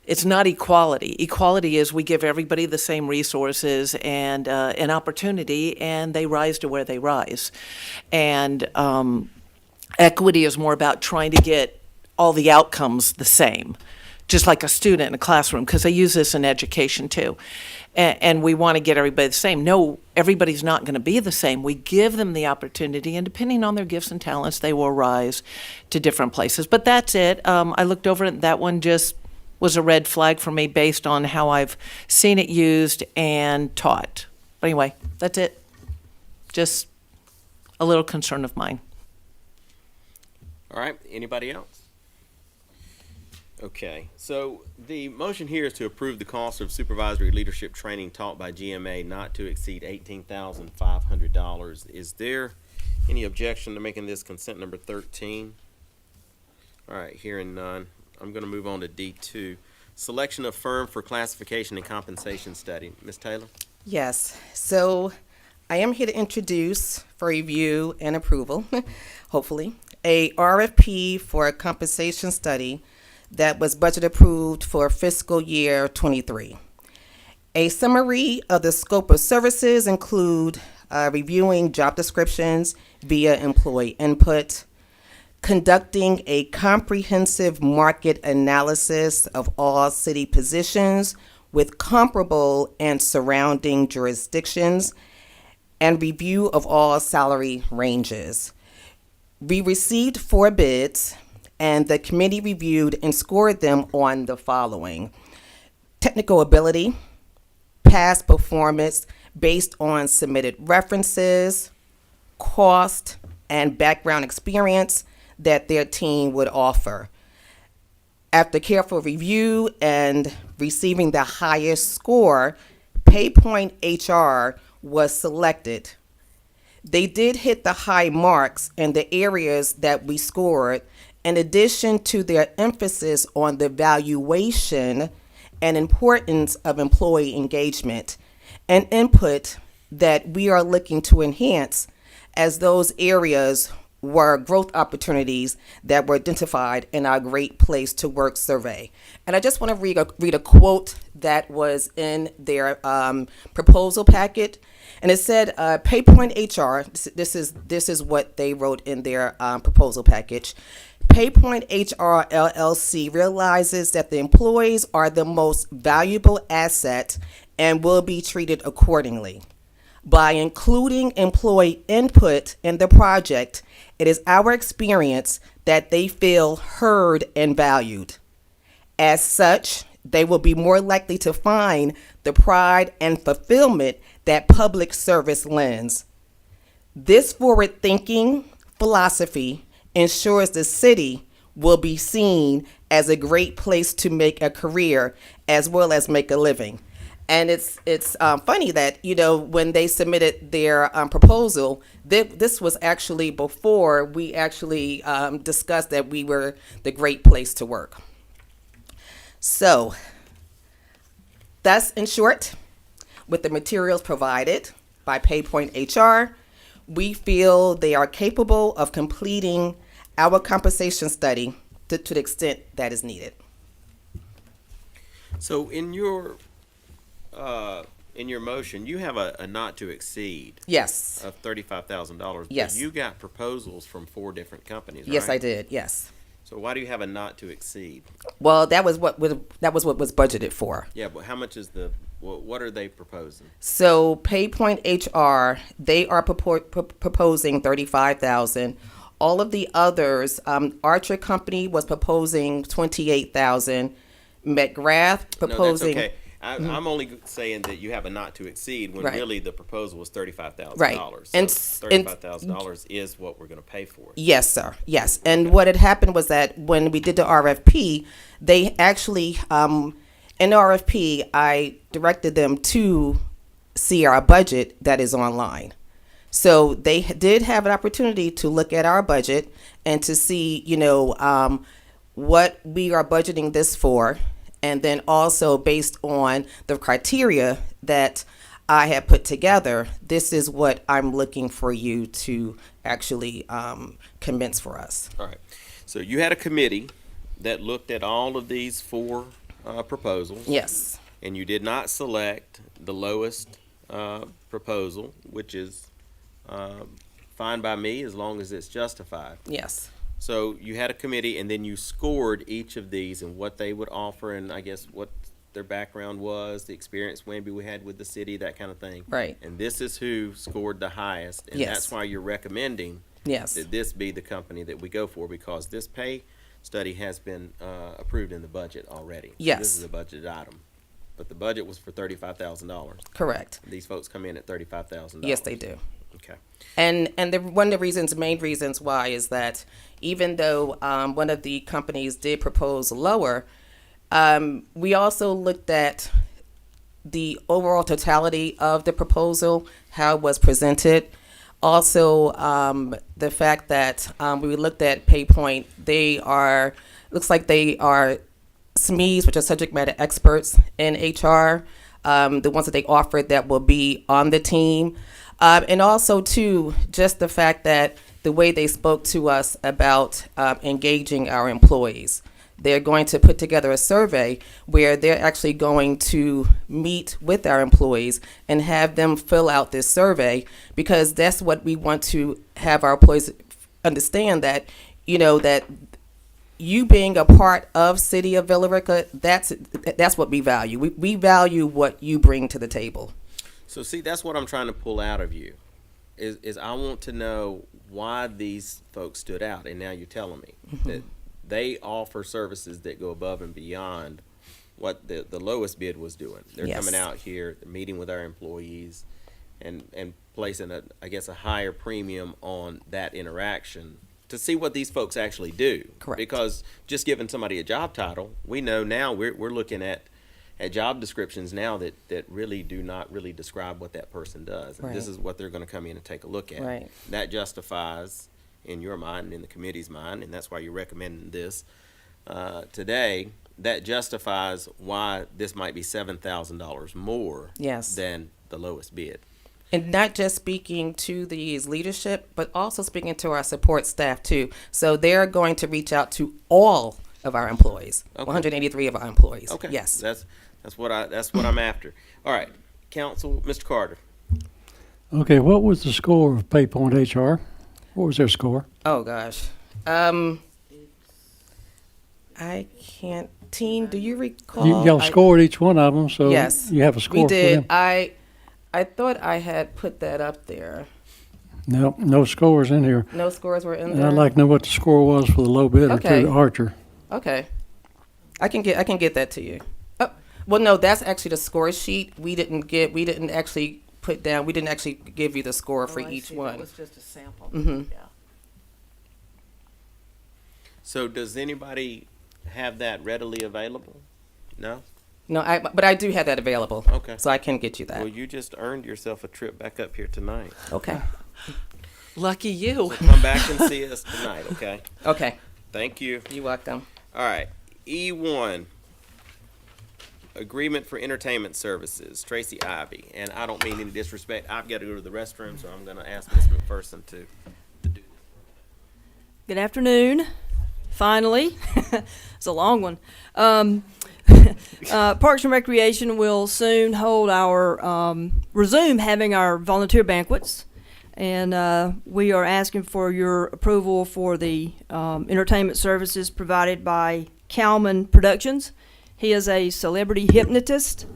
it's not equality. Equality is we give everybody the same resources and an opportunity, and they rise to where they rise. And equity is more about trying to get all the outcomes the same, just like a student in a classroom, because I use this in education too. And we want to get everybody the same. No, everybody's not going to be the same. We give them the opportunity, and depending on their gifts and talents, they will rise to different places. But that's it. I looked over it. That one just was a red flag for me based on how I've seen it used and taught. But anyway, that's it. Just a little concern of mine. All right, anybody else? Okay, so the motion here is to approve the cost of supervisory leadership training taught by GMA not to exceed $18,500. Is there any objection to making this consent number 13? All right, hearing none, I'm going to move on to D2. Selection of firm for classification and compensation study. Ms. Taylor? Yes. So I am here to introduce for review and approval, hopefully, a RFP for a compensation study that was budget approved for fiscal year 23. A summary of the scope of services include reviewing job descriptions via employee input, conducting a comprehensive market analysis of all city positions with comparable and surrounding jurisdictions, and review of all salary ranges. We received 4 bids, and the committee reviewed and scored them on the following: technical ability, past performance based on submitted references, cost, and background experience that their team would offer. After careful review and receiving the highest score, PayPoint HR was selected. They did hit the high marks in the areas that we scored, in addition to their emphasis on the valuation and importance of employee engagement, and input that we are looking to enhance, as those areas were growth opportunities that were identified in our Great Place to Work survey. And I just want to read a quote that was in their proposal packet. And it said, PayPoint HR, this is what they wrote in their proposal package. PayPoint HR LLC realizes that the employees are the most valuable asset and will be treated accordingly. By including employee input in the project, it is our experience that they feel heard and valued. As such, they will be more likely to find the pride and fulfillment that public service lends. This forward-thinking philosophy ensures the city will be seen as a great place to make a career as well as make a living. And it's funny that, when they submitted their proposal, this was actually before we actually discussed that we were the great place to work. So that's in short, with the materials provided by PayPoint HR, we feel they are capable of completing our compensation study to the extent that is needed. So in your motion, you have a not to exceed. Yes. Of $35,000. Yes. But you got proposals from 4 different companies, Yes, right? I did. Yes. So why do you have a not to exceed? Well, that was what was budgeted for. Yeah, but how much is what are they proposing? So PayPoint HR, they are proposing $35,000. All of the others, Archer Company was proposing $28,000. McGrath proposing. No, that's okay. I'm only saying that you have a not to exceed when Right. really the proposal was $35,000. Right. So And $35,000 is what we're going to pay for. Yes, sir. Yes. And what had happened was that when we did the RFP, they actually in the RFP, I directed them to see our budget that is online. So they did have an opportunity to look at our budget and to see, what we are budgeting this for. And then also based on the criteria that I have put together, this is what I'm looking for you to actually commence for us. All right. So you had a committee that looked at all of these four proposals. Yes. And you did not select the lowest proposal, which is fine by me as long as it's justified. Yes. So you had a committee, and then you scored each of these and what they would offer, and I guess what their background was, the experience maybe we had with the city, that kind of thing. Right. And this is who scored the highest, and Yes. that's why you're recommending Yes. that this be the company that we go for, because this pay study has been approved in the budget already. So Yes. this is a budget item, but the budget was for $35,000. Correct. These folks come in at $35,000. Yes, they do. Okay. And one of the main reasons why is that even though one of the companies did propose lower, we also looked at the overall totality of the proposal, how it was presented. Also, the fact that we looked at PayPoint, looks like they are SMEs, which are subject matter experts in HR, the ones that they offered that will be on the team. And also, too, just the fact that the way they spoke to us about engaging our employees. They're going to put together a survey where they're actually going to meet with our employees and have them fill out this survey, because that's what we want to have our employees understand, that, that you being a part of City of Villa Rica, that's what we value. We value what you bring to the table. So see, that's what I'm trying to pull out of you, is I want to know why these folks stood out, and now you're telling me that they offer services that go above and beyond what the lowest bid was doing. They're Yes. coming out here, meeting with our employees, and placing a higher premium on that interaction to see what these folks actually do. Correct. Because just giving somebody a job title, we know now we're looking at job descriptions now that really do not really describe what that person does. And this Right. is what they're going to come in and take a look at. Right. That justifies, in your mind and in the committee's mind, and that's why you're recommending this today, that justifies why this might be $7,000 more Yes. than the lowest bid. And not just speaking to these leadership, but also speaking to our support staff too. So they're going to reach out to all of our employees, Okay. 183 of our employees. Okay. Yes. That's what I'm after. All right, Council, Mr. Carter. Okay, what was the score of PayPoint HR? What was their score? Oh gosh. I can't. Team, do you recall? Y'all scored each one of them, so Yes. you have a score We did. for them. I thought I had put that up there. No scores in here. No scores were in And there. I'd like to know what the score was for the low bidder Okay. too, Archer. Okay. I can get that to you. Oh, well, no, that's actually the score sheet. We didn't actually give you the score for each one. It was just a sample. Mhm. Yeah. So does anybody have that readily available? No? No, but I do have that available. Okay. So I can get you that. Well, you just earned yourself a trip back up here tonight. Okay. Lucky you. So come back and see us tonight, okay? Okay. Thank you. You're welcome. All right, E1, Agreement for Entertainment Services, Tracy Ivy. And I don't mean any disrespect, I've got to go to the restroom, so I'm going to ask Ms. McPherson to do this. Good afternoon. Finally, it's a long one. Parks and Recreation will soon hold resume having our volunteer banquets, and we are asking for your approval for the entertainment services provided by Calman Productions. He is a celebrity hypnotist.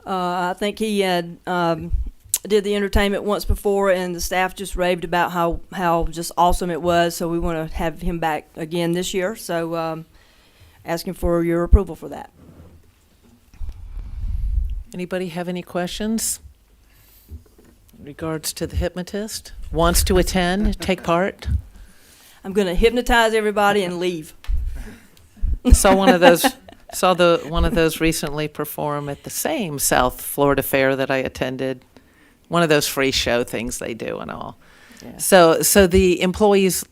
I think he had did the entertainment once before, and the staff just raved about how just awesome it was. So we want to have him back again this year. So asking for your approval for that. Anybody have any questions in regards to the hypnotist? Wants to attend, take part? I'm going to hypnotize everybody and leave. Saw one of those Saw one of those recently perform at the same South Florida fair that I attended. One of those free show things they do and all. Yeah. So the employees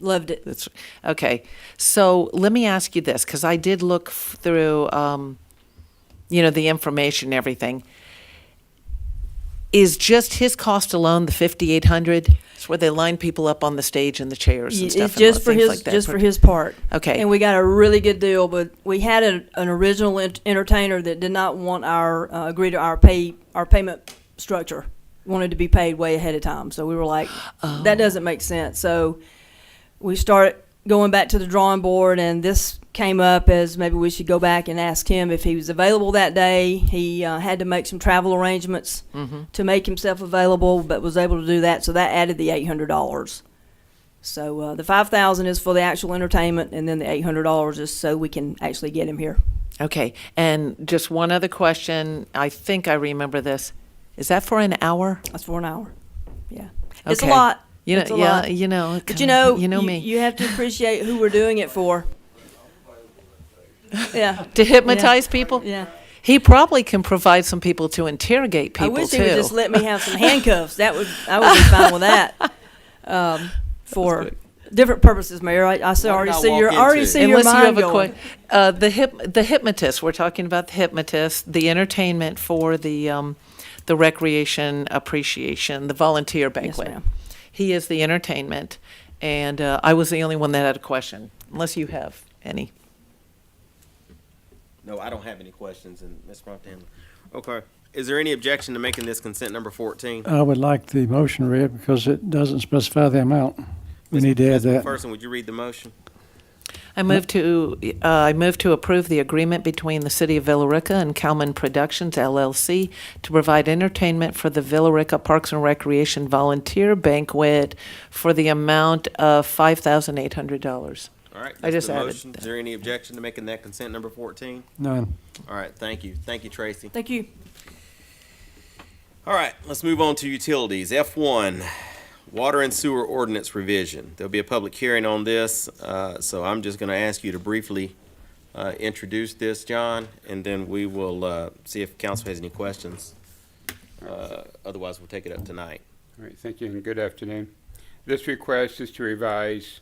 Loved it. That's okay. So let me ask you this, because I did look through, the information and everything. Is just his cost alone the $5,800? It's where they line people up on the stage and the chairs and It's stuff. just and for things his like that. just for his part. Okay. And we got a really good deal, but we had an original entertainer that did not want our agree to our payment structure. Wanted to be paid way ahead of time. So we were like, that doesn't make sense. So we started going back to the drawing board, and this came up as maybe we should go back and ask him if he was available that day. He had to make some travel arrangements to make himself available, but was able to do that, so that added the $800. So the $5,000 is for the actual entertainment, and then the $800 is so we can actually get him here. Okay. And just one other question. I think I remember this. Is that for an hour? That's for an hour. Yeah. It's a Okay. lot. It's a lot. But you know me. You have to appreciate who we're doing it for. Yeah. To hypnotize people? Yeah. He probably can provide some people to interrogate people, I wish too. he would just let me have some handcuffs. I would be fine with that. For different purposes, Mayor. I already see your mind going. The hypnotist. We're talking about the hypnotist, the entertainment for the recreation appreciation, the volunteer banquet. Yes, ma'am. He is the entertainment, and I was the only one that had a question, unless you have any. No, I don't have any questions, and Ms. Brockton. Okay. Is there any objection to making this consent number 14? I would like the motion read because it doesn't specify the amount. We need to add Ms. that. McPherson, would you read the motion? I move to approve the agreement between the City of Villa Rica and Kalman Productions, LLC, to provide entertainment for the Villa Rica Parks and Recreation Volunteer Banquet for the amount of $5,800. All right. I that's just the added motion. Is there any objection to making that consent number 14? None. All right. Thank you. Thank you, Tracy. Thank you. All right. Let's move on to utilities. F1. Water and Sewer Ordinance Revision. There'll be a public hearing on this, so I'm just going to ask you to briefly introduce this, John, and then we will see if council has any questions. Otherwise, we'll take it up tonight. All right, thank you, and good afternoon. This request is to revise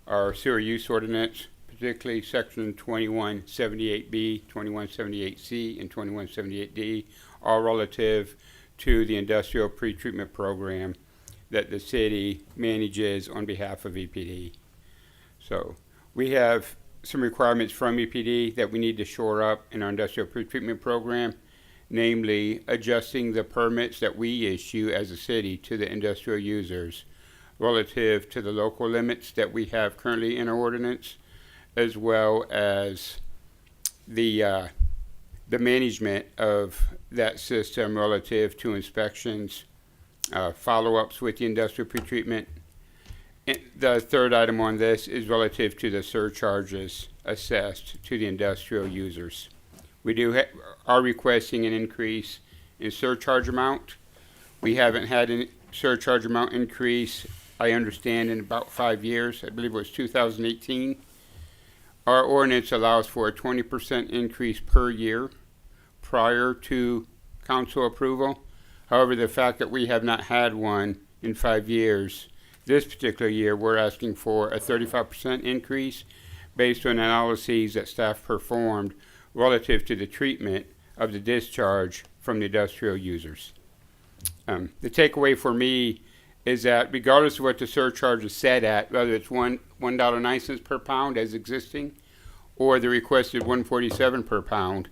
our sewer use ordinance, particularly section 2178B, 2178C, and 2178D, all relative to the industrial pretreatment program that the city manages on behalf of EPD. So we have some requirements from EPD that we need to shore up in our industrial pretreatment program, namely adjusting the permits that we issue as a city to the industrial users relative to the local limits that we have currently in our ordinance, as well as the management of that system relative to inspections, follow-ups with the industrial pretreatment. And the third item on this is relative to the surcharges assessed to the industrial users. We are requesting an increase in surcharge amount. We haven't had a surcharge amount increase, I understand, in about 5 years. I believe it was 2018. Our ordinance allows for a 20% increase per year prior to council approval. However, the fact that we have not had one in 5 years, this particular year, we're asking for a 35% increase based on analyses that staff performed relative to the treatment of the discharge from the industrial users. The takeaway for me is that regardless of what the surcharge is set at, whether it's $1.09 per pound as existing or the requested $1.47 per pound,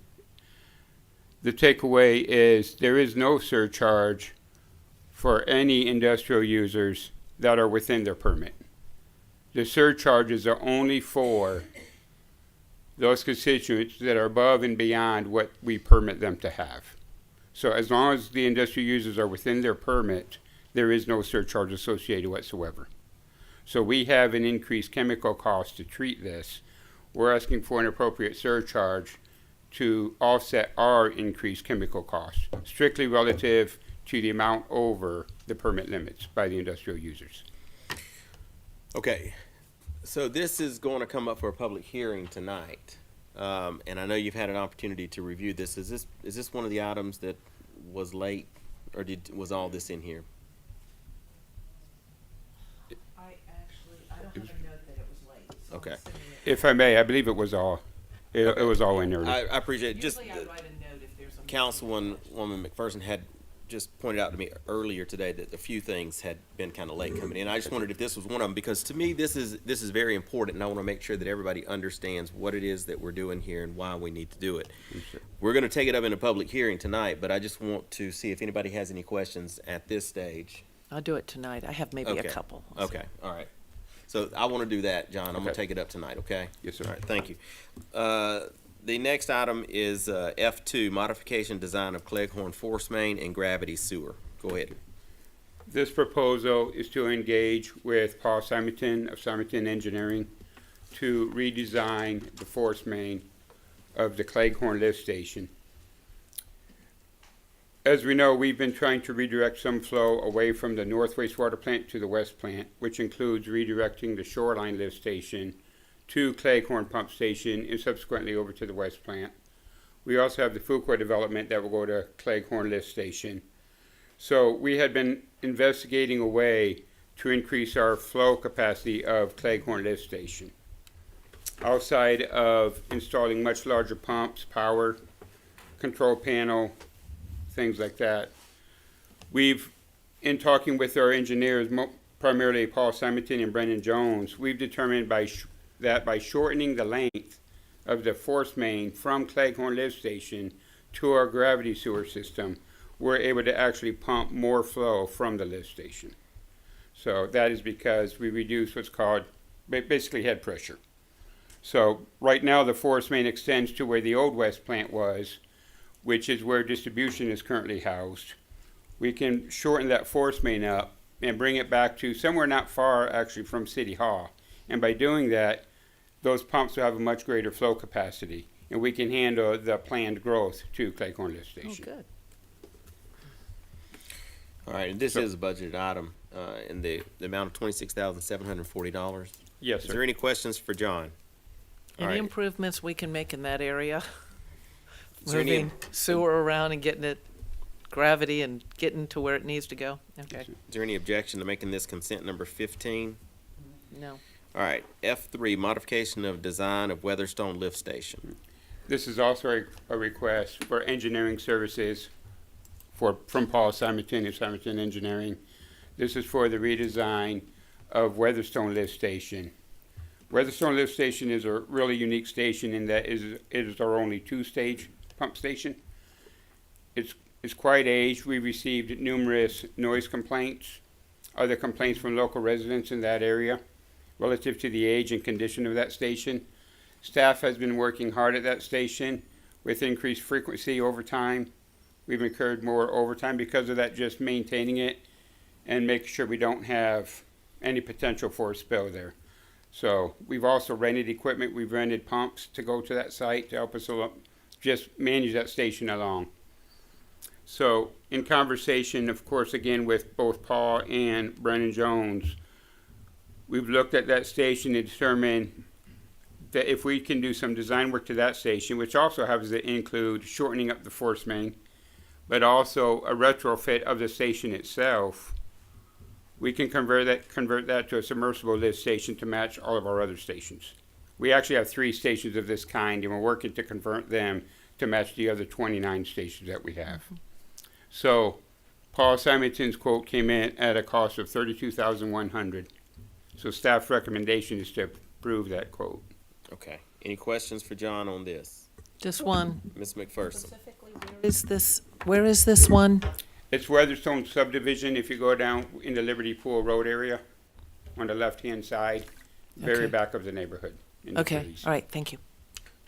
the takeaway is there is no surcharge for any industrial users that are within their permit. The surcharges are only for those constituents that are above and beyond what we permit them to have. So as long as the industrial users are within their permit, there is no surcharge associated whatsoever. So we have an increased chemical cost to treat this. We're asking for an appropriate surcharge to offset our increased chemical costs, strictly relative to the amount over the permit limits by the industrial users. Okay. So this is going to come up for a public hearing tonight. and I know you've had an opportunity to review this. Is this one of the items that was late, or was all this in here? I don't have a note that it was late. So Okay. If I may, I believe it was all, it was all in there. I appreciate it. Just Usually I write a note if there's a Councilwoman McPherson had just pointed out to me earlier today that a few things had been kind of late coming in. I just wondered if this was one of them, because to me this is very important, and I want to make sure that everybody understands what it is that we're doing here and why we need to do it. We're going to take it up in a public hearing tonight, but I just want to see if anybody has any questions at this stage. I'll do it tonight. I have maybe Okay. a couple. Okay, all right. So I want to do that, John. I'm going Okay. to take it up tonight, okay? Yes, sir. All right, thank you. The next item is F2, modification design of Cleghorn Force Main and Gravity Sewer. Go ahead. This proposal is to engage with Paul Simonton of Simonton Engineering to redesign the force main of the Cleghorn lift station. As we know, we've been trying to redirect some flow away from the north wastewater plant to the west plant, which includes redirecting the shoreline lift station to Cleghorn Pump Station and subsequently over to the west plant. We also have the Fuqua development that will go to Cleghorn Lift Station. So we had been investigating a way to increase our flow capacity of Cleghorn Lift Station. Outside of installing much larger pumps, power, control panel, things like that, we've, in talking with our engineers, primarily Paul Simonton and Brendan Jones, we've determined that by shortening the length of the force main from Cleghorn Lift Station to our gravity sewer system, we're able to actually pump more flow from the lift station. So that is because we reduce what's called basically head pressure. So right now the force main extends to where the old west plant was, which is where distribution is currently housed. We can shorten that force main up and bring it back to somewhere not far actually from City Hall. And by doing that, those pumps will have a much greater flow capacity, and we can handle the planned growth to Cleghorn Lift Station. Oh, good. All right, and this is a budgeted item in the amount of $26,740. Yes, Is sir. there any questions for John? All Any right. improvements we can make in that area? Is there any- Moving sewer around and getting it gravity and getting to where it needs to go? Okay. Is there any objection to making this consent number 15? No. All right, F3, modification of design of Weatherstone Lift Station. This is also a request for engineering services from Paul Simonton of Simonton Engineering. This is for the redesign of Weatherstone Lift Station. Weatherstone Lift Station is a really unique station in that it is our only two-stage pump station. It's quite aged. We received numerous noise complaints, other complaints from local residents in that area relative to the age and condition of that station. Staff has been working hard at that station with increased frequency over time. We've incurred more overtime because of that, just maintaining it and making sure we don't have any potential for a spill there. So we've also rented equipment. We've rented pumps to go to that site to help us just manage that station along. So in conversation, of course, again, with both Paul and Brennan Jones, we've looked at that station and determined that if we can do some design work to that station, which also has to include shortening up the force main, but also a retrofit of the station itself, we can convert that to a submersible lift station to match all of our other stations. We actually have 3 stations of this kind, and we're working to convert them to match the other 29 stations that we have. So Paul Simonton's quote came in at a cost of $32,100. So staff's recommendation is to approve that quote. Okay. Any questions for John on this? Just one. Ms. McPherson. Where is this one? It's Weatherstone subdivision. If you go down in the Liberty Pool Road area on the left-hand side, very Okay. back of the neighborhood. in the Okay, trees. all right, thank you.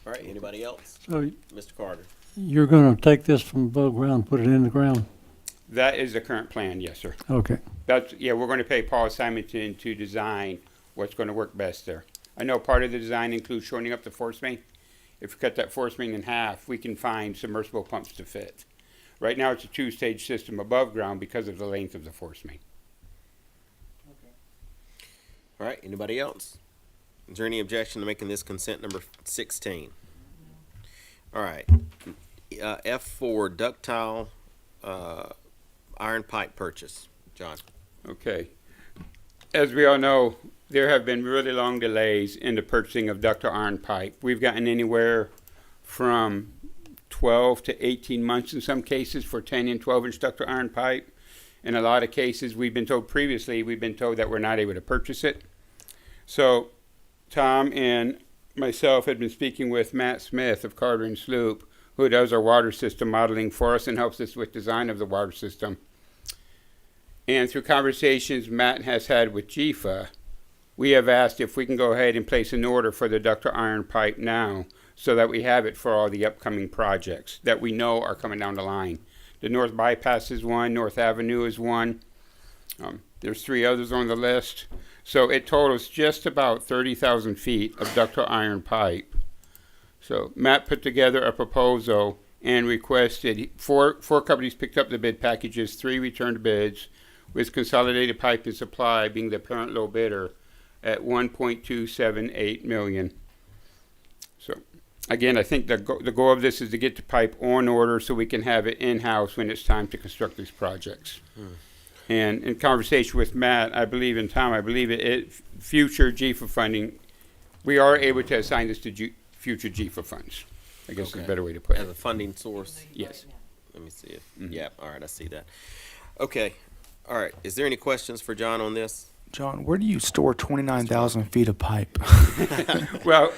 All right, anybody else? So Mr. Carter. you're gonna take this from above ground, put it in the ground? That is the current plan, yes, sir. Okay. We're going to pay Paul Simonton to design what's going to work best there. I know part of the design includes shortening up the force main. If we cut that force main in half, we can find submersible pumps to fit. Right now, it's a 2-stage system above ground because of the length of the force main. All right, anybody else? Is there any objection to making this consent number 16? All right. F4 ductile iron pipe purchase. John. Okay. As we all know, there have been really long delays in the purchasing of ductile iron pipe. We've gotten anywhere from 12 to 18 months in some cases for 10 and 12-inch ductile iron pipe. In a lot of cases, we've been told that we're not able to purchase it. So Tom and myself had been speaking with Matt Smith of Carter and Sloop, who does our water system modeling for us and helps us with design of the water system. And through conversations Matt has had with GFA, we have asked if we can go ahead and place an order for the ductile iron pipe now so that we have it for all the upcoming projects that we know are coming down the line. The North Bypass is one, North Avenue is one. There's 3 others on the list. So it totals just about 30,000 feet of ductile iron pipe. So Matt put together a proposal and requested, four companies picked up the bid packages, 3 returned bids, with Consolidated Pipe and Supply being the apparent low bidder at $1.278 million. So again, I think the goal of this is to get the pipe on order so we can have it in-house when it's time to construct these projects. And in conversation with Matt, I believe, and Tom, I believe future GFA funding, we are able to assign this to future GFA funds. I guess is a better way to put it. As a funding source? Yes. Let me see it. Yeah, all right, I see that. Okay, all right. Is there any questions for John on this? John, where do you store 29,000 feet of pipe? Well,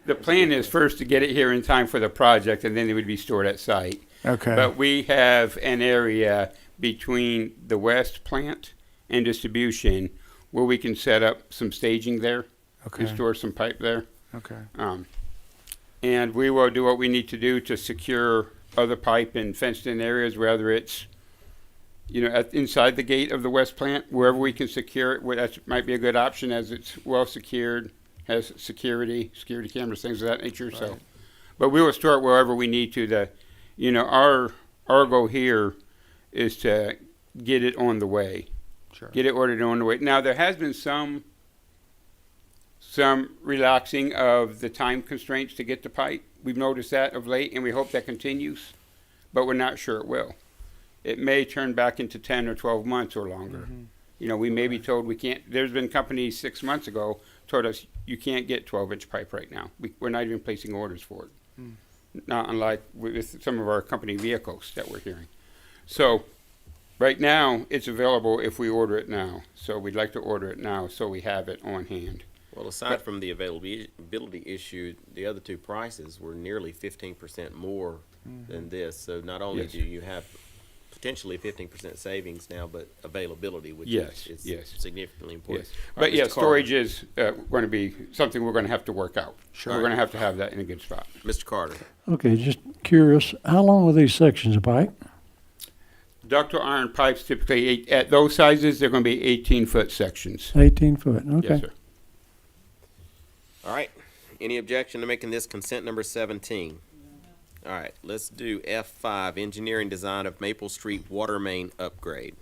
the plan is first to get it here in time for the project, and then it would be stored at site. Okay. But we have an area between the west plant and distribution where we can set up some staging there and store some pipe there. Okay. And we will do what we need to do to secure other pipe in fenced-in areas, whether it's, inside the gate of the west plant, wherever we can secure it, that might be a good option as it's well secured, has security cameras, things of that nature. Right. So, but we will store it wherever we need to. Our goal here is to get it on the way. Sure. Get it ordered on the way. Now, there has been some relaxing of the time constraints to get the pipe. We've noticed that of late, and we hope that continues, but we're not sure it will. It may turn back into 10 or 12 months or longer. Mm-hmm. We may be told we can't. There's been companies 6 months ago told us you can't get 12-inch pipe right now. We're not even placing orders for it. Not unlike with some of our company vehicles that we're hearing. So right now, it's available if we order it now. So we'd like to order it now so we have it on hand. Well, aside from the availability issue, the other 2 prices were nearly 15% more than this. So not only do you have potentially 15% savings now, but availability, which is significantly important. Yes. But yeah, storage is going to be something we're going to have to work out. Sure. We're going to have that in a good spot. Mr. Carter. Okay, just curious, how long are these sections of pipe? Ductile iron pipes typically, at those sizes, they're going to be 18-foot sections. 18 foot, okay. Yes, sir. All right. Any objection to making this consent number 17? All right. Let's do F5, engineering design of Maple Street water main upgrade.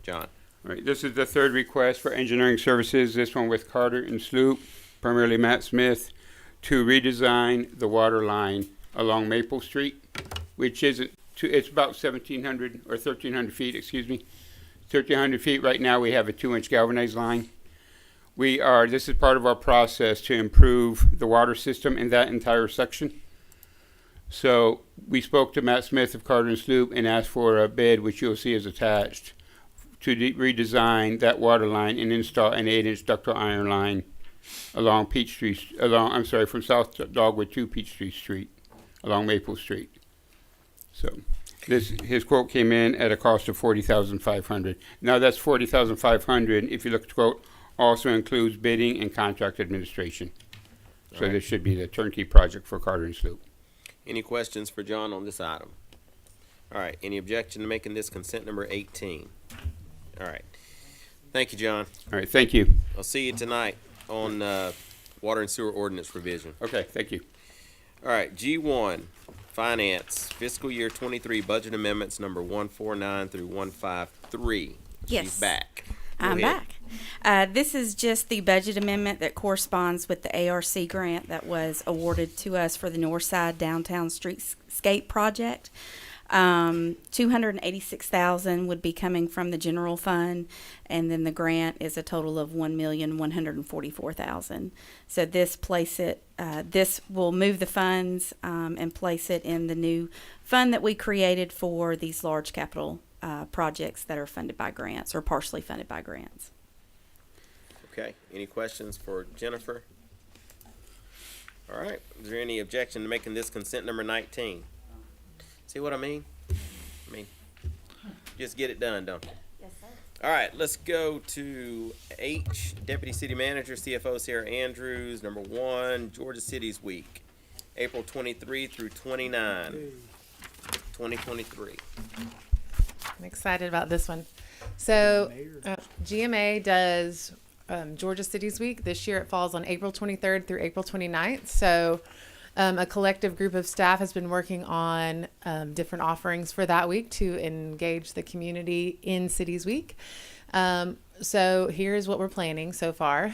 John. All right. This is the 3rd request for engineering services, this one with Carter and Sloop, primarily Matt Smith, to redesign the water line along Maple Street, which isn't, it's about 1,700 or 1,300 feet, 1,300 feet. Right now we have a 2-inch galvanized line. This is part of our process to improve the water system in that entire section. So we spoke to Matt Smith of Carter and Sloop and asked for a bid, which you'll see is attached, to redesign that water line and install an 8-inch ductile iron line along from South Dogwood to Peachtree Street, along Maple Street. So his quote came in at a cost of $40,500. Now that's $40,500. If you look at the quote, also includes bidding and contract administration. So this should be the turnkey project for Carter and Sloop. Any questions for John on this item? All right. Any objection to making this consent number 18? All right. Thank you, John. All right. Thank you. I'll see you tonight on water and sewer ordinance revision. Okay. Thank you. All right. G1, finance, fiscal year 23 budget amendments number 149 through 153. Yes. She's back. I'm ahead. back. This is just the budget amendment that corresponds with the ARC grant that was awarded to us for the Northside Downtown Streetscape project. 286,000 would be coming from the general fund, and then the grant is a total of 1,144,000. So this this will move the funds and place it in the new fund that we created for these large capital projects that are funded by grants or partially funded by grants. Okay, any questions for Jennifer? All right, is there any objection to making this consent number 19? See what I mean? Just get it done, don't you? Yes, sir. All right, let's go to H, Deputy City Manager, CFO Sarah Andrews. Number 1, Georgia Cities Week, April 23 through 29, 2023. I'm excited about this one. So, GMA does Georgia Cities Week. This year it falls on April 23rd through April 29th. So, a collective group of staff has been working on different offerings for that week to engage the community in Cities Week. So here's what we're planning so far.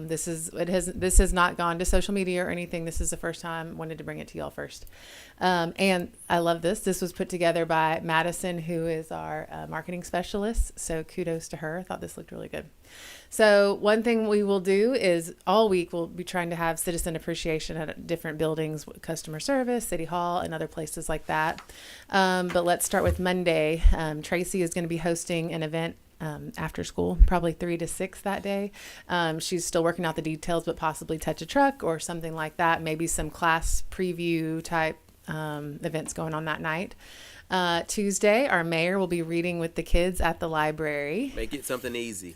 This has not gone to social media or anything. This is the first time. Wanted to bring it to y'all first. And I love this. This was put together by Madison, who is our marketing specialist. So kudos to her. I thought this looked really good. So one thing we will do is all week we'll be trying to have citizen appreciation at different buildings, customer service, City Hall, and other places like that. But let's start with Monday. Tracy is going to be hosting an event after school, probably 3 to 6 that day. She's still working out the details, but possibly touch a truck or something like that. Maybe some class preview type events going on that night. Tuesday, our mayor will be reading with the kids at the library. Make it something easy.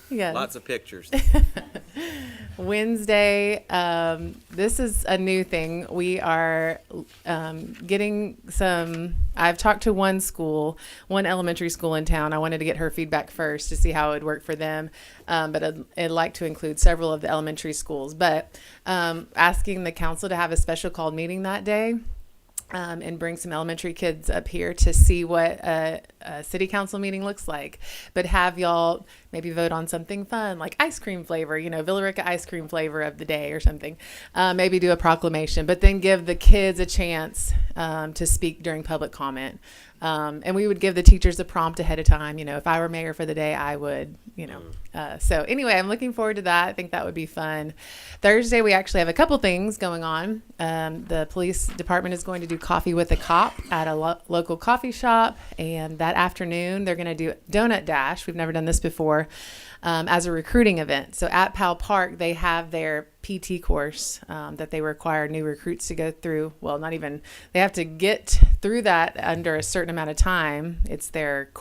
Yeah. Lots of pictures. Wednesday, this is a new thing. We are getting some. I've talked to one elementary school in town. I wanted to get her feedback first to see how it would work for them, but I'd like to include several of the elementary schools. But asking the council to have a special called meeting that day. And bring some elementary kids up here to see what a city council meeting looks like. But have y'all maybe vote on something fun, like ice cream flavor, Villa Rica ice cream flavor of the day or something. Maybe do a proclamation, but then give the kids a chance to speak during public comment. And we would give the teachers a prompt ahead of time. If I were mayor for the day, I would, So anyway, I'm looking forward to that. I think that would be fun. Thursday, we actually have a couple things going on. The police department is going to do coffee with a cop at a local coffee shop. And that afternoon, they're going to do Donut Dash. We've never done this before. As a recruiting event. So at Powell Park, they have their PT course that they require new recruits to go through. Well, not even, they have to get through that under a certain amount of time. It's their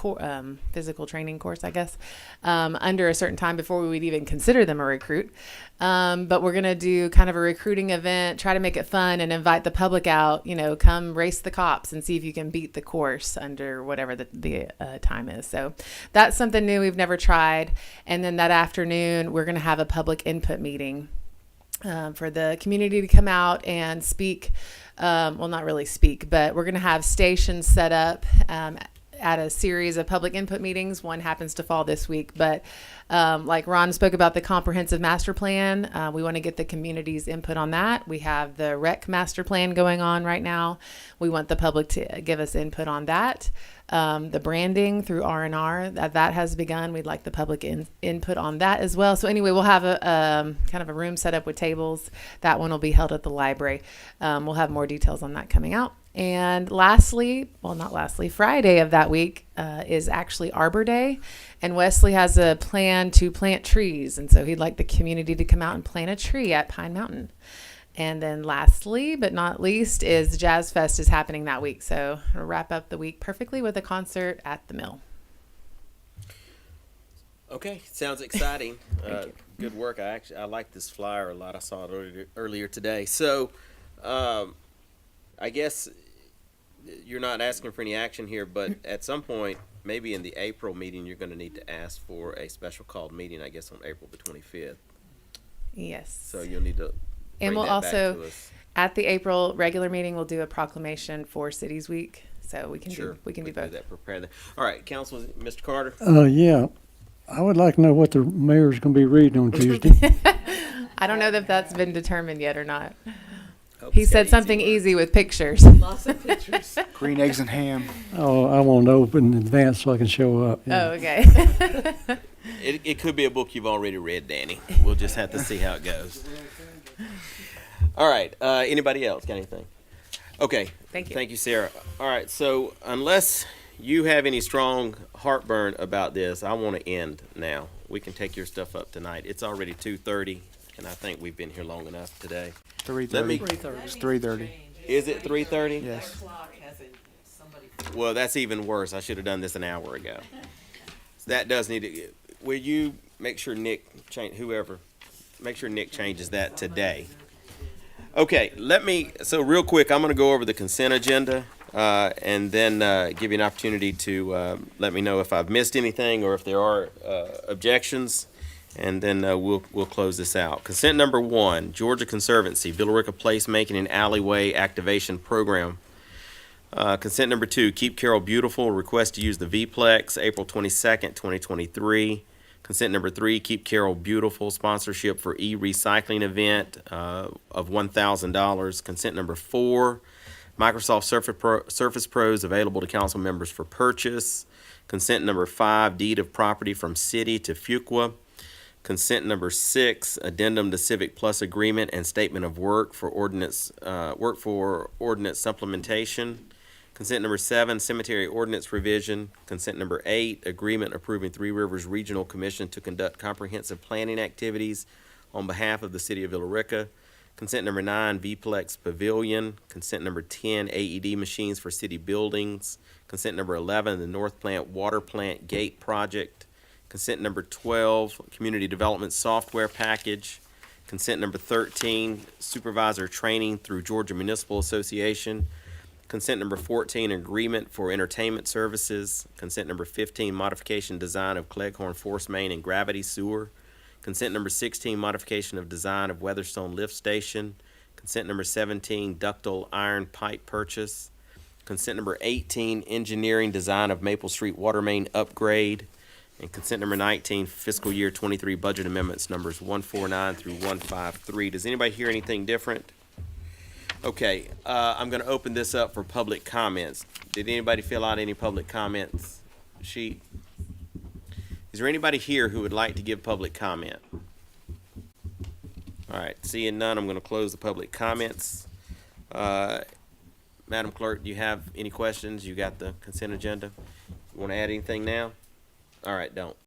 physical training course, I guess, under a certain time before we would even consider them a recruit. But we're going to do kind of a recruiting event, try to make it fun and invite the public out, come race the cops and see if you can beat the course under whatever the time is. So that's something new we've never tried. And then that afternoon, we're going to have a public input meeting for the community to come out and speak. Well, not really speak, but we're going to have stations set up at a series of public input meetings. One happens to fall this week, but like Ron spoke about the comprehensive master plan, we want to get the community's input on that. We have the rec master plan going on right now. We want the public to give us input on that. The branding through R&R, that has begun. We'd like the public input on that as well. So anyway, we'll have a kind of a room set up with tables. That one will be held at the library. We'll have more details on that coming out. And Friday of that week is actually Arbor Day. And Wesley has a plan to plant trees. And so he'd like the community to come out and plant a tree at Pine Mountain. And then lastly, but not least, is Jazz Fest is happening that week. So we'll wrap up the week perfectly with a concert at the Mill. Okay, sounds exciting. Good work. I like this flyer a lot. I saw it earlier today. So I guess you're not asking for any action here, but at some point, maybe in the April meeting, you're going to need to ask for a special called meeting, I guess, on April the 25th. Yes. So you'll need to and we'll also, at the April regular meeting, we'll do a proclamation for Cities Week. So we can Sure. do We both. that, prepare that. All right, Council, Mr. Carter? Yeah, I would like to know what the mayor's gonna be reading on Tuesday. I don't know if that's been determined yet or not. Hope He it's got said something words. easy with pictures. Lots of pictures. Green eggs and ham. Oh, I want to open in advance so I can show up. Oh, okay. It could be a book you've already read, Danny. We'll just have to see how it goes. All right. Anybody else got anything? Okay. Thank you. Thank you, Sarah. All right. So unless you have any strong heartburn about this, I want to end now. We can take your stuff up tonight. It's already 2:30, and I think we've been here long enough today. 3:30. 3:30. It's 3:30. Is it 3:30? Yes. Well, that's even worse. I should have done this an hour ago. That does need to. Will you make sure Nick change make sure Nick changes that today? Okay, so real quick, I'm going to go over the consent agenda and then give you an opportunity to let me know if I've missed anything or if there are objections, and then we'll close this out. Consent number 1, Georgia Conservancy, Villa Rica Placemaking and Alleyway Activation Program. Consent number 2, Keep Carroll Beautiful, request to use the V-Plex, April 22nd, 2023. Consent number 3, Keep Carroll Beautiful, sponsorship for e-recycling event of $1,000. Consent number 4, Microsoft Surface Pros available to council members for purchase. Consent number 5, deed of property from city to Fuqua. Consent number 6, addendum to Civic Plus agreement and statement of work for ordinance supplementation. Consent number 7, cemetery ordinance revision. Consent number 8, agreement approving Three Rivers Regional Commission to conduct comprehensive planning activities on behalf of the city of Villa Rica. Consent number 9, V-Plex Pavilion. Consent number 10, AED machines for city buildings. Consent number 11, the North Plant Water Plant Gate Project. Consent number 12, Community Development Software Package. Consent number 13, Supervisor Training through Georgia Municipal Association. Consent number 14, Agreement for Entertainment Services. Consent number 15, Modification Design of Cleghorn Force Main and Gravity Sewer. Consent number 16, Modification of Design of Weatherstone Lift Station. Consent number 17, Ductile Iron Pipe Purchase. Consent number 18, Engineering Design of Maple Street Water Main Upgrade. And consent number 19, fiscal year 23 budget amendments numbers 149 through 153. Does anybody hear anything different? Okay, I'm going to open this up for public comments. Did anybody fill out any public comments sheet? Is there anybody here who would like to give public comment? All right, seeing none, I'm going to close the public comments. Madam Clerk, do you have any questions? You got the consent agenda? You want to add anything now? All right, don't.